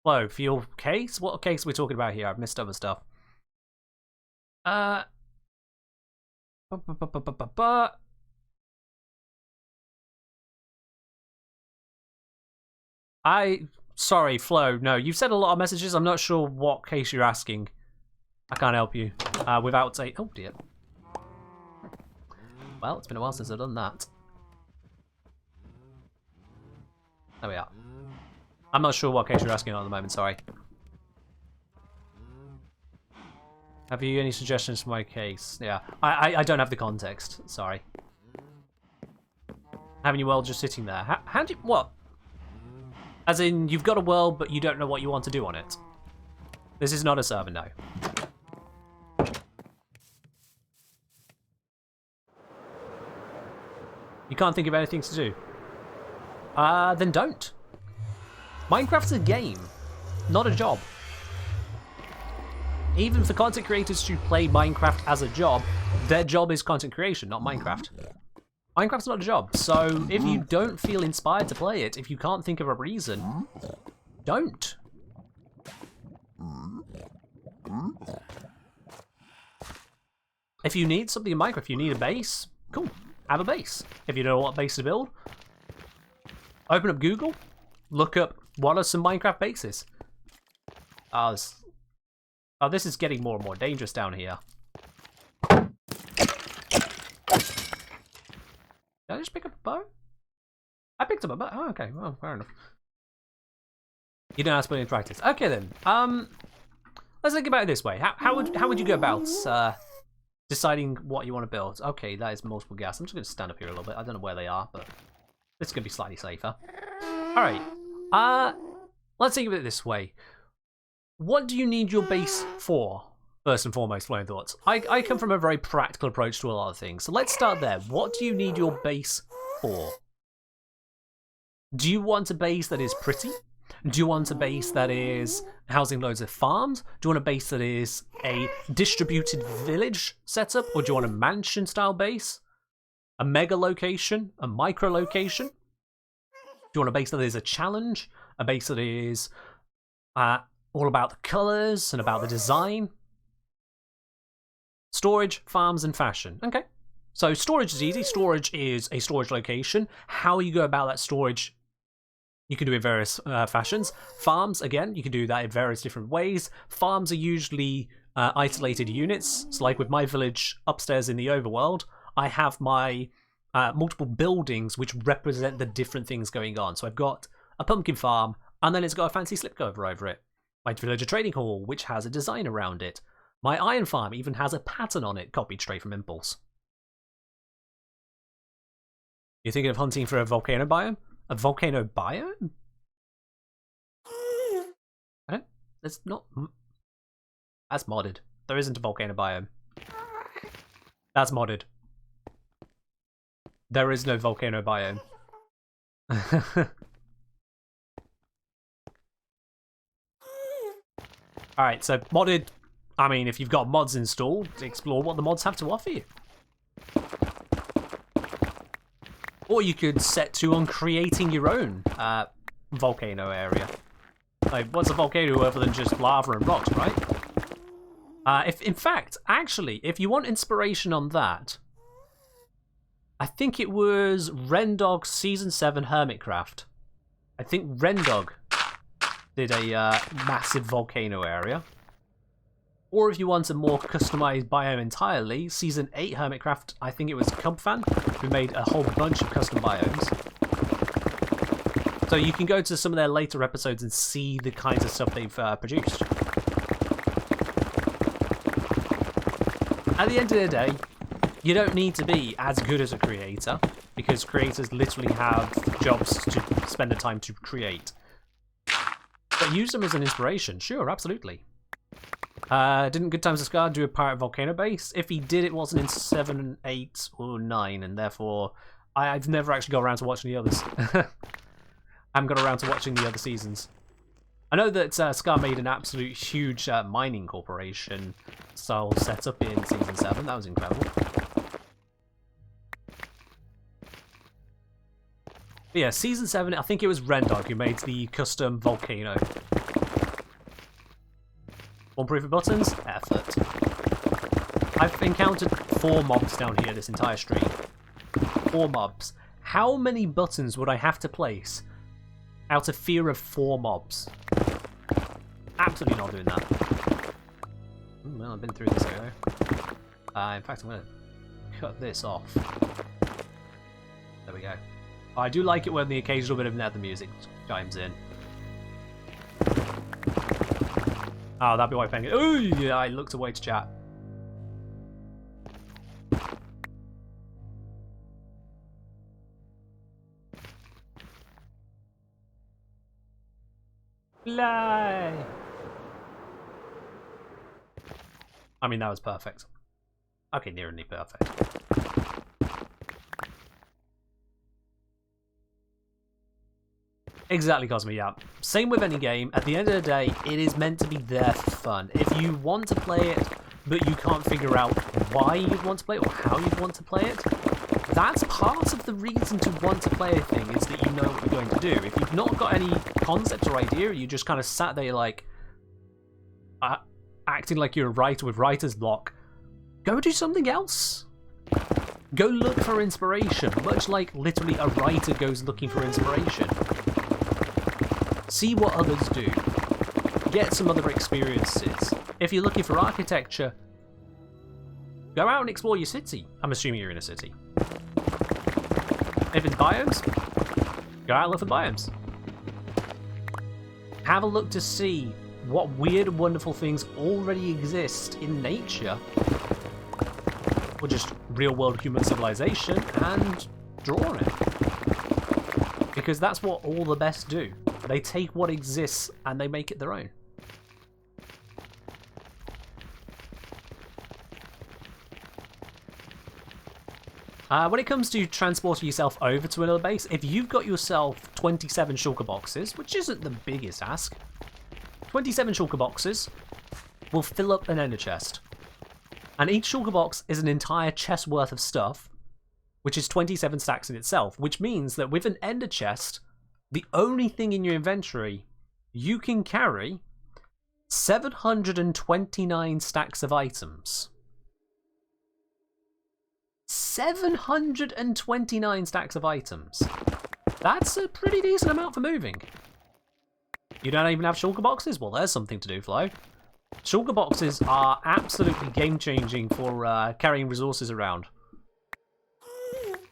Whoa, for your case? What case are we talking about here? I've missed other stuff. Sorry, Flo. No, you've sent a lot of messages. I'm not sure what case you're asking. I can't help you without saying. Oh dear. Well, it's been a while since I've done that. There we are. I'm not sure what case you're asking on at the moment. Sorry. Have you any suggestions for my case? Yeah, I don't have the context. Sorry. Having your world just sitting there. How do you... What? As in, you've got a world, but you don't know what you want to do on it. This is not a server, no. You can't think of anything to do. Then don't. Minecraft's a game, not a job. Even for content creators who play Minecraft as a job, their job is content creation, not Minecraft. Minecraft's not a job, so if you don't feel inspired to play it, if you can't think of a reason, don't. If you need something in Minecraft, you need a base, cool, have a base. If you don't know what base to build, open up Google, look up what are some Minecraft bases. Oh, this is getting more and more dangerous down here. Did I just pick up a bow? I picked up a bow. Oh, okay. Well, fair enough. You don't have to put it in practice. Okay then. let's think about it this way. How would you go about deciding what you want to build? Okay, that is multiple gas. I'm just going to stand up here a little bit. I don't know where they are, but this is going to be slightly safer. All right. Let's think of it this way. What do you need your base for? First and foremost, Flowing Thoughts. I come from a very practical approach to a lot of things. So let's start there. What do you need your base for? Do you want a base that is pretty? Do you want a base that is housing loads of farms? Do you want a base that is a distributed village setup? Or do you want a mansion style base? A mega location? A micro location? Do you want a base that is a challenge? A base that is all about the colours and about the design? Storage, farms, and fashion. Okay. So storage is easy. Storage is a storage location. How you go about that storage, you can do it in various fashions. Farms, again, you can do that in various different ways. Farms are usually isolated units. So like with my village upstairs in the overworld, I have my multiple buildings which represent the different things going on. So I've got a pumpkin farm, and then it's got a fancy slipcover over it. My villager trading hall, which has a design around it. My iron farm even has a pattern on it, copied straight from Impulse. You're thinking of hunting for a volcano biome? A volcano biome? I don't... That's not... That's modded. There isn't a volcano biome. That's modded. There is no volcano biome. Alright, so modded... I mean, if you've got mods installed, explore what the mods have to offer you. Or you could set to on creating your own volcano area. Like, what's a volcano other than just lava and rocks, right? In fact, actually, if you want inspiration on that, I think it was Rendog Season 7 Hermitcraft. I think Rendog did a massive volcano area. Or if you want a more customized biome entirely, Season 8 Hermitcraft, I think it was Cubfan, who made a whole bunch of custom biomes. So you can go to some of their later episodes and see the kinds of stuff they've produced. At the end of the day, you don't need to be as good as a creator, because creators literally have jobs to spend the time to create. But use them as an inspiration, sure, absolutely. Didn't Good Times of Scar do a pirate volcano base? If he did, it wasn't in 7, 8, or 9, and therefore I've never actually got around to watching the others. I haven't got around to watching the other seasons. I know that Scar made an absolute huge mining corporation style setup in Season 7. That was incredible. But yeah, Season 7, I think it was Rendog who made the custom volcano. One proof of buttons? Effort. I've encountered 4 mobs down here this entire stream. 4 mobs. How many buttons would I have to place out of fear of 4 mobs? Absolutely not doing that. Well, I've been through this area. In fact, I'm going to cut this off. There we go. I do like it when the occasional bit of nether music chimes in. Oh, that'd be why paying it. Ooh, yeah, I looked away to chat. Fly! I mean, that was perfect. Okay, nearly perfect. Exactly, Cosmo, yeah. Same with any game. At the end of the day, it is meant to be there for fun. If you want to play it, but you can't figure out why you'd want to play it or how you'd want to play it, that's part of the reason to want to play a thing, is that you know what you're going to do. If you've not got any concept or idea, you just kind of sat there like acting like you're a writer with writer's block, go do something else. Go look for inspiration, much like literally a writer goes looking for inspiration. See what others do. Get some other experiences. If you're looking for architecture, go out and explore your city. I'm assuming you're in a city. If it's biomes, go out and look for biomes. Have a look to see what weird and wonderful things already exist in nature, or just real-world human civilization, and draw on it. Because that's what all the best do. They take what exists and they make it their own. When it comes to transporting yourself over to another base, if you've got yourself 27 shulker boxes, which isn't the biggest ask, 27 shulker boxes will fill up an ender chest. And each shulker box is an entire chest worth of stuff, which is 27 stacks in itself, which means that with an ender chest, the only thing in your inventory, you can carry 729 stacks of items. 729 stacks of items. That's a pretty decent amount for moving. You don't even have shulker boxes? Well, there's something to do, Flo. Shulker boxes are absolutely game-changing for carrying resources around.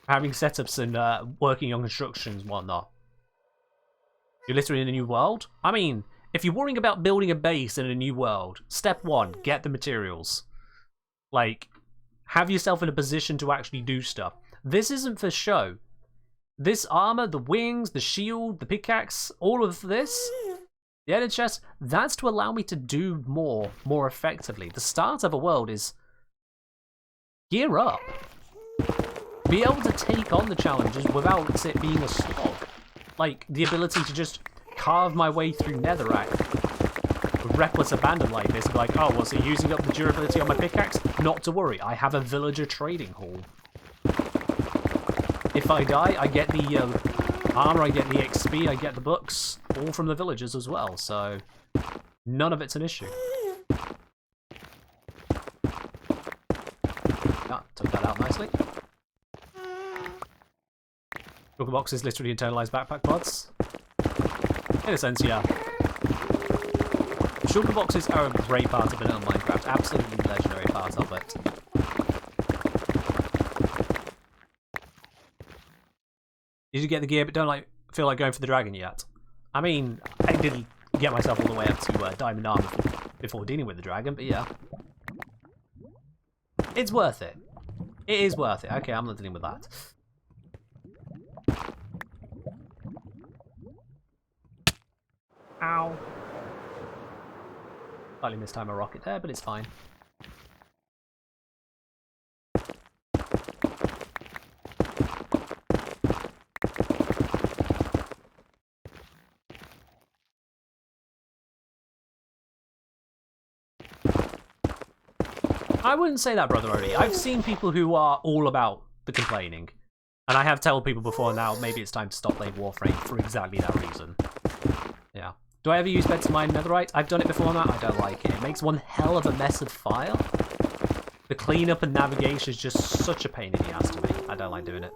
Having setups and working on constructions and whatnot. You're literally in a new world? I mean, if you're worrying about building a base in a new world, step one, get the materials. Like, have yourself in a position to actually do stuff. This isn't for show. This armor, the wings, the shield, the pickaxe, all of this, the ender chest, that's to allow me to do more effectively. The start of a world is gear up. Be able to take on the challenges without it being a slog. Like, the ability to just carve my way through netherrack with reckless abandon like this. Like, oh, was he using up the durability on my pickaxe? Not to worry, I have a villager trading hall. If I die, I get the armor, I get the XP, I get the books, all from the villagers as well, so none of it's an issue. Ah, took that out nicely. Shulker boxes literally internalized backpack pods. In a sense, yeah. Shulker boxes are a great part of vanilla Minecraft, absolutely legendary part of it. Did you get the gear but don't feel like going for the dragon yet? I mean, I didn't get myself all the way up to diamond armor before dealing with the dragon, but yeah. It's worth it. It is worth it. Okay, I'm not dealing with that. Ow. Slightly mistimed my rocket there, but it's fine. I wouldn't say that, Brother Odie. I've seen people who are all about the complaining. And I have told people before now, maybe it's time to stop playing Warframe for exactly that reason. Yeah. Do I ever use bed to mine netherite? I've done it before now. I don't like it. It makes one hell of a mess of file. The cleanup and navigation is just such a pain in the ass to me. I don't like doing it.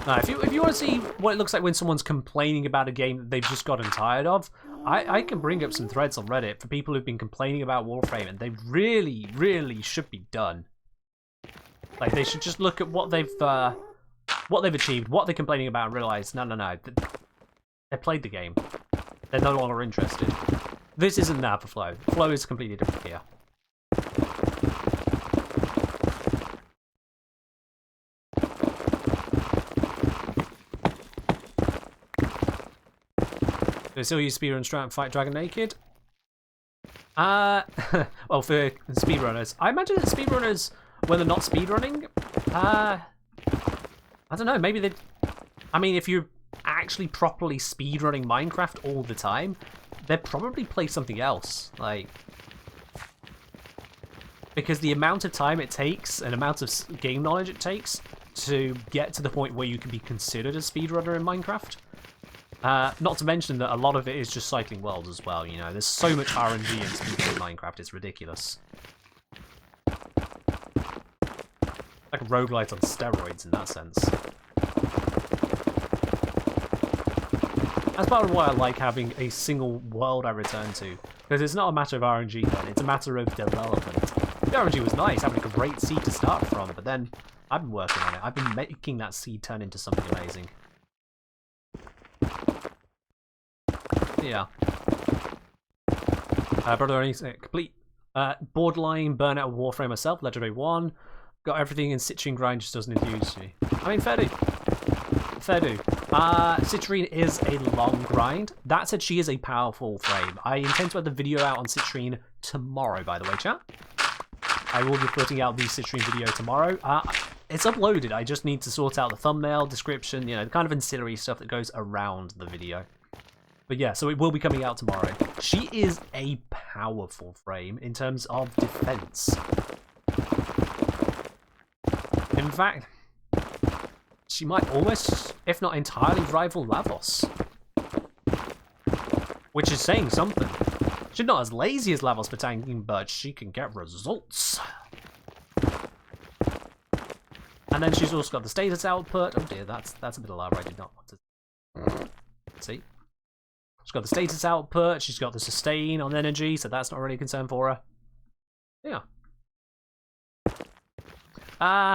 Now, if you want to see what it looks like when someone's complaining about a game that they've just gotten tired of, I can bring up some threads on Reddit for people who've been complaining about Warframe, and they really, really should be done. Like, they should just look at what they've achieved, what they're complaining about, and realise, no, they played the game. They're no longer interested. This isn't that for Flow. Flow is completely different here. Do they still use speedruns to fight Dragon naked? Well, for speedrunners. I imagine that speedrunners, when they're not speedrunning, I don't know, maybe they... I mean, if you're actually properly speedrunning Minecraft all the time, they'd probably play something else. Like... Because the amount of time it takes, and amount of game knowledge it takes, to get to the point where you can be considered a speedrunner in Minecraft. Not to mention that a lot of it is just cycling worlds as well, you know. There's so much RNG in speedrunning Minecraft, it's ridiculous. Like a roguelite on steroids in that sense. That's part of why I like having a single world I return to. Because it's not a matter of RNG then, it's a matter of development. The RNG was nice, having a great seed to start from, but then I've been working on it. I've been making that seed turn into something amazing. Yeah. Brother, only complete borderline burnout Warframe myself, Legendary 1. Got everything in Citrine grind, just doesn't enthuse me. I mean, fair do. Fair do. Citrine is a long grind. That said, she is a powerful frame. I intend to have the video out on Citrine tomorrow, by the way, chat. I will be putting out the Citrine video tomorrow. It's uploaded. I just need to sort out the thumbnail, description, you know, the kind of ancillary stuff that goes around the video. But yeah, so it will be coming out tomorrow. She is a powerful frame in terms of defense. In fact, she might almost, if not entirely, rival Lavos. Which is saying something. She's not as lazy as Lavos for tanking, but she can get results. And then she's also got the status output. Oh dear, that's a bit of lava I did not want to see. She's got the status output, she's got the sustain on energy, so that's not really a concern for her. Yeah.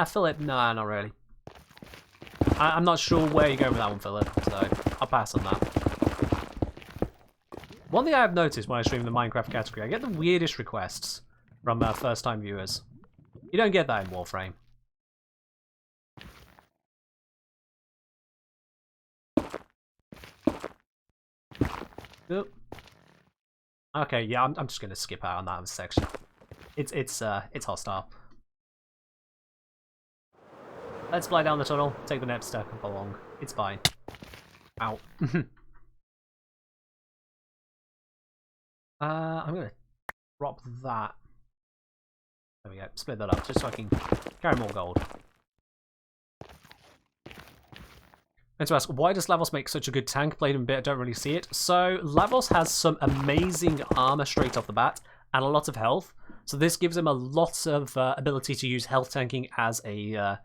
Philip, nah, not really. I'm not sure where you're going with that one, Philip, so I'll pass on that. One thing I have noticed when I stream the Minecraft category, I get the weirdest requests from first-time viewers. You don't get that in Warframe. Oop. Okay, yeah, I'm just gonna skip out on that section. It's hostile. Let's fly down the tunnel, take the next step along. It's fine. Ow. I'm gonna drop that. There we go. Split that up just so I can carry more gold. And to ask, why does Lavos make such a good tank? Played him a bit, I don't really see it. So Lavos has some amazing armor straight off the bat and a lot of health. So this gives him a lot of ability to use health tanking as a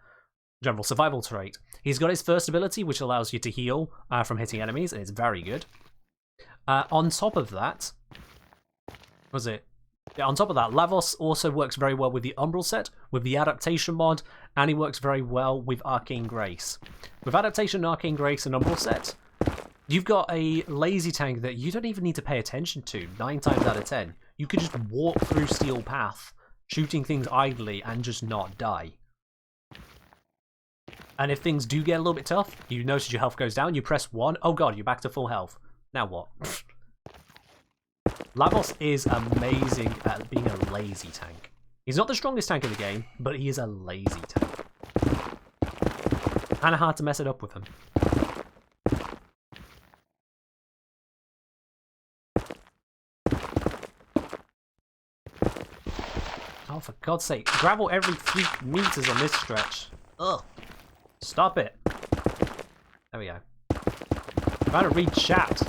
general survival trait. He's got his first ability, which allows you to heal from hitting enemies, and it's very good. On top of that, on top of that, Lavos also works very well with the Umbral set, with the Adaptation mod, and he works very well with Arcane Grace. With Adaptation, Arcane Grace, and Umbral set, you've got a lazy tank that you don't even need to pay attention to 9 times out of 10. You could just walk through Steel Path, shooting things idly, and just not die. And if things do get a little bit tough, you notice your health goes down, you press 1, oh god, you're back to full health. Now what? Lavos is amazing at being a lazy tank. He's not the strongest tank in the game, but he is a lazy tank. Kinda hard to mess it up with him. Oh, for God's sake. Gravel every few meters on this stretch. Ugh. Stop it. There we go. I'm trying to read chat.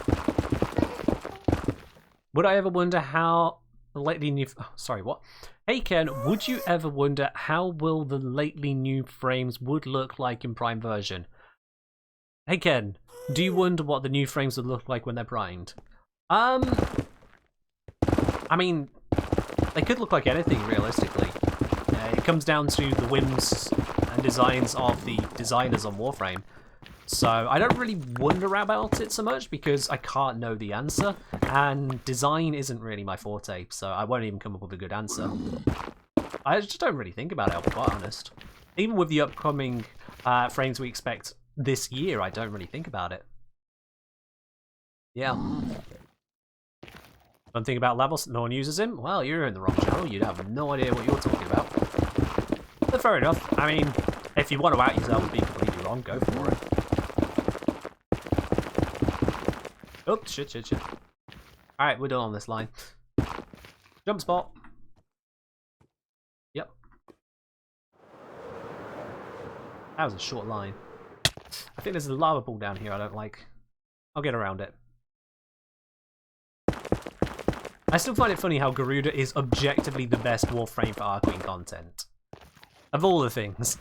Would I ever wonder how the lately new... Oh, sorry, what? Hey Ken, would you ever wonder how will the lately new frames would look like in Prime version? Hey Ken, do you wonder what the new frames would look like when they're primed? I mean, they could look like anything, realistically. It comes down to the whims and designs of the designers on Warframe. So I don't really wonder about it so much because I can't know the answer, and design isn't really my forte, so I won't even come up with a good answer. I just don't really think about it, I'll be quite honest. Even with the upcoming frames we expect this year, I don't really think about it. Yeah. One thing about Lavos, no one uses him? Well, you're in the wrong channel, you'd have no idea what you're talking about. But fair enough, I mean, if you want to out yourself and be completely wrong, go for it. Oh, shit. Alright, we're done on this line. Jump spot. Yep. That was a short line. I think there's a lava pool down here I don't like. I'll get around it. I still find it funny how Garuda is objectively the best Warframe for Arcane content. Of all the things.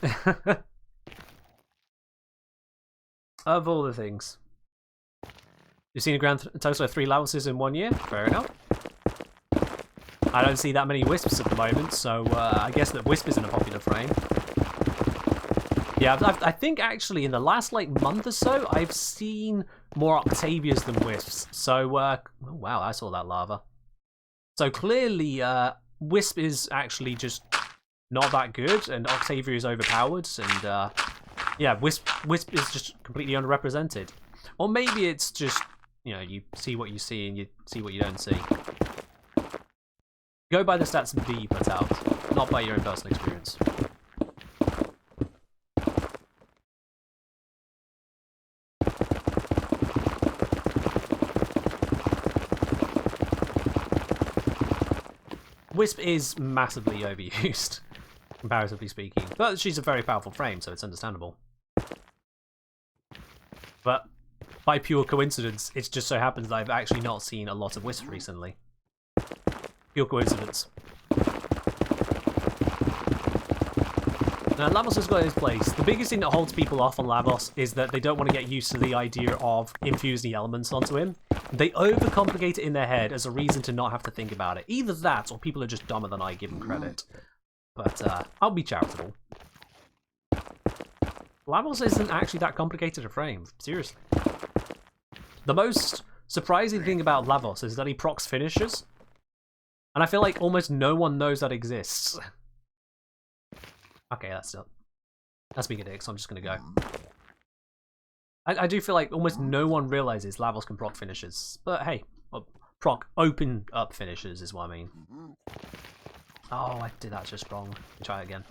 Of all the things. You've seen a grand total of 3 Lavoses in 1 year? Fair enough. I don't see that many Wisps at the moment, so I guess that Wisp isn't a popular frame. Yeah, I think actually in the last like month or so, I've seen more Octavias than Wisps. So, oh, wow, I saw that lava. So clearly, Wisp is actually just not that good, and Octavia is overpowered, and yeah, Wisp is just completely underrepresented. Or maybe it's just, you know, you see what you see and you see what you don't see. Go by the stats that you put out, not by your own personal experience. Wisp is massively overused, comparatively speaking, but she's a very powerful frame, so it's understandable. But by pure coincidence, it just so happens that I've actually not seen a lot of Wisp recently. Pure coincidence. Now, Lavos has got his place. The biggest thing that holds people off on Lavos is that they don't want to get used to the idea of infusing elements onto him. They overcomplicate it in their head as a reason to not have to think about it. Either that, or people are just dumber than I give them credit. But I'll be charitable. Lavos isn't actually that complicated a frame, seriously. The most surprising thing about Lavos is that he procs finishers. And I feel like almost no one knows that exists. Okay, that's being a dick, so I'm just gonna go. I do feel like almost no one realizes Lavos can proc finishers, but hey, proc open up finishers is what I mean. Oh, I did that just wrong. Try it again.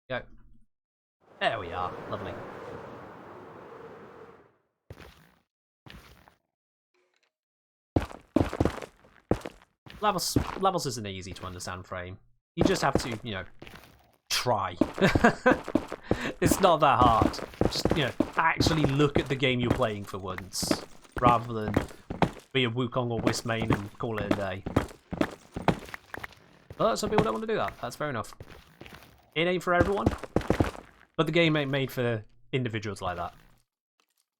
Go. There we are. Lovely. Lavos is an easy to understand frame. You just have to, you know, try. It's not that hard. Just, you know, actually look at the game you're playing for once, rather than be a Wukong or Wisp main and call it a day. But some people don't want to do that. That's fair enough. It ain't for everyone, but the game ain't made for individuals like that.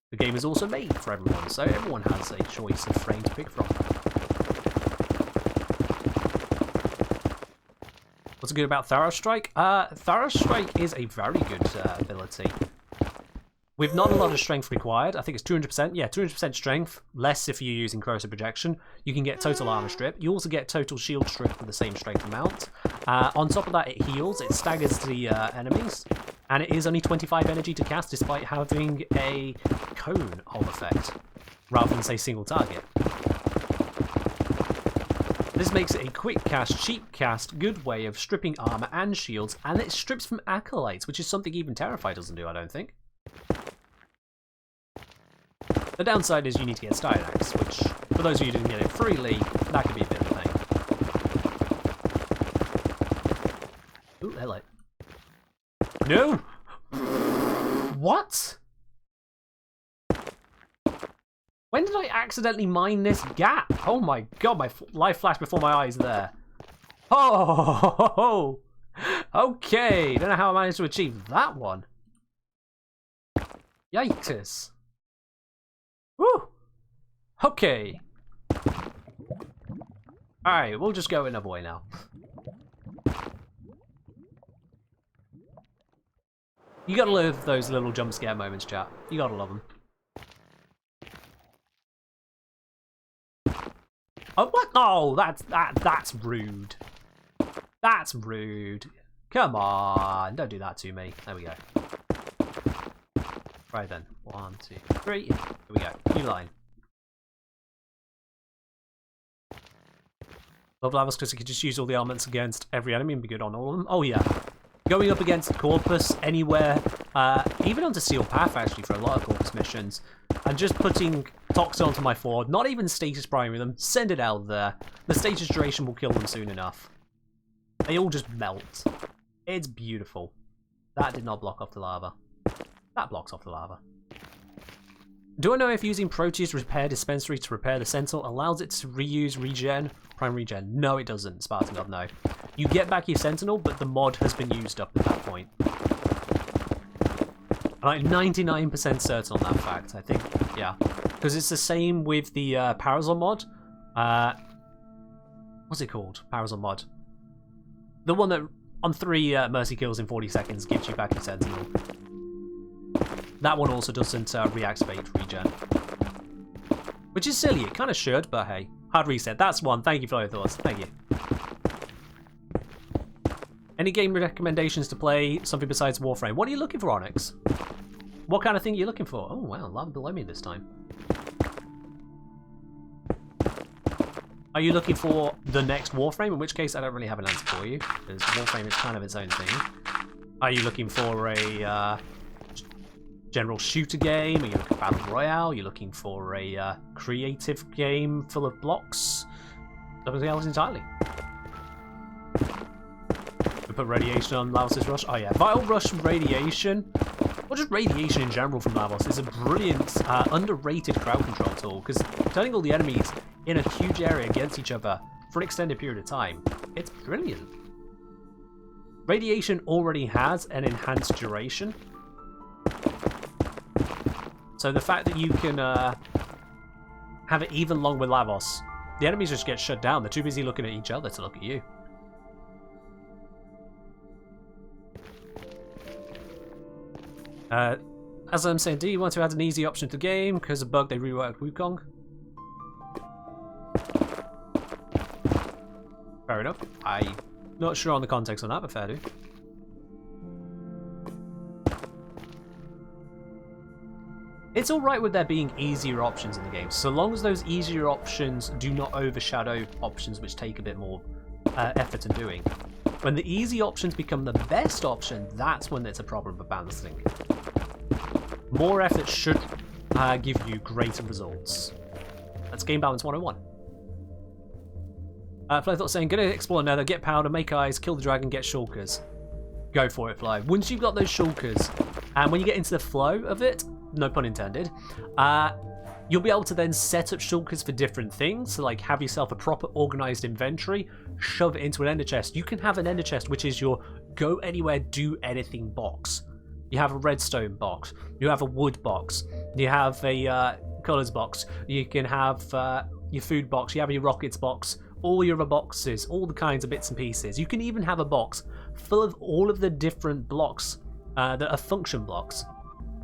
The game is also made for everyone, so everyone has a choice of frame to pick from. What's good about Thorough Strike? Thorough Strike is a very good ability. With not a lot of strength required, I think it's 200%. Yeah, 200% strength, less if you're using Corrosive Projection. You can get total armor strip. You also get total shield strip for the same strength amount. On top of that, it heals, it staggers the enemies, and it is only 25 energy to cast despite having a cone hold effect, rather than say single target. This makes it a quick cast, cheap cast, good way of stripping armor and shields, and it strips from acolytes, which is something even Terrify doesn't do, I don't think. The downside is you need to get Styanax, which, for those of you who didn't get it freely, that could be a bit of a pain. Ooh, hello. No! What? When did I accidentally mine this gap? Oh my god, my life flashed before my eyes there. Oh! Okay, don't know how I managed to achieve that one. Yikes. Woo! Okay. Alright, we'll just go another way now. You gotta love those little jump scare moments, chat. You gotta love them. Oh, what? Oh, that's rude. That's rude. Come on, don't do that to me. There we go. Right then. 1, 2, 3. Here we go. New line. Love Lavos because you can just use all the elements against every enemy and be good on all of them. Oh yeah. Going up against Corpus anywhere, even onto Sealed Path actually for a lot of Corpus missions, and just putting Toxin onto my Ford, not even status priming them, send it out there. The status duration will kill them soon enough. They all just melt. It's beautiful. That did not block off the lava. That blocks off the lava. Do I know if using Proteus Repair Dispensary to repair the Sentinel allows it to reuse regen? Prime regen? No, it doesn't, Spartan God, no. You get back your Sentinel, but the mod has been used up at that point. I'm like 99% certain on that fact, I think, yeah. Because it's the same with the Parazon mod. What's it called? Parazon mod. The one that on 3 mercy kills in 40 seconds gives you back your sentinel. That one also doesn't reactivate regen. Which is silly, it kind of should, but hey. Hard reset, that's one. Thank you for your thoughts. Thank you. Any game recommendations to play something besides Warframe? What are you looking for, Onyx? What kind of thing are you looking for? Oh wow, lava below me this time. Are you looking for the next Warframe? In which case, I don't really have an answer for you, because Warframe is kind of its own thing. Are you looking for a general shooter game? Are you looking for Battle Royale? Are you looking for a creative game full of blocks? Something else entirely. We put Radiation on Lavos' Rush. Oh yeah, Vital Rush Radiation, or just Radiation in general from Lavos, is a brilliant, underrated crowd control tool, because turning all the enemies in a huge area against each other for an extended period of time, it's brilliant. Radiation already has an enhanced duration, so the fact that you can have it even long with Lavos, the enemies just get shut down. They're too busy looking at each other to look at you. As I'm saying, do you want to add an easy option to the game because of bug they reworked Wukong? Fair enough. I'm not sure on the context on that, but fair do. It's alright with there being easier options in the game, so long as those easier options do not overshadow options which take a bit more effort in doing. When the easy options become the best option, that's when it's a problem with balancing. More effort should give you greater results. That's Game Balance 101. Fly thought saying, gonna explore Nether, get powder, make eyes, kill the dragon, get shulkers. Go for it, Fly. Once you've got those shulkers, and when you get into the flow of it, no pun intended, you'll be able to then set up shulkers for different things. So like have yourself a proper organized inventory, shove it into an ender chest. You can have an ender chest which is your go anywhere, do anything box. You have a redstone box, you have a wood box, you have a colors box, you can have your food box, you have your rockets box, all your other boxes, all the kinds of bits and pieces. You can even have a box full of all of the different blocks that are function blocks.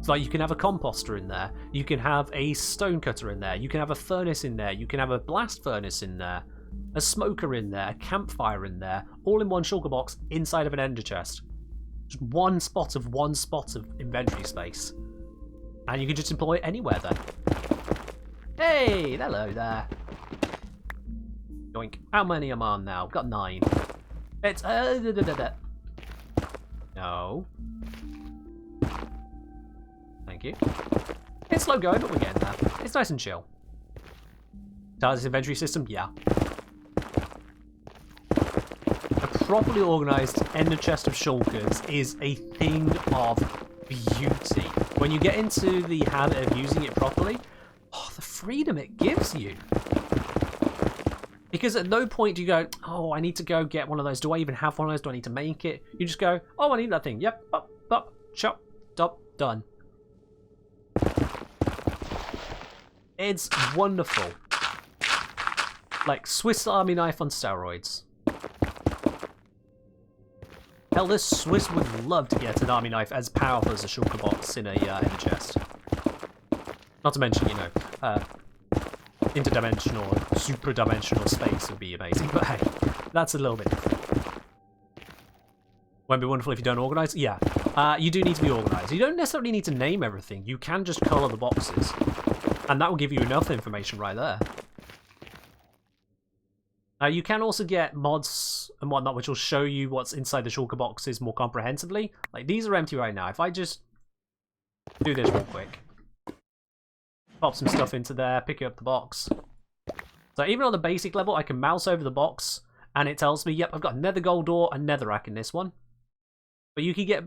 So like you can have a composter in there, you can have a stone cutter in there, you can have a furnace in there, you can have a blast furnace in there, a smoker in there, a campfire in there, all in one shulker box inside of an ender chest. Just one spot of inventory space. And you can just employ it anywhere then. Hey, hello there. Yoink. How many am I on now? I've got 9. It's No. Thank you. It's slow going, but we're getting there. It's nice and chill. Does this inventory system? Yeah. A properly organised ender chest of shulkers is a thing of beauty. When you get into the habit of using it properly, oh, the freedom it gives you. Because at no point do you go, oh, I need to go get one of those. Do I even have one of those? Do I need to make it? You just go, oh, I need that thing. Yep, up, chop, stop, done. It's wonderful. Like Swiss Army knife on steroids. Hell, this Swiss would love to get an army knife as powerful as a shulker box in a chest. Not to mention, you know, interdimensional, supradimensional space would be amazing, but hey, that's a little bit different. Won't be wonderful if you don't organise? Yeah, you do need to be organised. You don't necessarily need to name everything. You can just colour the boxes, and that will give you enough information right there. You can also get mods and whatnot, which will show you what's inside the shulker boxes more comprehensively. Like, these are empty right now. If I just do this real quick, pop some stuff into there, pick up the box. So even on the basic level, I can mouse over the box, and it tells me, yep, I've got a nether gold ore and netherrack in this one. But you can get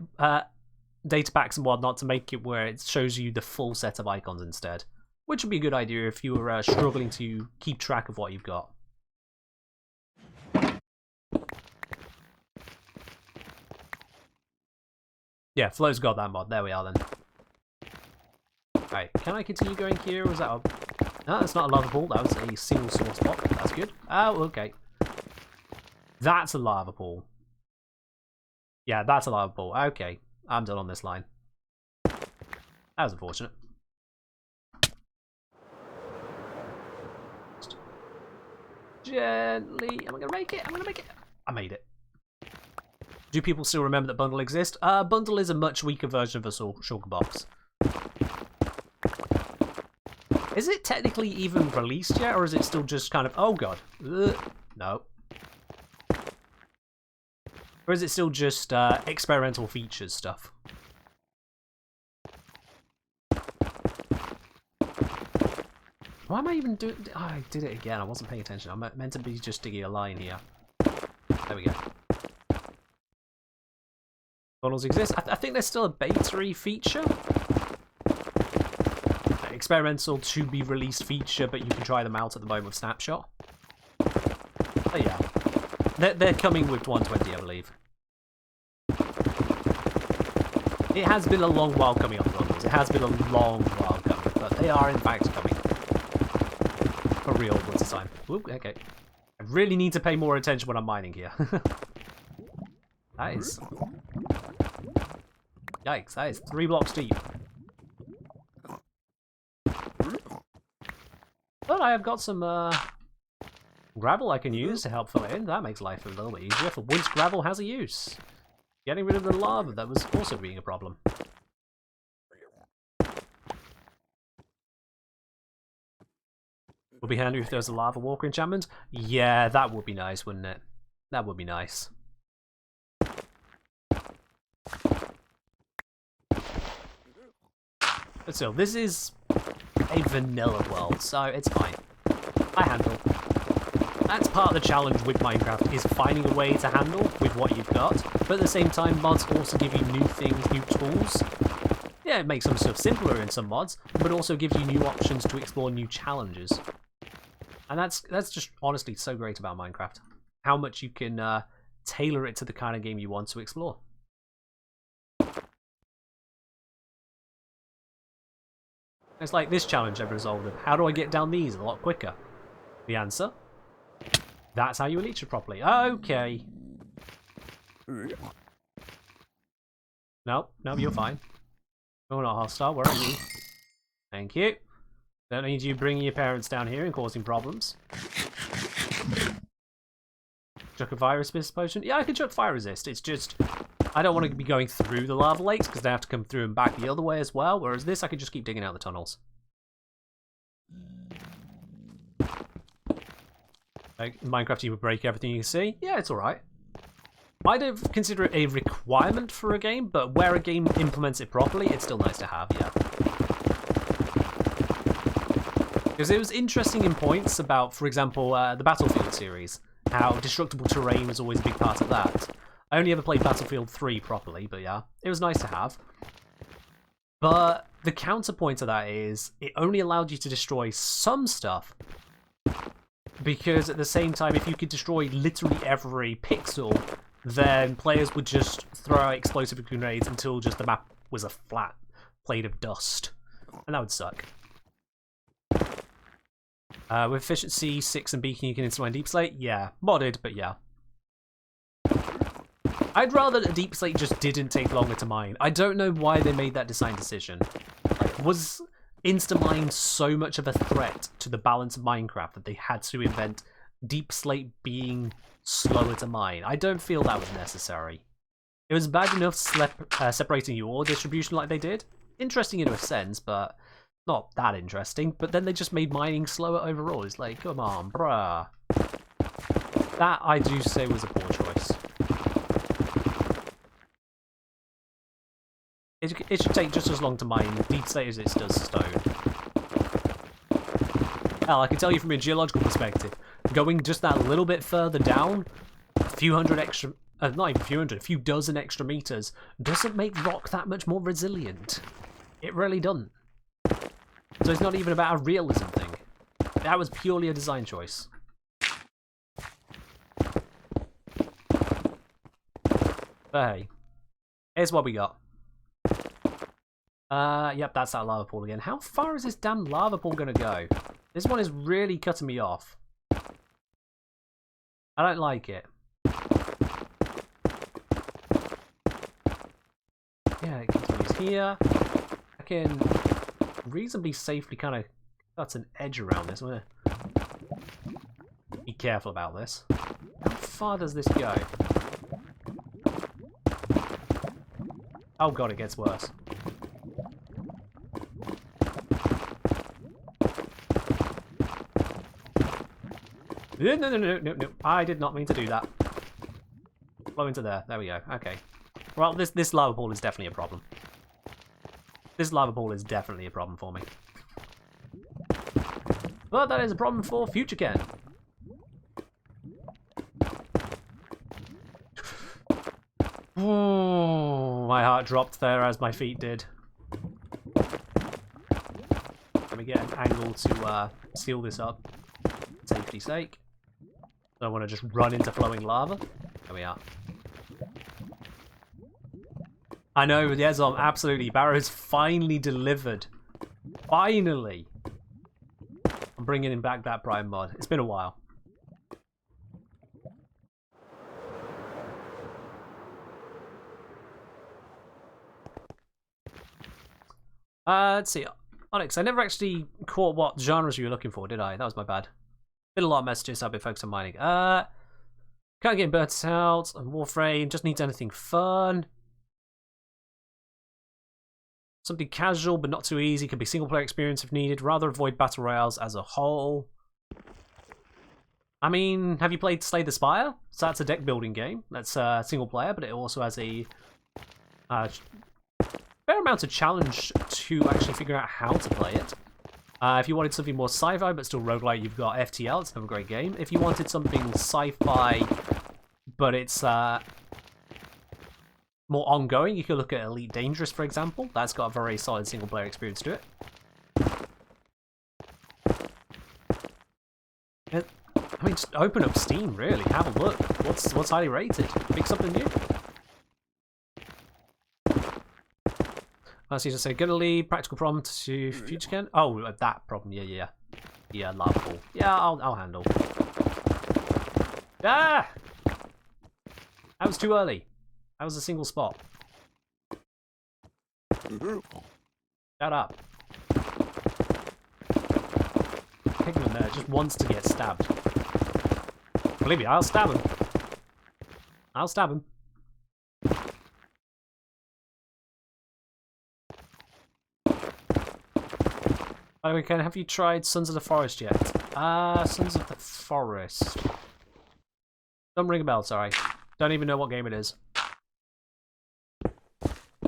data packs and whatnot to make it where it shows you the full set of icons instead. Which would be a good idea if you were struggling to keep track of what you've got. Yeah, Flo's got that mod. There we are then. Right, can I continue going here, or was that a... No, that's not a lava pool. That was a single source block. That's good. Oh, okay. That's a lava pool. Yeah, that's a lava pool. Okay, I'm done on this line. That was unfortunate. Gently. Am I gonna make it? I'm gonna make it. I made it. Do people still remember that Bundle exists? Bundle is a much weaker version of a Shulker box. Is it technically even released yet, or is it still just kind of... Oh, God. Ugh. No. Or is it still just experimental features stuff? Why am I even doing... Oh, I did it again. I wasn't paying attention. I'm meant to be just digging a line here. There we go. Bundles exist. I think there's still a beta feature. Experimental to be released feature, but you can try them out at the moment with Snapshot. Oh yeah. They're coming with 120, I believe. It has been a long while coming on Bundles. It has been a long while coming, but they are in fact coming. For real this time. Oop, okay. I really need to pay more attention when I'm mining here. That is... Yikes, that is 3 blocks deep. But I have got some gravel I can use to help fill it in. That makes life a little bit easier, for once gravel has a use. Getting rid of the lava, that was also being a problem. Would be handy if there was a lava walker enchantment. Yeah, that would be nice, wouldn't it? That would be nice. But still, this is a vanilla world, so it's fine. I handle. That's part of the challenge with Minecraft, is finding a way to handle with what you've got, but at the same time, mods also give you new things, new tools. Yeah, it makes some stuff simpler in some mods, but also gives you new options to explore new challenges. And that's just honestly so great about Minecraft. How much you can tailor it to the kind of game you want to explore. It's like this challenge I've resolved of, how do I get down these a lot quicker? The answer? That's how you leech it properly. Okay. No, you're fine. You're not hostile, where are you? Thank you. Don't need you bringing your parents down here and causing problems. Chuck a fire resist potion? Yeah, I can chuck fire resist. It's just... I don't want to be going through the lava lakes because they have to come through and back the other way as well, whereas this I could just keep digging out the tunnels. Like, Minecraft, you would break everything you see. Yeah, it's alright. I don't consider it a requirement for a game, but where a game implements it properly, it's still nice to have, yeah. Because it was interesting in points about, for example, the Battlefield series, how destructible terrain was always a big part of that. I only ever played Battlefield 3 properly, but yeah, it was nice to have. But the counterpoint to that is, it only allowed you to destroy some stuff, because at the same time, if you could destroy literally every pixel, then players would just throw out explosive grenades until just the map was a flat plate of dust. And that would suck. With efficiency 6 and beacon, you can install deep slate. Yeah, modded, but yeah. I'd rather that deep slate just didn't take longer to mine. I don't know why they made that design decision. Like, was Instamine so much of a threat to the balance of Minecraft that they had to invent deep slate being slower to mine? I don't feel that was necessary. It was bad enough separating your ore distribution like they did. Interesting in a sense, but not that interesting. But then they just made mining slower overall. It's like, come on, bruh. That, I do say, was a poor choice. It should take just as long to mine deep slate as it does stone. Hell, I can tell you from a geological perspective, going just that little bit further down, a few hundred extra, not even a few hundred, a few dozen extra meters, doesn't make rock that much more resilient. It really doesn't. So it's not even about a realism thing. That was purely a design choice. But hey, here's what we got. Yep, that's that lava pool again. How far is this damn lava pool gonna go? This one is really cutting me off. I don't like it. it continues here. I can reasonably safely kind of cut an edge around this. I'm gonna be careful about this. How far does this go? Oh god, it gets worse. No. I did not mean to do that. Flow into there. There we go. Okay. Well, this lava pool is definitely a problem. This lava pool is definitely a problem for me. But that is a problem for future Ken. Oh, my heart dropped there as my feet did. Let me get an angle to seal this up. Safety's sake. I don't want to just run into flowing lava. There we are. I know, yes, absolutely. Barrow's finally delivered. Finally! I'm bringing him back that Prime mod. It's been a while. Let's see. Onyx, I never actually caught what genres you were looking for, did I? That was my bad. Been a lot of messages, so I've been focused on mining. Can't get burnt out. Warframe just needs anything fun. Something casual but not too easy. Could be single player experience if needed. Rather avoid battle royales as a whole. I mean, have you played Slay the Spire? So that's a deck building game. That's single player, but it also has a fair amount of challenge to actually figure out how to play it. If you wanted something more sci-fi but still roguelike, you've got FTL. It's another great game. If you wanted something sci-fi but it's more ongoing, you could look at Elite Dangerous, for example. That's got a very solid single-player experience to it. I mean, just open up Steam, really. Have a look. What's highly rated? Pick something new. As you just say, gonna leave practical problem to future Ken. Oh, that problem. Yeah. Yeah, lava pool. Yeah, I'll handle. Ah! That was too early. That was a single spot. Shut up. Pigman there just wants to get stabbed. Believe me, I'll stab him. I'll stab him. By the way, Ken, have you tried Sons of the Forest yet? Sons of the Forest. Don't ring a bell, sorry. Don't even know what game it is.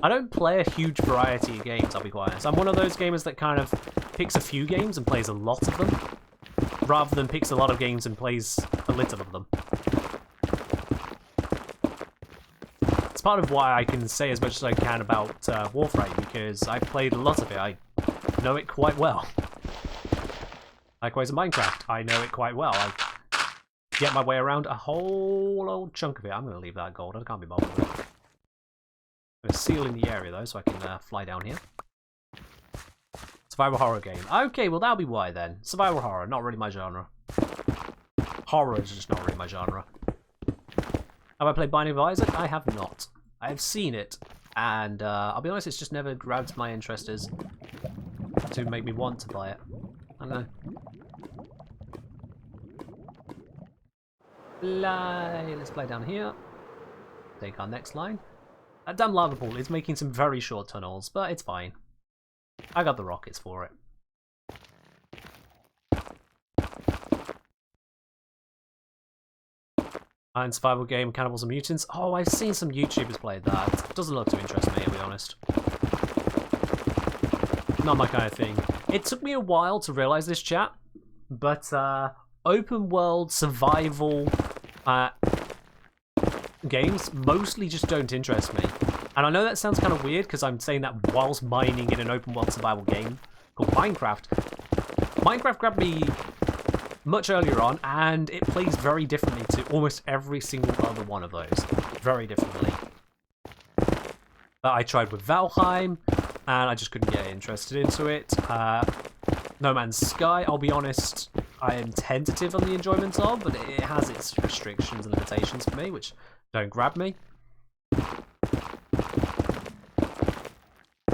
I don't play a huge variety of games, I'll be quite honest. I'm one of those gamers that kind of picks a few games and plays a lot of them, rather than picks a lot of games and plays a little of them. It's part of why I can say as much as I can about Warframe, because I've played a lot of it. I know it quite well. Likewise in Minecraft, I know it quite well. I get my way around a whole old chunk of it. I'm going to leave that gold. I can't be bothered with it. I'm going to seal in the area though, so I can fly down here. Survival horror game. Okay, well that'll be why then. Survival horror, not really my genre. Horror is just not really my genre. Have I played Binding of Isaac? I have not. I have seen it, and I'll be honest, it's just never grabbed my interest as to make me want to play it. I don't know. Let's play down here. Take our next line. That damn lava pool is making some very short tunnels, but it's fine. I got the rockets for it. And survival game, Cannibals and Mutants. Oh, I've seen some YouTubers play that. It doesn't look to interest me, I'll be honest. Not my kind of thing. It took me a while to realise this, chat, but open world survival games mostly just don't interest me. And I know that sounds kind of weird because I'm saying that whilst mining in an open world survival game called Minecraft. Minecraft grabbed me much earlier on, and it plays very differently to almost every single other one of those. Very differently. But I tried with Valheim, and I just couldn't get interested into it. No Man's Sky, I'll be honest, I am tentative on the enjoyment of, but it has its restrictions and limitations for me, which don't grab me.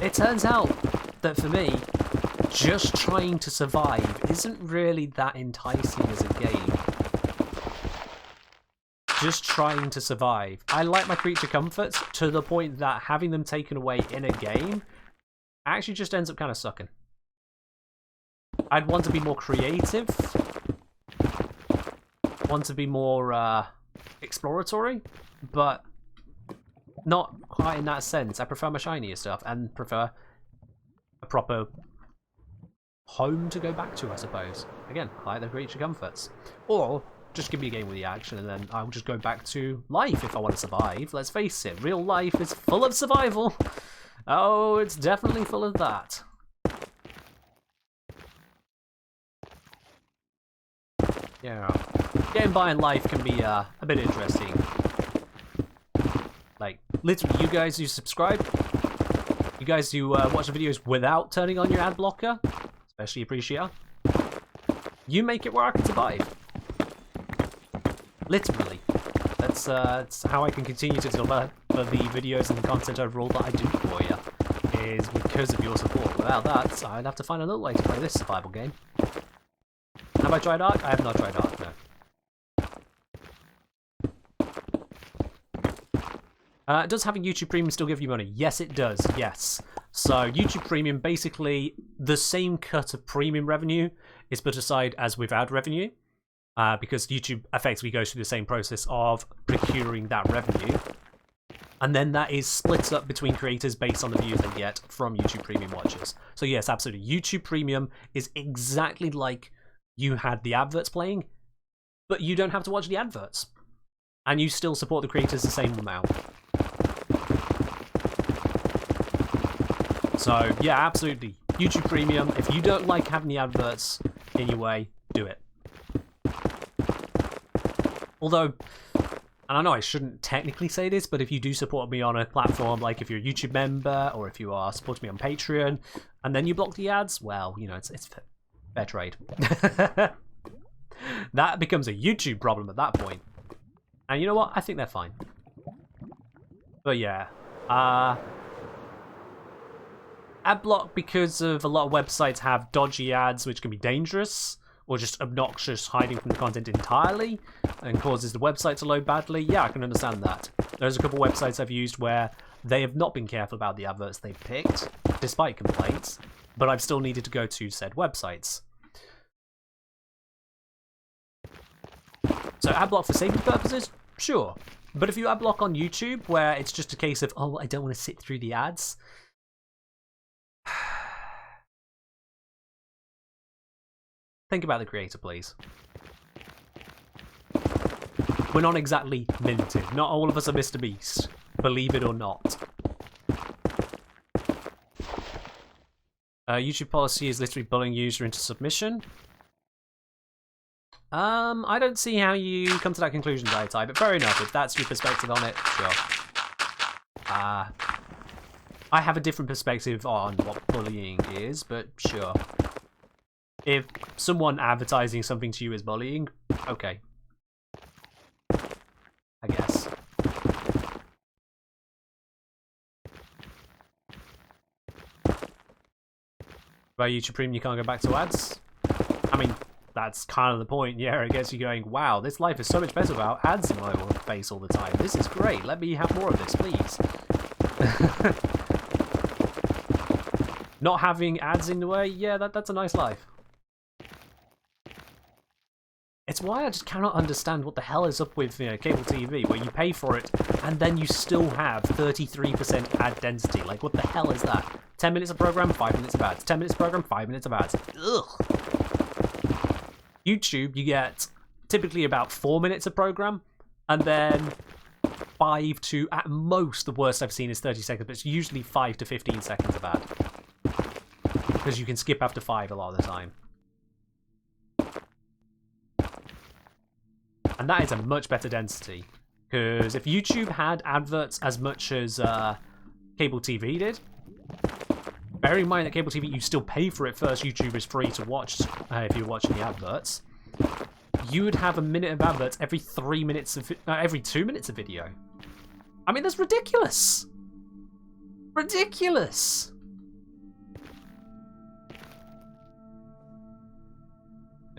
it turns out that for me, just trying to survive isn't really that enticing as a game. Just trying to survive. I like my creature comforts to the point that having them taken away in a game actually just ends up kind of sucking. I'd want to be more creative. Want to be more exploratory, but not quite in that sense. I prefer my shinier stuff and prefer a proper home to go back to, I suppose. Again, I like the creature comforts. Or just give me a game with the action and then I'll just go back to life if I want to survive. Let's face it, real life is full of survival. Oh, it's definitely full of that. Yeah. Getting by in life can be a bit interesting. Like, literally, you guys who subscribe, you guys who watch the videos without turning on your ad blocker, especially Appreciator, you make it where I can survive. Literally. That's how I can continue to deliver the videos and the content overall that I do for you, is because of your support. Without that, I'd have to find another way to play this survival game. Have I tried Ark? I have not tried Ark, no. Does having YouTube Premium still give you money? Yes, it does, yes. So YouTube Premium, basically the same cut of premium revenue is put aside as with ad revenue, because YouTube effectively goes through the same process of procuring that revenue. And then that is split up between creators based on the views they get from YouTube Premium watchers. So yes, absolutely. YouTube Premium is exactly like you had the adverts playing, but you don't have to watch the adverts. And you still support the creators the same amount. So, yeah, absolutely. YouTube Premium, if you don't like having the adverts in your way, do it. Although, and I know I shouldn't technically say this, but if you do support me on a platform, like if you're a YouTube member, or if you are supporting me on Patreon, and then you block the ads, well, you know, it's fair trade. That becomes a YouTube problem at that point. And you know what? I think they're fine. But yeah. Ad block, because of a lot of websites have dodgy ads which can be dangerous, or just obnoxious, hiding from the content entirely, and causes the website to load badly. Yeah, I can understand that. There's a couple of websites I've used where they have not been careful about the adverts they've picked, despite complaints, but I've still needed to go to said websites. So ad block for safety purposes? Sure. But if you ad block on YouTube, where it's just a case of, oh, I don't want to sit through the ads, think about the creator, please. We're not exactly minted. Not all of us are Mr. Beast, believe it or not. YouTube policy is literally bullying user into submission. I don't see how you come to that conclusion, Daitai, but fair enough. If that's your perspective on it, sure. I have a different perspective on what bullying is, but sure. If someone advertising something to you is bullying, okay. I guess. By YouTube Premium, you can't go back to ads? I mean, that's kind of the point. Yeah, I guess you're going, wow, this life is so much better without ads in my face all the time. This is great. Let me have more of this, please. Not having ads in the way, yeah, that's a nice life. It's why I just cannot understand what the hell is up with cable TV, where you pay for it and then you still have 33% ad density. Like, what the hell is that? 10 minutes of program, 5 minutes of ads. 10 minutes of program, 5 minutes of ads. Ugh. YouTube, you get typically about 4 minutes of program, and then 5 to, at most, the worst I've seen is 30 seconds, but it's usually 5 to 15 seconds of ad. Because you can skip after 5 a lot of the time. And that is a much better density. Because if YouTube had adverts as much as cable TV did, bear in mind that cable TV, you still pay for it first. YouTube is free to watch if you're watching the adverts. You would have a minute of adverts every 3 minutes of every 2 minutes of video. I mean, that's ridiculous. Ridiculous.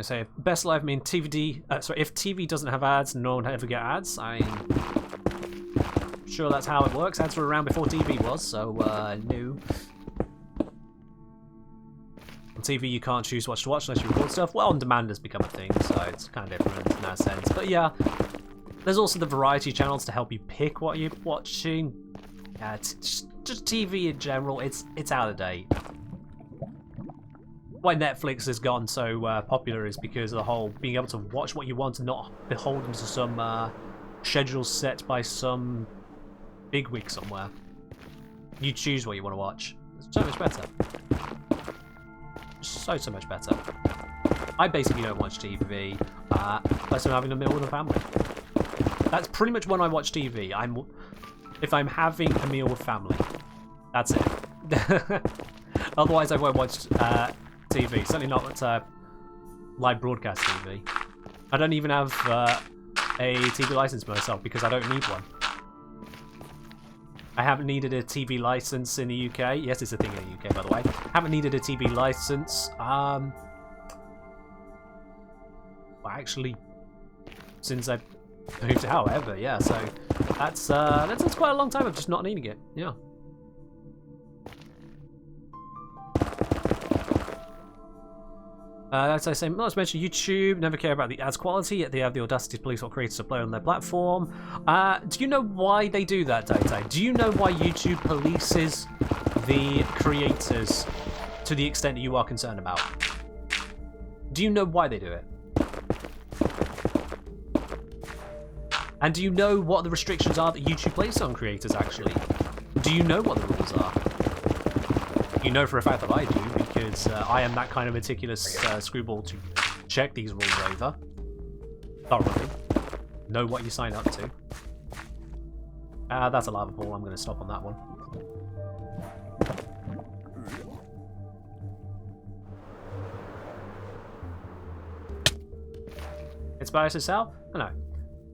I say, best live mean TVD. Sorry, if TV doesn't have ads, no one ever get ads. I'm sure that's how it works. Ads were around before TV was, so no. On TV, you can't choose what to watch unless you record stuff. Well, on demand has become a thing, so it's kind of different in that sense. But yeah, there's also the variety channels to help you pick what you're watching. Yeah, it's just TV in general. It's out of date. Why Netflix has gotten so popular is because of the whole being able to watch what you want and not beholden to some schedule set by some bigwig somewhere. You choose what you want to watch. It's so much better. So much better. I basically don't watch TV unless I'm having a meal with a family. That's pretty much when I watch TV. If I'm having a meal with family. That's it. Otherwise, I won't watch TV. Certainly not live broadcast TV. I don't even have a TV license myself because I don't need one. I haven't needed a TV license in the UK. Yes, it's a thing in the UK, by the way. Haven't needed a TV license. Well, actually, since I moved out, however, yeah. So that's quite a long time of just not needing it. Yeah. As I say, not to mention YouTube, never care about the ads quality, yet they have the audacity to police what creators upload on their platform. Do you know why they do that, Daytime? Do you know why YouTube polices the creators to the extent that you are concerned about? Do you know why they do it? And do you know what the restrictions are that YouTube places on creators, actually? Do you know what the rules are? You know for a fact that I do, because I am that kind of meticulous screwball to check these rules over thoroughly. Know what you sign up to. That's a lava pool. I'm going to stop on that one. It's by SSL? I know.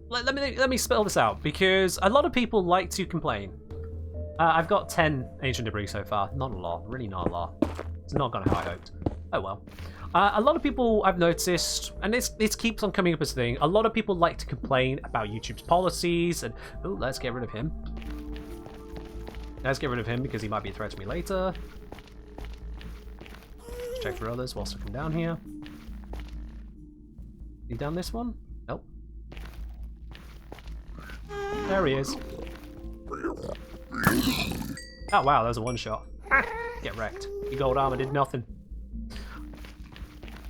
Let me spell this out, because a lot of people like to complain. I've got 10 ancient debris so far. Not a lot. Really not a lot. It's not gone how I hoped. Oh well. A lot of people I've noticed, and this keeps on coming up as a thing, a lot of people like to complain about YouTube's policies, and oh, let's get rid of him. Let's get rid of him because he might be a threat to me later. Let's check for others whilst I come down here. Is he down this one? Nope. There he is. Oh wow, that was a one shot. Get wrecked. Your gold armor did nothing.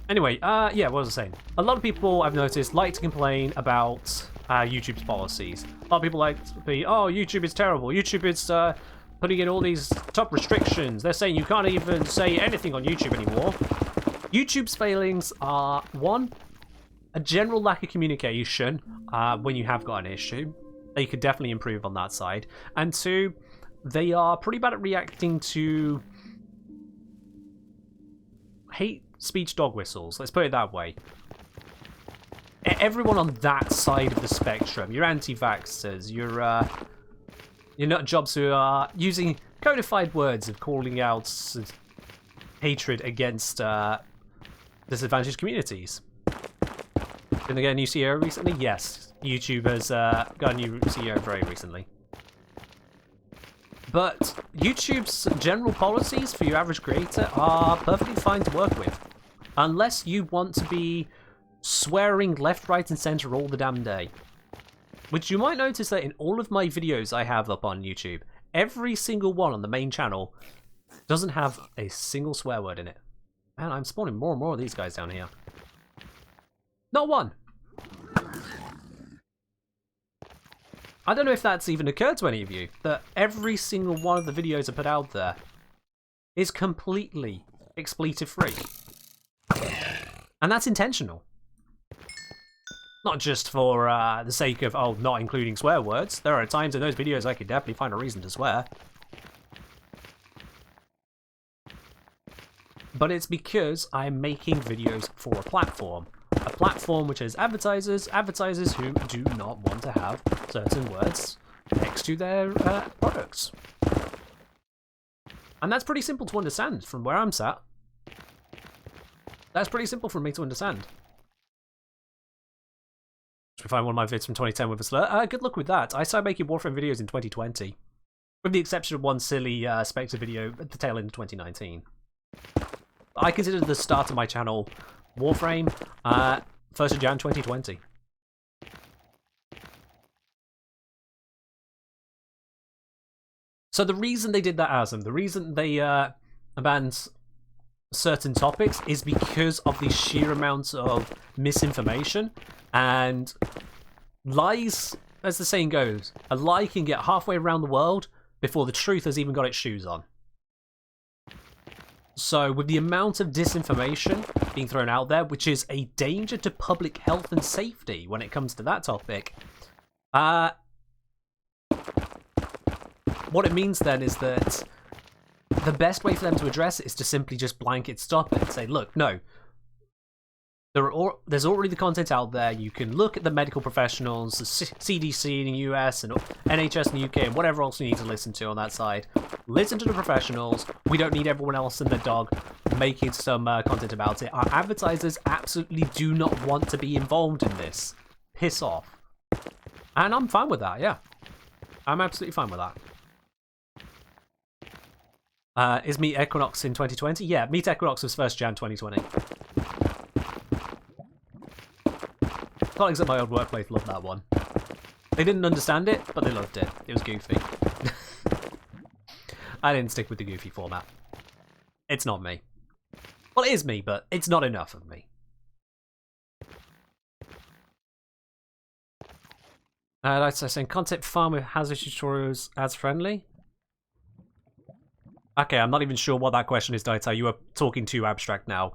Anyway, yeah, what was I saying? A lot of people I've noticed like to complain about YouTube's policies. A lot of people like to be, oh, YouTube is terrible. YouTube is putting in all these top restrictions. They're saying you can't even say anything on YouTube anymore. YouTube's failings are, one, a general lack of communication when you have got an issue. They could definitely improve on that side. And two, they are pretty bad at reacting to hate speech dog whistles. Let's put it that way. Everyone on that side of the spectrum, your anti-vaxxers, your nut jobs who are using codified words of calling out hatred against disadvantaged communities. Did they get a new CEO recently? Yes. YouTube has got a new CEO very recently. But YouTube's general policies for your average creator are perfectly fine to work with. Unless you want to be swearing left, right, and center all the damn day. Which you might notice that in all of my videos I have up on YouTube, every single one on the main channel doesn't have a single swear word in it. Man, I'm spawning more and more of these guys down here. Not one! I don't know if that's even occurred to any of you, that every single one of the videos I put out there is completely expletive free. And that's intentional. Not just for the sake of, oh, not including swear words. There are times in those videos I could definitely find a reason to swear. But it's because I'm making videos for a platform. A platform which has advertisers who do not want to have certain words next to their products. And that's pretty simple to understand from where I'm sat. That's pretty simple for me to understand. to find one of my vids from 2010 with a slur. Good luck with that. I started making Warframe videos in 2020. With the exception of one silly Spectre video at the tail end of 2019. I consider the start of my channel Warframe 1st of Jan 2020. So the reason they did that, Asm, the reason they banned certain topics is because of the sheer amount of misinformation and lies, as the saying goes. A lie can get halfway around the world before the truth has even got its shoes on. So with the amount of disinformation being thrown out there, which is a danger to public health and safety when it comes to that topic, what it means then is that the best way for them to address it is to simply just blanket stop it and say, look, no, there's already the content out there. You can look at the medical professionals, the CDC in the US and NHS in the UK and whatever else you need to listen to on that side. Listen to the professionals. We don't need everyone else and their dog making some content about it. Our advertisers absolutely do not want to be involved in this. Piss off. And I'm fine with that, yeah. I'm absolutely fine with that. Is Meet Equinox in 2020? Yeah, Meet Equinox was 1st Jan 2020. Colleagues at my old workplace loved that one. They didn't understand it, but they loved it. It was goofy. I didn't stick with the goofy format. It's not me. Well, it is me, but it's not enough of me. Like I was saying, content farm with hazard tutorials as friendly. Okay, I'm not even sure what that question is, Daita. You are talking too abstract now.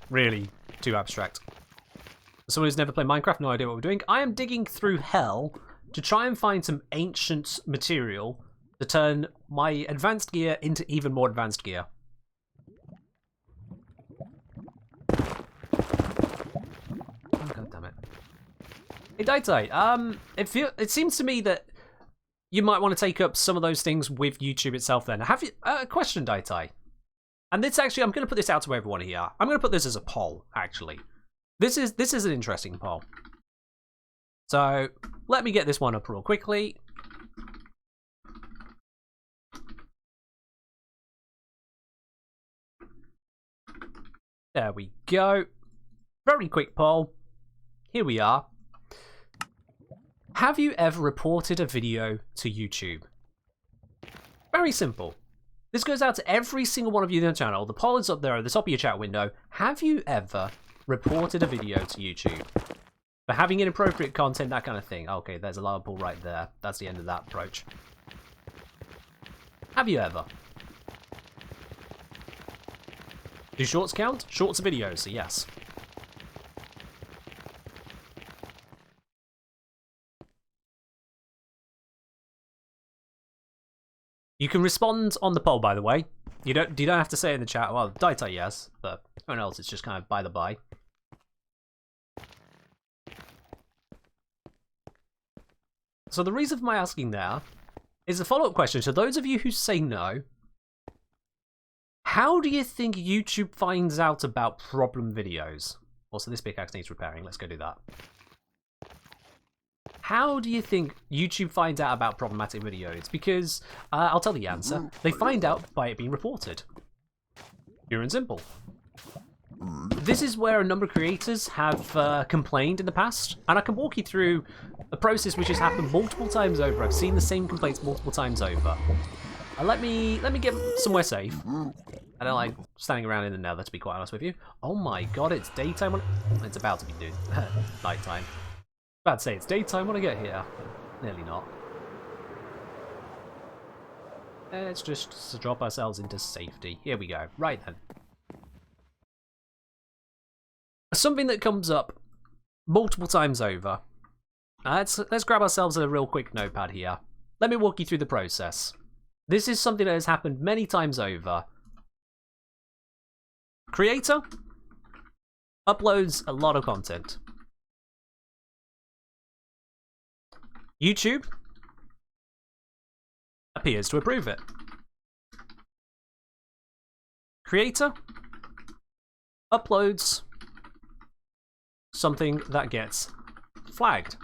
Really, too abstract. Someone who's never played Minecraft, no idea what we're doing. I am digging through hell to try and find some ancient material to turn my advanced gear into even more advanced gear. Oh, God damn it. Hey, Daita, it seems to me that you might want to take up some of those things with YouTube itself then. Have you... question, Daitai. And this actually, I'm going to put this out to everyone here. I'm going to put this as a poll, actually. This is an interesting poll. So, let me get this one up real quickly. There we go. Very quick poll. Here we are. Have you ever reported a video to YouTube? Very simple. This goes out to every single one of you in the channel. The poll is up there at the top of your chat window. Have you ever reported a video to YouTube for having inappropriate content, that kind of thing? Okay, there's a loud poll right there. That's the end of that approach. Have you ever? Do shorts count? Shorts are videos, so yes. You can respond on the poll, by the way. You don't have to say in the chat, well, Daita yes, but everyone else, it's just kind of by the by. So the reason for my asking there is a follow-up question. So those of you who say no, how do you think YouTube finds out about problem videos? Also, this pickaxe needs repairing. Let's go do that. How do you think YouTube finds out about problematic videos? Because, I'll tell the answer. They find out by it being reported. Pure and simple. This is where a number of creators have complained in the past, and I can walk you through a process which has happened multiple times over. I've seen the same complaints multiple times over. Let me get somewhere safe. I don't like standing around in the nether, to be quite honest with you. Oh my god, it's daytime. It's about to be nighttime. About to say it's daytime when I get here. Nearly not. Let's just drop ourselves into safety. Here we go. Right then. Something that comes up multiple times over. Let's grab ourselves a real quick notepad here. Let me walk you through the process. This is something that has happened many times over. Creator uploads a lot of content. YouTube appears to approve it. Creator uploads something that gets flagged.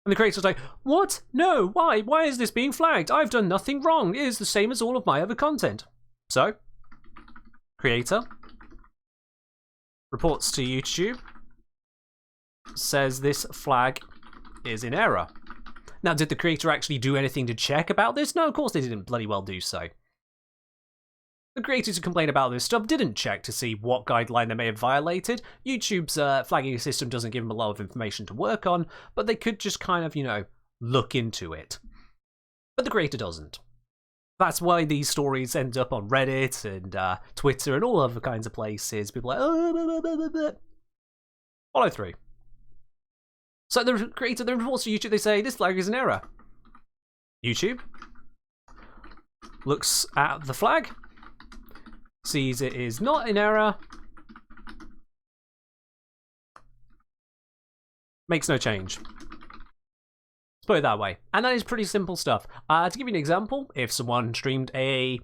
And the creator's like, what? No, why? Why is this being flagged? I've done nothing wrong. It is the same as all of my other content. So, creator reports to YouTube, says this flag is in error. Now, did the creator actually do anything to check about this? No, of course they didn't bloody well do so. The creators who complain about this stuff didn't check to see what guideline they may have violated. YouTube's flagging system doesn't give them a lot of information to work on, but they could just kind of, look into it. But the creator doesn't. That's why these stories end up on Reddit and Twitter and all other kinds of places. People are like, oh, blah, blah, blah, blah. Follow through. So the creator then reports to YouTube, they say, this flag is an error. YouTube looks at the flag, sees it is not in error, makes no change. Let's put it that way. And that is pretty simple stuff. To give you an example, if someone streamed a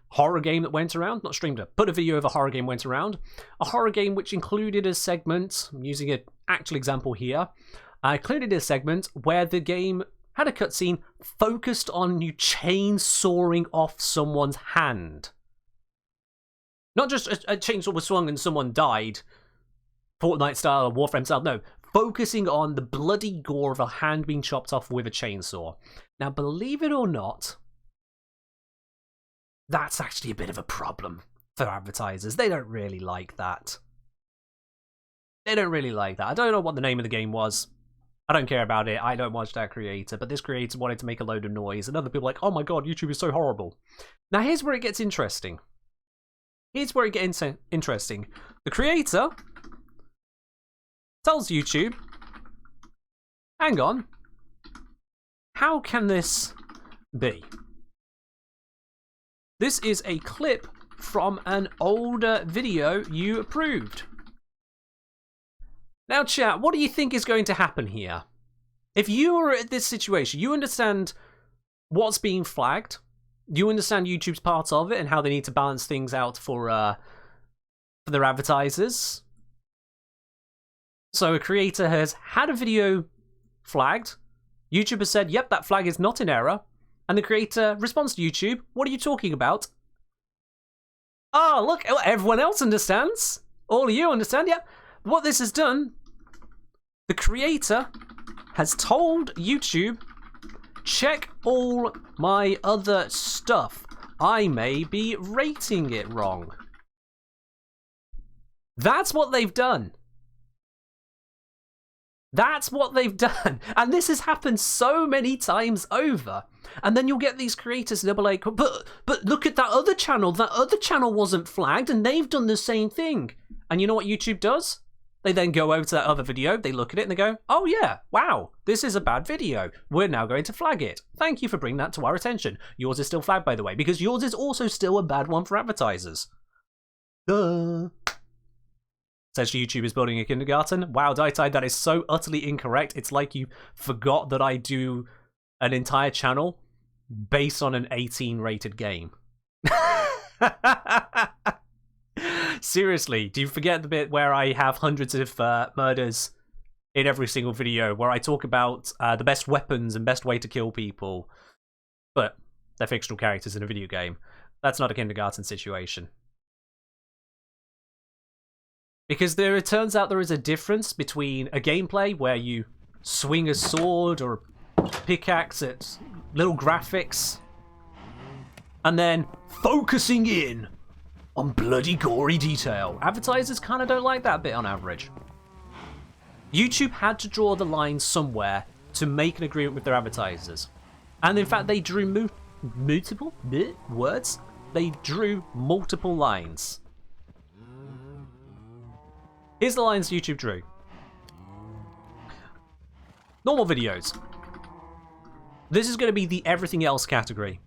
horror game that went around, not streamed it, but a video of a horror game went around, a horror game which included a segment, I'm using an actual example here, included a segment where the game had a cutscene focused on you chainsawing off someone's hand. Not just a chainsaw was swung and someone died, Fortnite style or Warframe style, no. Focusing on the bloody gore of a hand being chopped off with a chainsaw. Now, believe it or not, that's actually a bit of a problem for advertisers. They don't really like that. They don't really like that. I don't know what the name of the game was. I don't care about it. I don't watch that creator, but this creator wanted to make a load of noise, and other people are like, oh my god, YouTube is so horrible. Now, here's where it gets interesting. Here's where it gets interesting. The creator tells YouTube, hang on, how can this be? This is a clip from an older video you approved. Now, chat, what do you think is going to happen here? If you are at this situation, you understand what's being flagged, you understand YouTube's part of it and how they need to balance things out for their advertisers. So a creator has had a video flagged. YouTube has said, yep, that flag is not in error. And the creator responds to YouTube, what are you talking about? Oh, look, everyone else understands. All of you understand, yeah. What this has done, the creator has told YouTube, check all my other stuff. I may be rating it wrong. That's what they've done. That's what they've done. And this has happened so many times over. And then you'll get these creators and they'll be like, but look at that other channel. That other channel wasn't flagged and they've done the same thing. And you know what YouTube does? They then go over to that other video, they look at it and they go, oh yeah, wow, this is a bad video. We're now going to flag it. Thank you for bringing that to our attention. Yours is still flagged, by the way, because yours is also still a bad one for advertisers. Duh. Says YouTube is building a kindergarten. Wow, Daitai, that is so utterly incorrect. It's like you forgot that I do an entire channel based on an 18 rated game. Seriously, do you forget the bit where I have hundreds of murders in every single video, where I talk about the best weapons and best way to kill people, but they're fictional characters in a video game? That's not a kindergarten situation. Because it turns out there is a difference between a gameplay where you swing a sword or a pickaxe at little graphics, and then focusing in on bloody gory detail. Advertisers kind of don't like that bit on average. YouTube had to draw the line somewhere to make an agreement with their advertisers. And in fact, they drew multiple words. They drew multiple lines. Here's the lines YouTube drew. Normal videos. This is going to be the everything else category.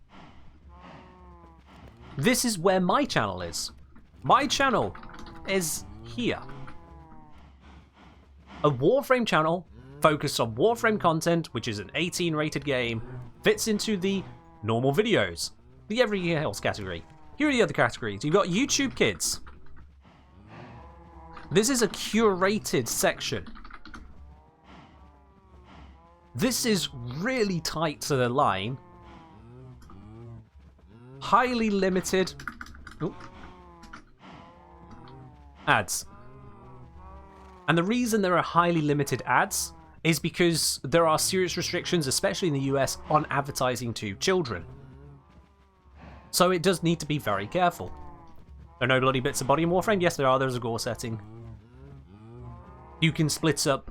This is where my channel is. My channel is here. A Warframe channel focused on Warframe content, which is an 18 rated game, fits into the normal videos, the everything else category. Here are the other categories. You've got YouTube Kids. This is a curated section. This is really tight to the line. Highly limited ads. And the reason there are highly limited ads is because there are serious restrictions, especially in the US, on advertising to children. So it does need to be very careful. There are no bloody bits of body in Warframe? Yes, there are. There's a gore setting. You can split up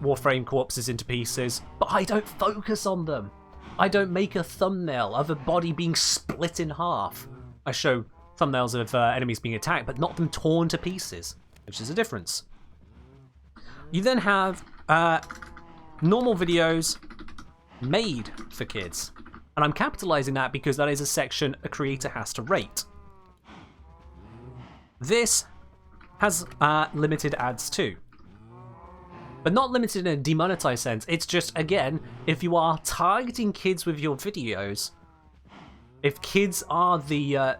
Warframe corpses into pieces, but I don't focus on them. I don't make a thumbnail of a body being split in half. I show thumbnails of enemies being attacked, but not them torn to pieces, which is a difference. You then have normal videos made for kids. And I'm capitalizing that because that is a section a creator has to rate. This has limited ads too. But not limited in a demonetized sense. It's just, again, if you are targeting kids with your videos, if kids are the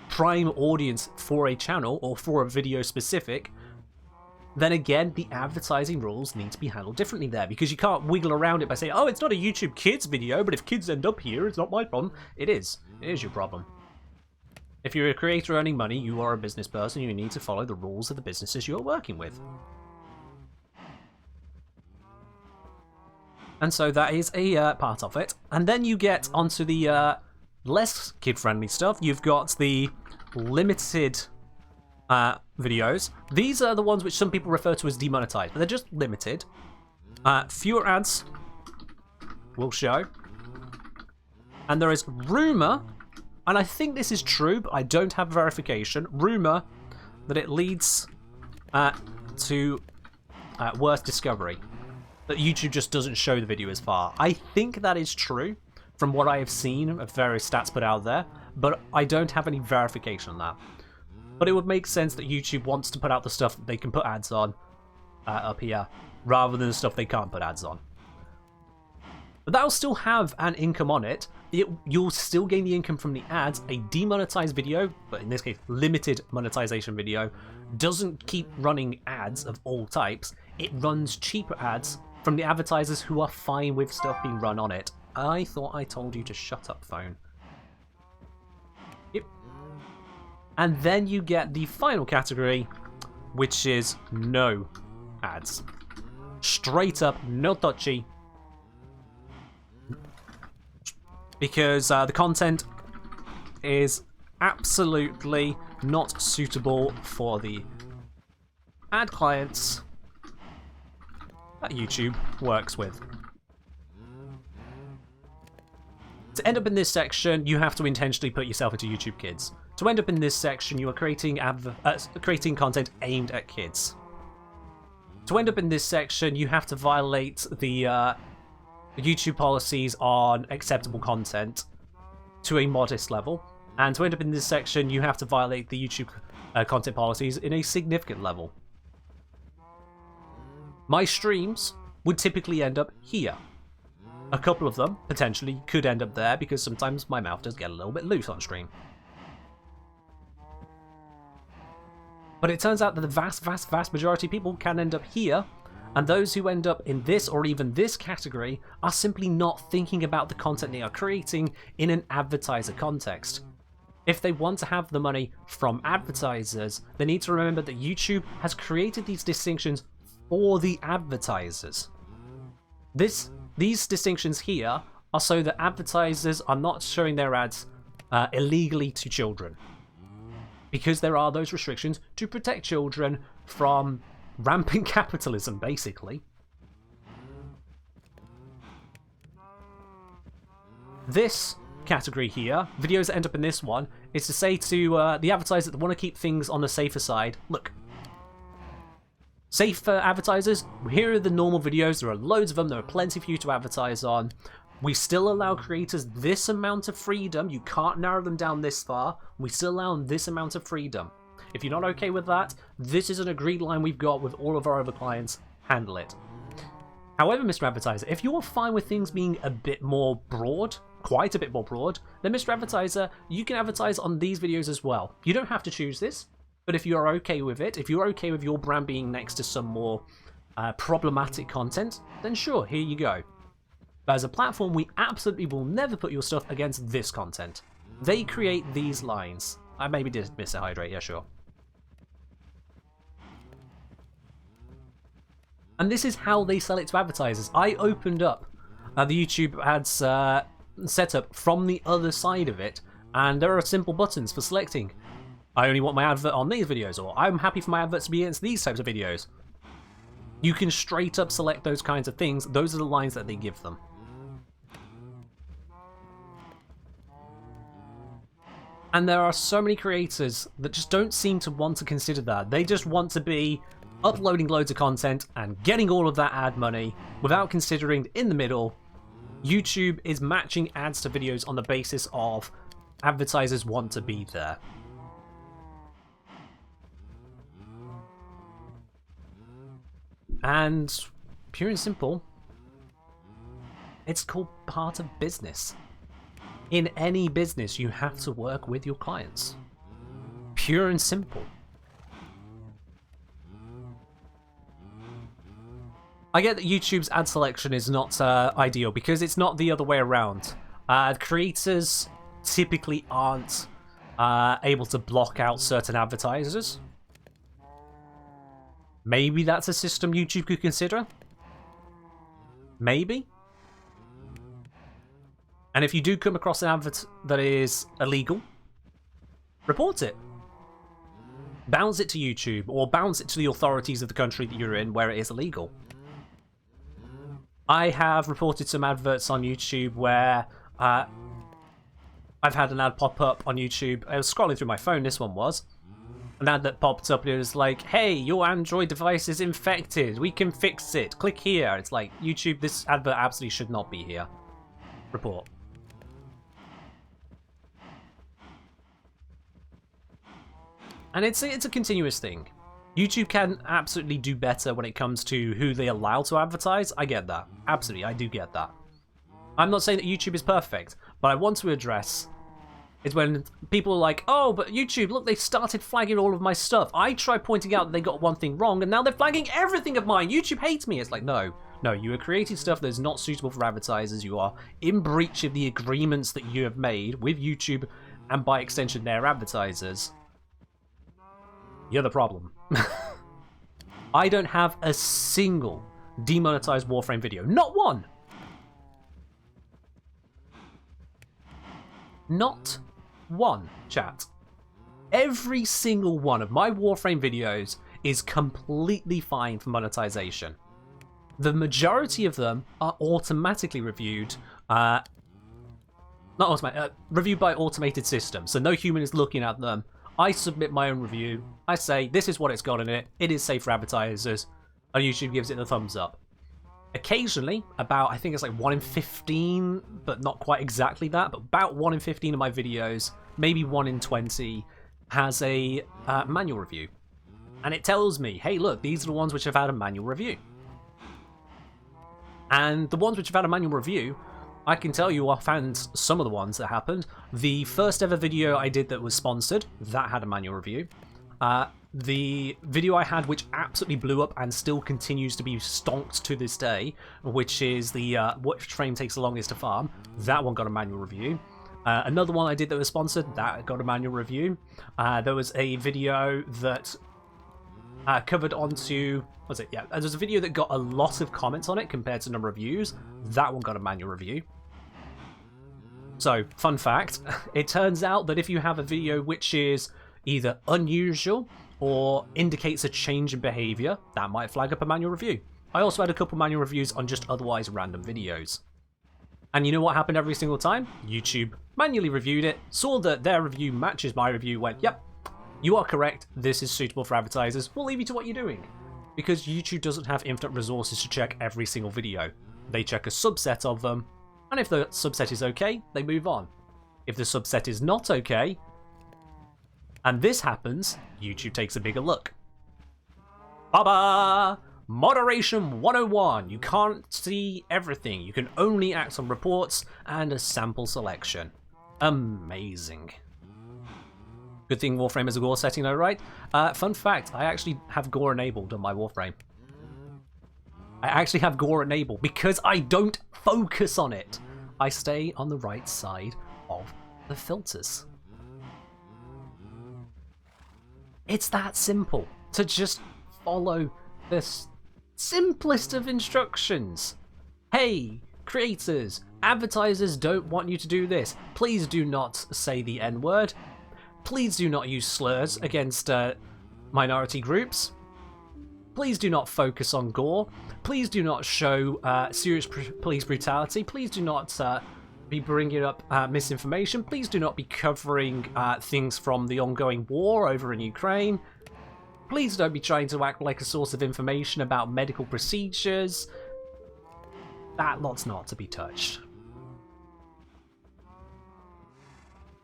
prime audience for a channel or for a video specific, then again, the advertising rules need to be handled differently there, because you can't wiggle around it by saying, oh, it's not a YouTube Kids video, but if kids end up here, it's not my problem. It is. It is your problem. If you're a creator earning money, you are a business person, you need to follow the rules of the businesses you're working with. And so that is a part of it. And then you get onto the less kid-friendly stuff. You've got the limited videos. These are the ones which some people refer to as demonetized, but they're just limited. Fewer ads will show. And there is rumor, and I think this is true, but I don't have verification, rumor that it leads to worse discovery. That YouTube just doesn't show the video as far. I think that is true from what I have seen of various stats put out there, but I don't have any verification on that. But it would make sense that YouTube wants to put out the stuff that they can put ads on up here, rather than the stuff they can't put ads on. But that'll still have an income on it. You'll still gain the income from the ads. A demonetized video, but in this case, limited monetization video, doesn't keep running ads of all types. It runs cheaper ads from the advertisers who are fine with stuff being run on it. I thought I told you to shut up, phone. Yep. And then you get the final category, which is no ads. Straight up, no touchy. Because the content is absolutely not suitable for the ad clients that YouTube works with. To end up in this section, you have to intentionally put yourself into YouTube Kids. To end up in this section, you are creating content aimed at kids. To end up in this section, you have to violate the YouTube policies on acceptable content to a modest level. And to end up in this section, you have to violate the YouTube content policies in a significant level. My streams would typically end up here. A couple of them, potentially, could end up there because sometimes my mouth does get a little bit loose on stream. But it turns out that the vast majority of people can end up here, and those who end up in this or even this category are simply not thinking about the content they are creating in an advertiser context. If they want to have the money from advertisers, they need to remember that YouTube has created these distinctions for the advertisers. These distinctions here are so that advertisers are not showing their ads illegally to children. Because there are those restrictions to protect children from rampant capitalism, basically. This category here, videos that end up in this one, is to say to the advertisers that want to keep things on the safer side, look, safe advertisers, here are the normal videos, there are loads of them, there are plenty for you to advertise on. We still allow creators this amount of freedom, you can't narrow them down this far, we still allow them this amount of freedom. If you're not okay with that, this is an agreed line we've got with all of our other clients, handle it. However, Mr. Advertiser, if you're fine with things being a bit more broad, quite a bit more broad, then Mr. Advertiser, you can advertise on these videos as well. You don't have to choose this, but if you're okay with it, if you're okay with your brand being next to some more problematic content, then sure, here you go. But as a platform, we absolutely will never put your stuff against this content. They create these lines. I maybe did miss a hydrate, yeah, sure. And this is how they sell it to advertisers. I opened up the YouTube ads setup from the other side of it, and there are simple buttons for selecting. I only want my advert on these videos, or I'm happy for my adverts to be against these types of videos. You can straight up select those kinds of things. Those are the lines that they give them. And there are so many creators that just don't seem to want to consider that. They just want to be uploading loads of content and getting all of that ad money without considering in the middle, YouTube is matching ads to videos on the basis of advertisers want to be there. And pure and simple, it's called part of business. In any business, you have to work with your clients. Pure and simple. I get that YouTube's ad selection is not ideal because it's not the other way around. Creators typically aren't able to block out certain advertisers. Maybe that's a system YouTube could consider. Maybe. And if you do come across an advert that is illegal, report it. Bounce it to YouTube, or bounce it to the authorities of the country that you're in where it is illegal. I have reported some adverts on YouTube where I've had an ad pop up on YouTube. I was scrolling through my phone, this one was. An ad that popped up and it was like, hey, your Android device is infected. We can fix it. Click here. It's like, YouTube, this advert absolutely should not be here. Report. And it's a continuous thing. YouTube can absolutely do better when it comes to who they allow to advertise. I get that. Absolutely, I do get that. I'm not saying that YouTube is perfect, but I want to address is when people are like, oh, but YouTube, look, they started flagging all of my stuff. I tried pointing out that they got one thing wrong, and now they're flagging everything of mine. YouTube hates me. It's like, no, you are creating stuff that is not suitable for advertisers. You are in breach of the agreements that you have made with YouTube, and by extension, their advertisers. You're the problem. I don't have a single demonetized Warframe video. Not one. Not one, chat. Every single one of my Warframe videos is completely fine for monetization. The majority of them are automatically reviewed. Reviewed by automated systems, so no human is looking at them. I submit my own review. I say, this is what it's got in it. It is safe for advertisers. And YouTube gives it the thumbs up. Occasionally, I think it's like 1 in 15, but not quite exactly that, but about 1 in 15 of my videos, maybe 1 in 20, has a manual review. And it tells me, hey, look, these are the ones which have had a manual review. And the ones which have had a manual review, I can tell you I found some of the ones that happened. The first ever video I did that was sponsored, that had a manual review. The video I had which absolutely blew up and still continues to be stonked to this day, which is the what frame takes the longest to farm, that one got a manual review. Another one I did that was sponsored, that got a manual review. There was a video that covered onto... Was it? Yeah, there's a video that got a lot of comments on it compared to the number of views. That one got a manual review. So, fun fact, it turns out that if you have a video which is either unusual or indicates a change in behavior, that might flag up a manual review. I also had a couple manual reviews on just otherwise random videos. And you know what happened every single time? YouTube manually reviewed it, saw that their review matches my review, went, yep, you are correct, this is suitable for advertisers, we'll leave you to what you're doing. Because YouTube doesn't have infinite resources to check every single video. They check a subset of them, and if the subset is okay, they move on. If the subset is not okay, and this happens, YouTube takes a bigger look. Ba-ba! Moderation 101. You can't see everything. You can only act on reports and a sample selection. Amazing. Good thing Warframe is a gore setting though, right? Fun fact, I actually have gore enabled on my Warframe. I actually have gore enabled because I don't focus on it. I stay on the right side of the filters. It's that simple to just follow the simplest of instructions. Hey, creators, advertisers don't want you to do this. Please do not say the N-word. Please do not use slurs against minority groups. Please do not focus on gore. Please do not show serious police brutality. Please do not be bringing up misinformation. Please do not be covering things from the ongoing war over in Ukraine. Please don't be trying to act like a source of information about medical procedures. That lot's not to be touched.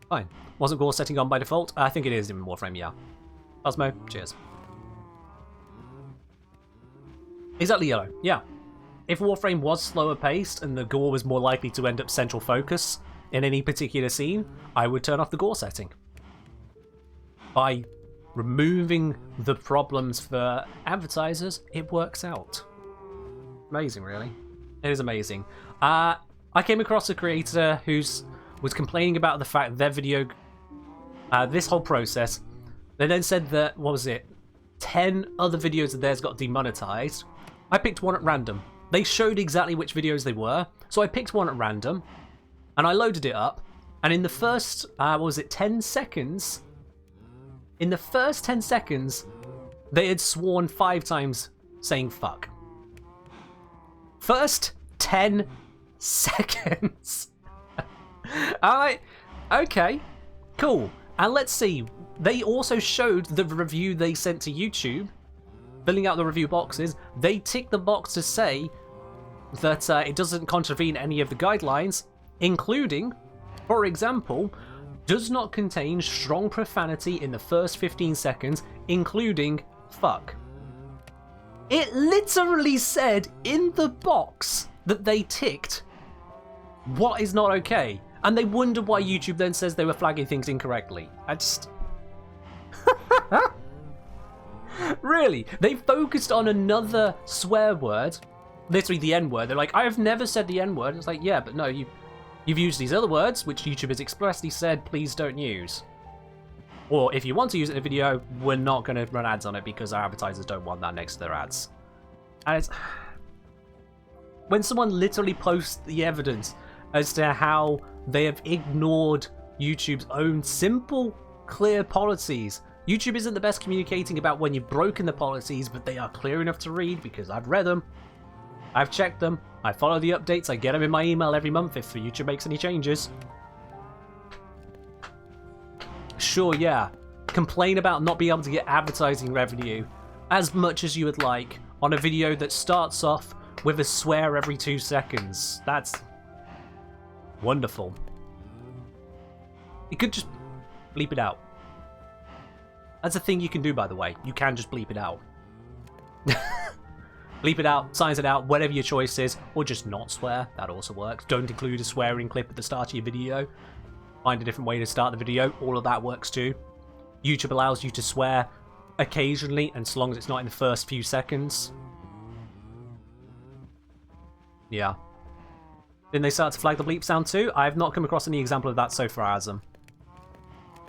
Fine. Wasn't gore setting on by default? I think it is in Warframe, yeah. Osmo, cheers. Exactly, yellow. Yeah. If Warframe was slower paced and the gore was more likely to end up central focus in any particular scene, I would turn off the gore setting. By removing the problems for advertisers, it works out. Amazing, really. It is amazing. I came across a creator who was complaining about the fact their video, this whole process, they then said that, what was it, 10 other videos of theirs got demonetized. I picked one at random. They showed exactly which videos they were, so I picked one at random, and I loaded it up, and in the first, 10 seconds, in the first 10 seconds, they had sworn 5 times saying fuck. First 10 seconds. Alright, okay, cool. And let's see, they also showed the review they sent to YouTube, filling out the review boxes. They ticked the box to say that it doesn't contravene any of the guidelines, including, for example, does not contain strong profanity in the first 15 seconds, including fuck. It literally said in the box that they ticked what is not okay, and they wonder why YouTube then says they were flagging things incorrectly. I just... Really? They focused on another swear word, literally the N-word. They're like, I have never said the N-word. It's like, yeah, but no, you've used these other words, which YouTube has expressly said, please don't use. Or if you want to use it in a video, we're not going to run ads on it because our advertisers don't want that next to their ads. And it's... When someone literally posts the evidence as to how they have ignored YouTube's own simple, clear policies. YouTube isn't the best communicating about when you've broken the policies, but they are clear enough to read because I've read them. I've checked them. I follow the updates. I get them in my email every month if YouTube makes any changes. Sure, yeah. Complain about not being able to get advertising revenue as much as you would like on a video that starts off with a swear every 2 seconds. That's wonderful. You could just bleep it out. That's a thing you can do, by the way. You can just bleep it out. Bleep it out, silence it out, whatever your choice is, or just not swear. That also works. Don't include a swearing clip at the start of your video. Find a different way to start the video. All of that works too. YouTube allows you to swear occasionally, and so long as it's not in the first few seconds. Yeah. Didn't they start to flag the bleep sound too? I have not come across any example of that so far, Azam.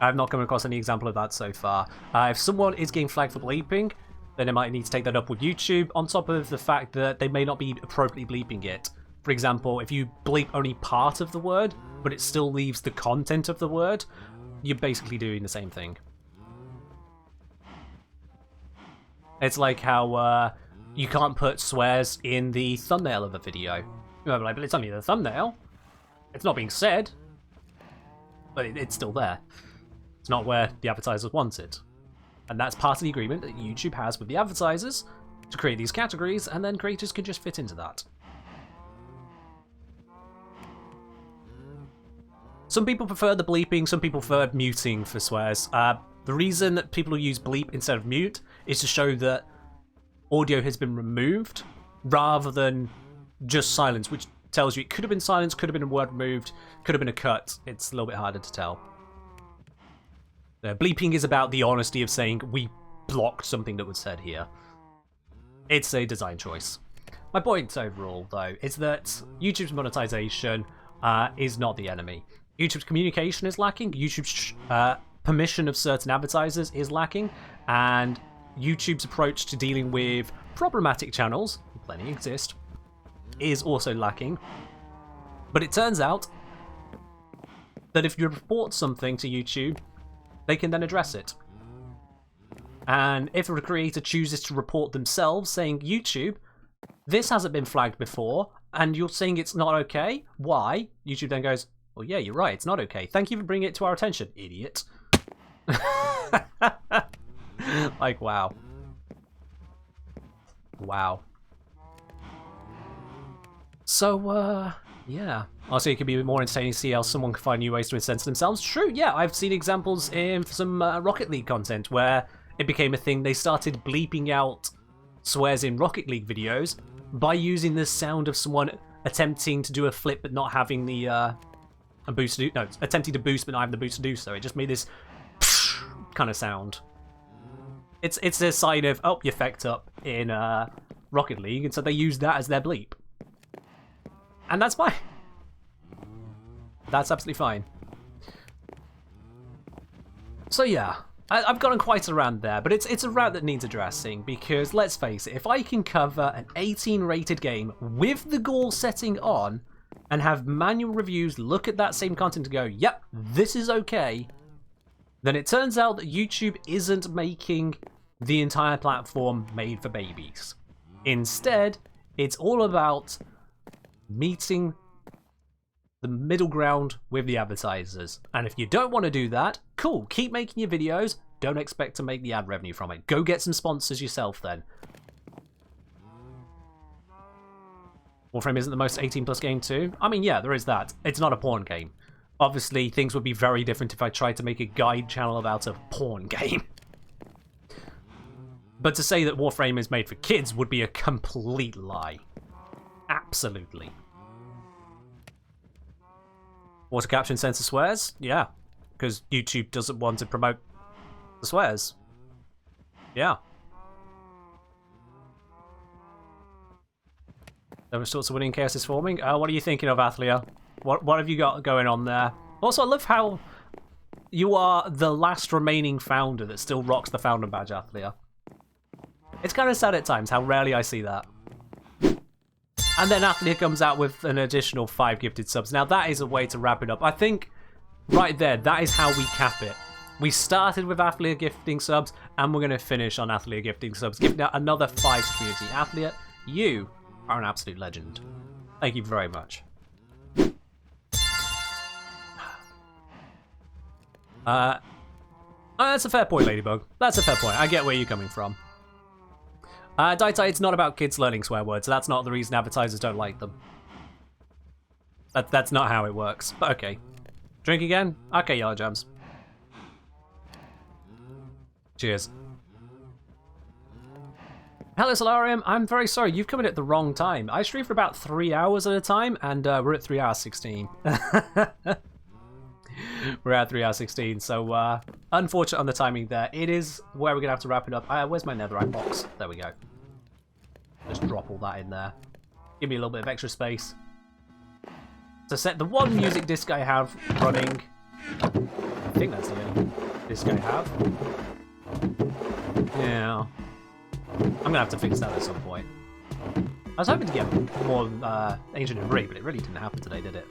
I have not come across any example of that so far. If someone is getting flagged for bleeping, then they might need to take that up with YouTube, on top of the fact that they may not be appropriately bleeping it. For example, if you bleep only part of the word, but it still leaves the content of the word, you're basically doing the same thing. It's like how you can't put swears in the thumbnail of a video. You're like, but it's only the thumbnail. It's not being said, but it's still there. It's not where the advertisers want it. And that's part of the agreement that YouTube has with the advertisers to create these categories, and then creators can just fit into that. Some people prefer the bleeping, some people prefer muting for swears. The reason that people use bleep instead of mute is to show that audio has been removed rather than just silence, which tells you it could have been silence, could have been a word removed, could have been a cut. It's a little bit harder to tell. Bleeping is about the honesty of saying we blocked something that was said here. It's a design choice. My point overall, though, is that YouTube's monetization is not the enemy. YouTube's communication is lacking. YouTube's permission of certain advertisers is lacking. And YouTube's approach to dealing with problematic channels, plenty exist, is also lacking. But it turns out that if you report something to YouTube, they can then address it. And if a creator chooses to report themselves saying, YouTube, this hasn't been flagged before, and you're saying it's not okay, why? YouTube then goes, well, yeah, you're right, it's not okay. Thank you for bringing it to our attention, idiot. Like, wow. Wow. So, yeah. Also, it could be more entertaining to see how someone can find new ways to censor themselves. True, yeah, I've seen examples in some Rocket League content where it became a thing. They started bleeping out swears in Rocket League videos by using the sound of someone attempting to do a flip but not having the a boost to do, no, attempting to boost but not having the boost to do so. It just made this kind of sound. It's a sign of, oh, you fecked up in Rocket League, and so they use that as their bleep. And that's fine. That's absolutely fine. So yeah, I've gotten quite a rant there, but it's a rant that needs addressing, because let's face it, if I can cover an 18 rated game with the gore setting on and have manual reviews look at that same content and go, yep, this is okay, then it turns out that YouTube isn't making the entire platform made for babies. Instead, it's all about meeting the middle ground with the advertisers. And if you don't want to do that, cool, keep making your videos. Don't expect to make the ad revenue from it. Go get some sponsors yourself then. Warframe isn't the most 18 plus game too? I mean, yeah, there is that. It's not a porn game. Obviously, things would be very different if I tried to make a guide channel about a porn game. But to say that Warframe is made for kids would be a complete lie. Absolutely. Auto capture and censor swears? Yeah. Because YouTube doesn't want to promote the swears. Yeah. There were sorts of winning chaos is forming. What are you thinking of, Athlia? What have you got going on there? Also, I love how you are the last remaining founder that still rocks the founder badge, Athlia. It's kind of sad at times how rarely I see that. And then Athlia comes out with an additional 5 gifted subs. Now that is a way to wrap it up. I think right there, that is how we cap it. We started with Athlia gifting subs, and we're going to finish on Athlia gifting subs. Giving out another 5 to community. Athlia, you are an absolute legend. Thank you very much. That's a fair point, Ladybug. That's a fair point. I get where you're coming from. Daitai, it's not about kids learning swear words. That's not the reason advertisers don't like them. That's not how it works. But okay. Drink again? Okay, Yellow Jams. Cheers. Hello, Solarium. I'm very sorry. You've come in at the wrong time. I stream for about 3 hours at a time, and we're at 3 hours 16. We're at 3 hours 16, so unfortunate on the timing there. It is where we're going to have to wrap it up. Where's my netherite box? There we go. Just drop all that in there. Give me a little bit of extra space. To set the one music disc I have running. I think that's the only disc I have. Yeah. I'm going to have to fix that at some point. I was hoping to get more Ancient and Debris, but it really didn't happen today, did it?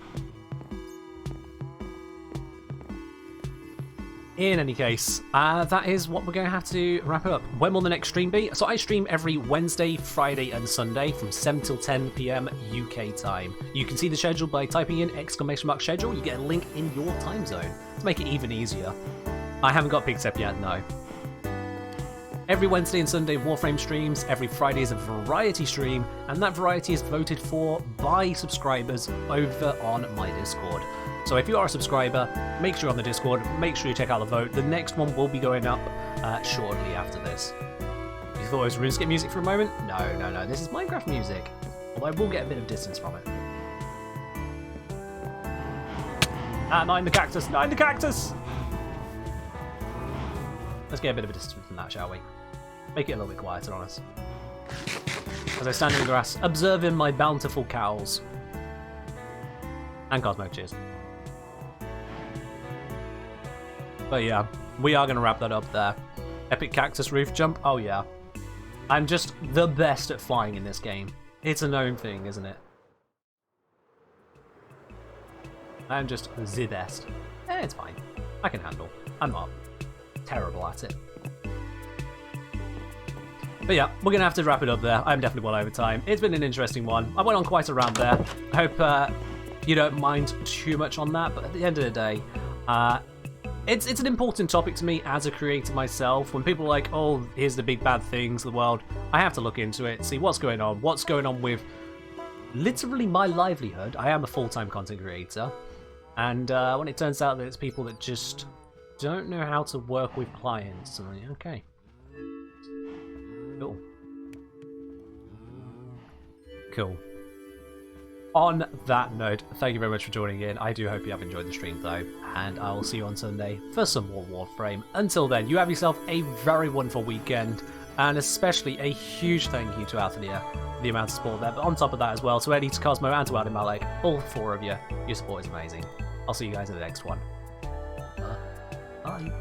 In any case, that is what we're going to have to wrap it up. When will the next stream be? So I stream every Wednesday, Friday and Sunday from 7 till 10 PM UK time. You can see the schedule by typing in !schedule. You get a link in your time zone to make it even easier. I haven't got Pixep yet, no. Every Wednesday and Sunday Warframe streams, every Friday is a variety stream, and that variety is voted for by subscribers over on my Discord. So if you are a subscriber, make sure you're on the Discord, make sure you check out the vote. The next one will be going up shortly after this. You thought it was RuneScape music for a moment? No, this is Minecraft music. Although I will get a bit of distance from it. Not in the cactus, not in the cactus! Let's get a bit of a distance from that, shall we? Make it a little bit quieter on us. as I stand in the grass, observing my bountiful cows. And Cosmo, cheers. But yeah, we are going to wrap that up there. Epic cactus roof jump? Oh yeah. I'm just the best at flying in this game. It's a known thing, isn't it? I'm just the best. It's fine. I can handle. I'm not terrible at it. But yeah, we're going to have to wrap it up there. I'm definitely well over time. It's been an interesting one. I went on quite a round there. I hope you don't mind too much on that, but at the end of the day, it's an important topic to me as a creator myself. When people are like, oh, here's the big bad things of the world, I have to look into it, see what's going on with literally my livelihood. I am a full-time content creator, and when it turns out that it's people that just don't know how to work with clients, I'm like, okay. Cool. On that note, thank you very much for joining in. I do hope you have enjoyed the stream though, and I will see you on Sunday for some more Warframe. Until then, you have yourself a very wonderful weekend, and especially a huge thank you to Athalia for the amount of support there. But on top of that as well, to Eddie, to Cosmo, and to Adam Malek, all four of you, your support is amazing. I'll see you guys in the next one. Bye.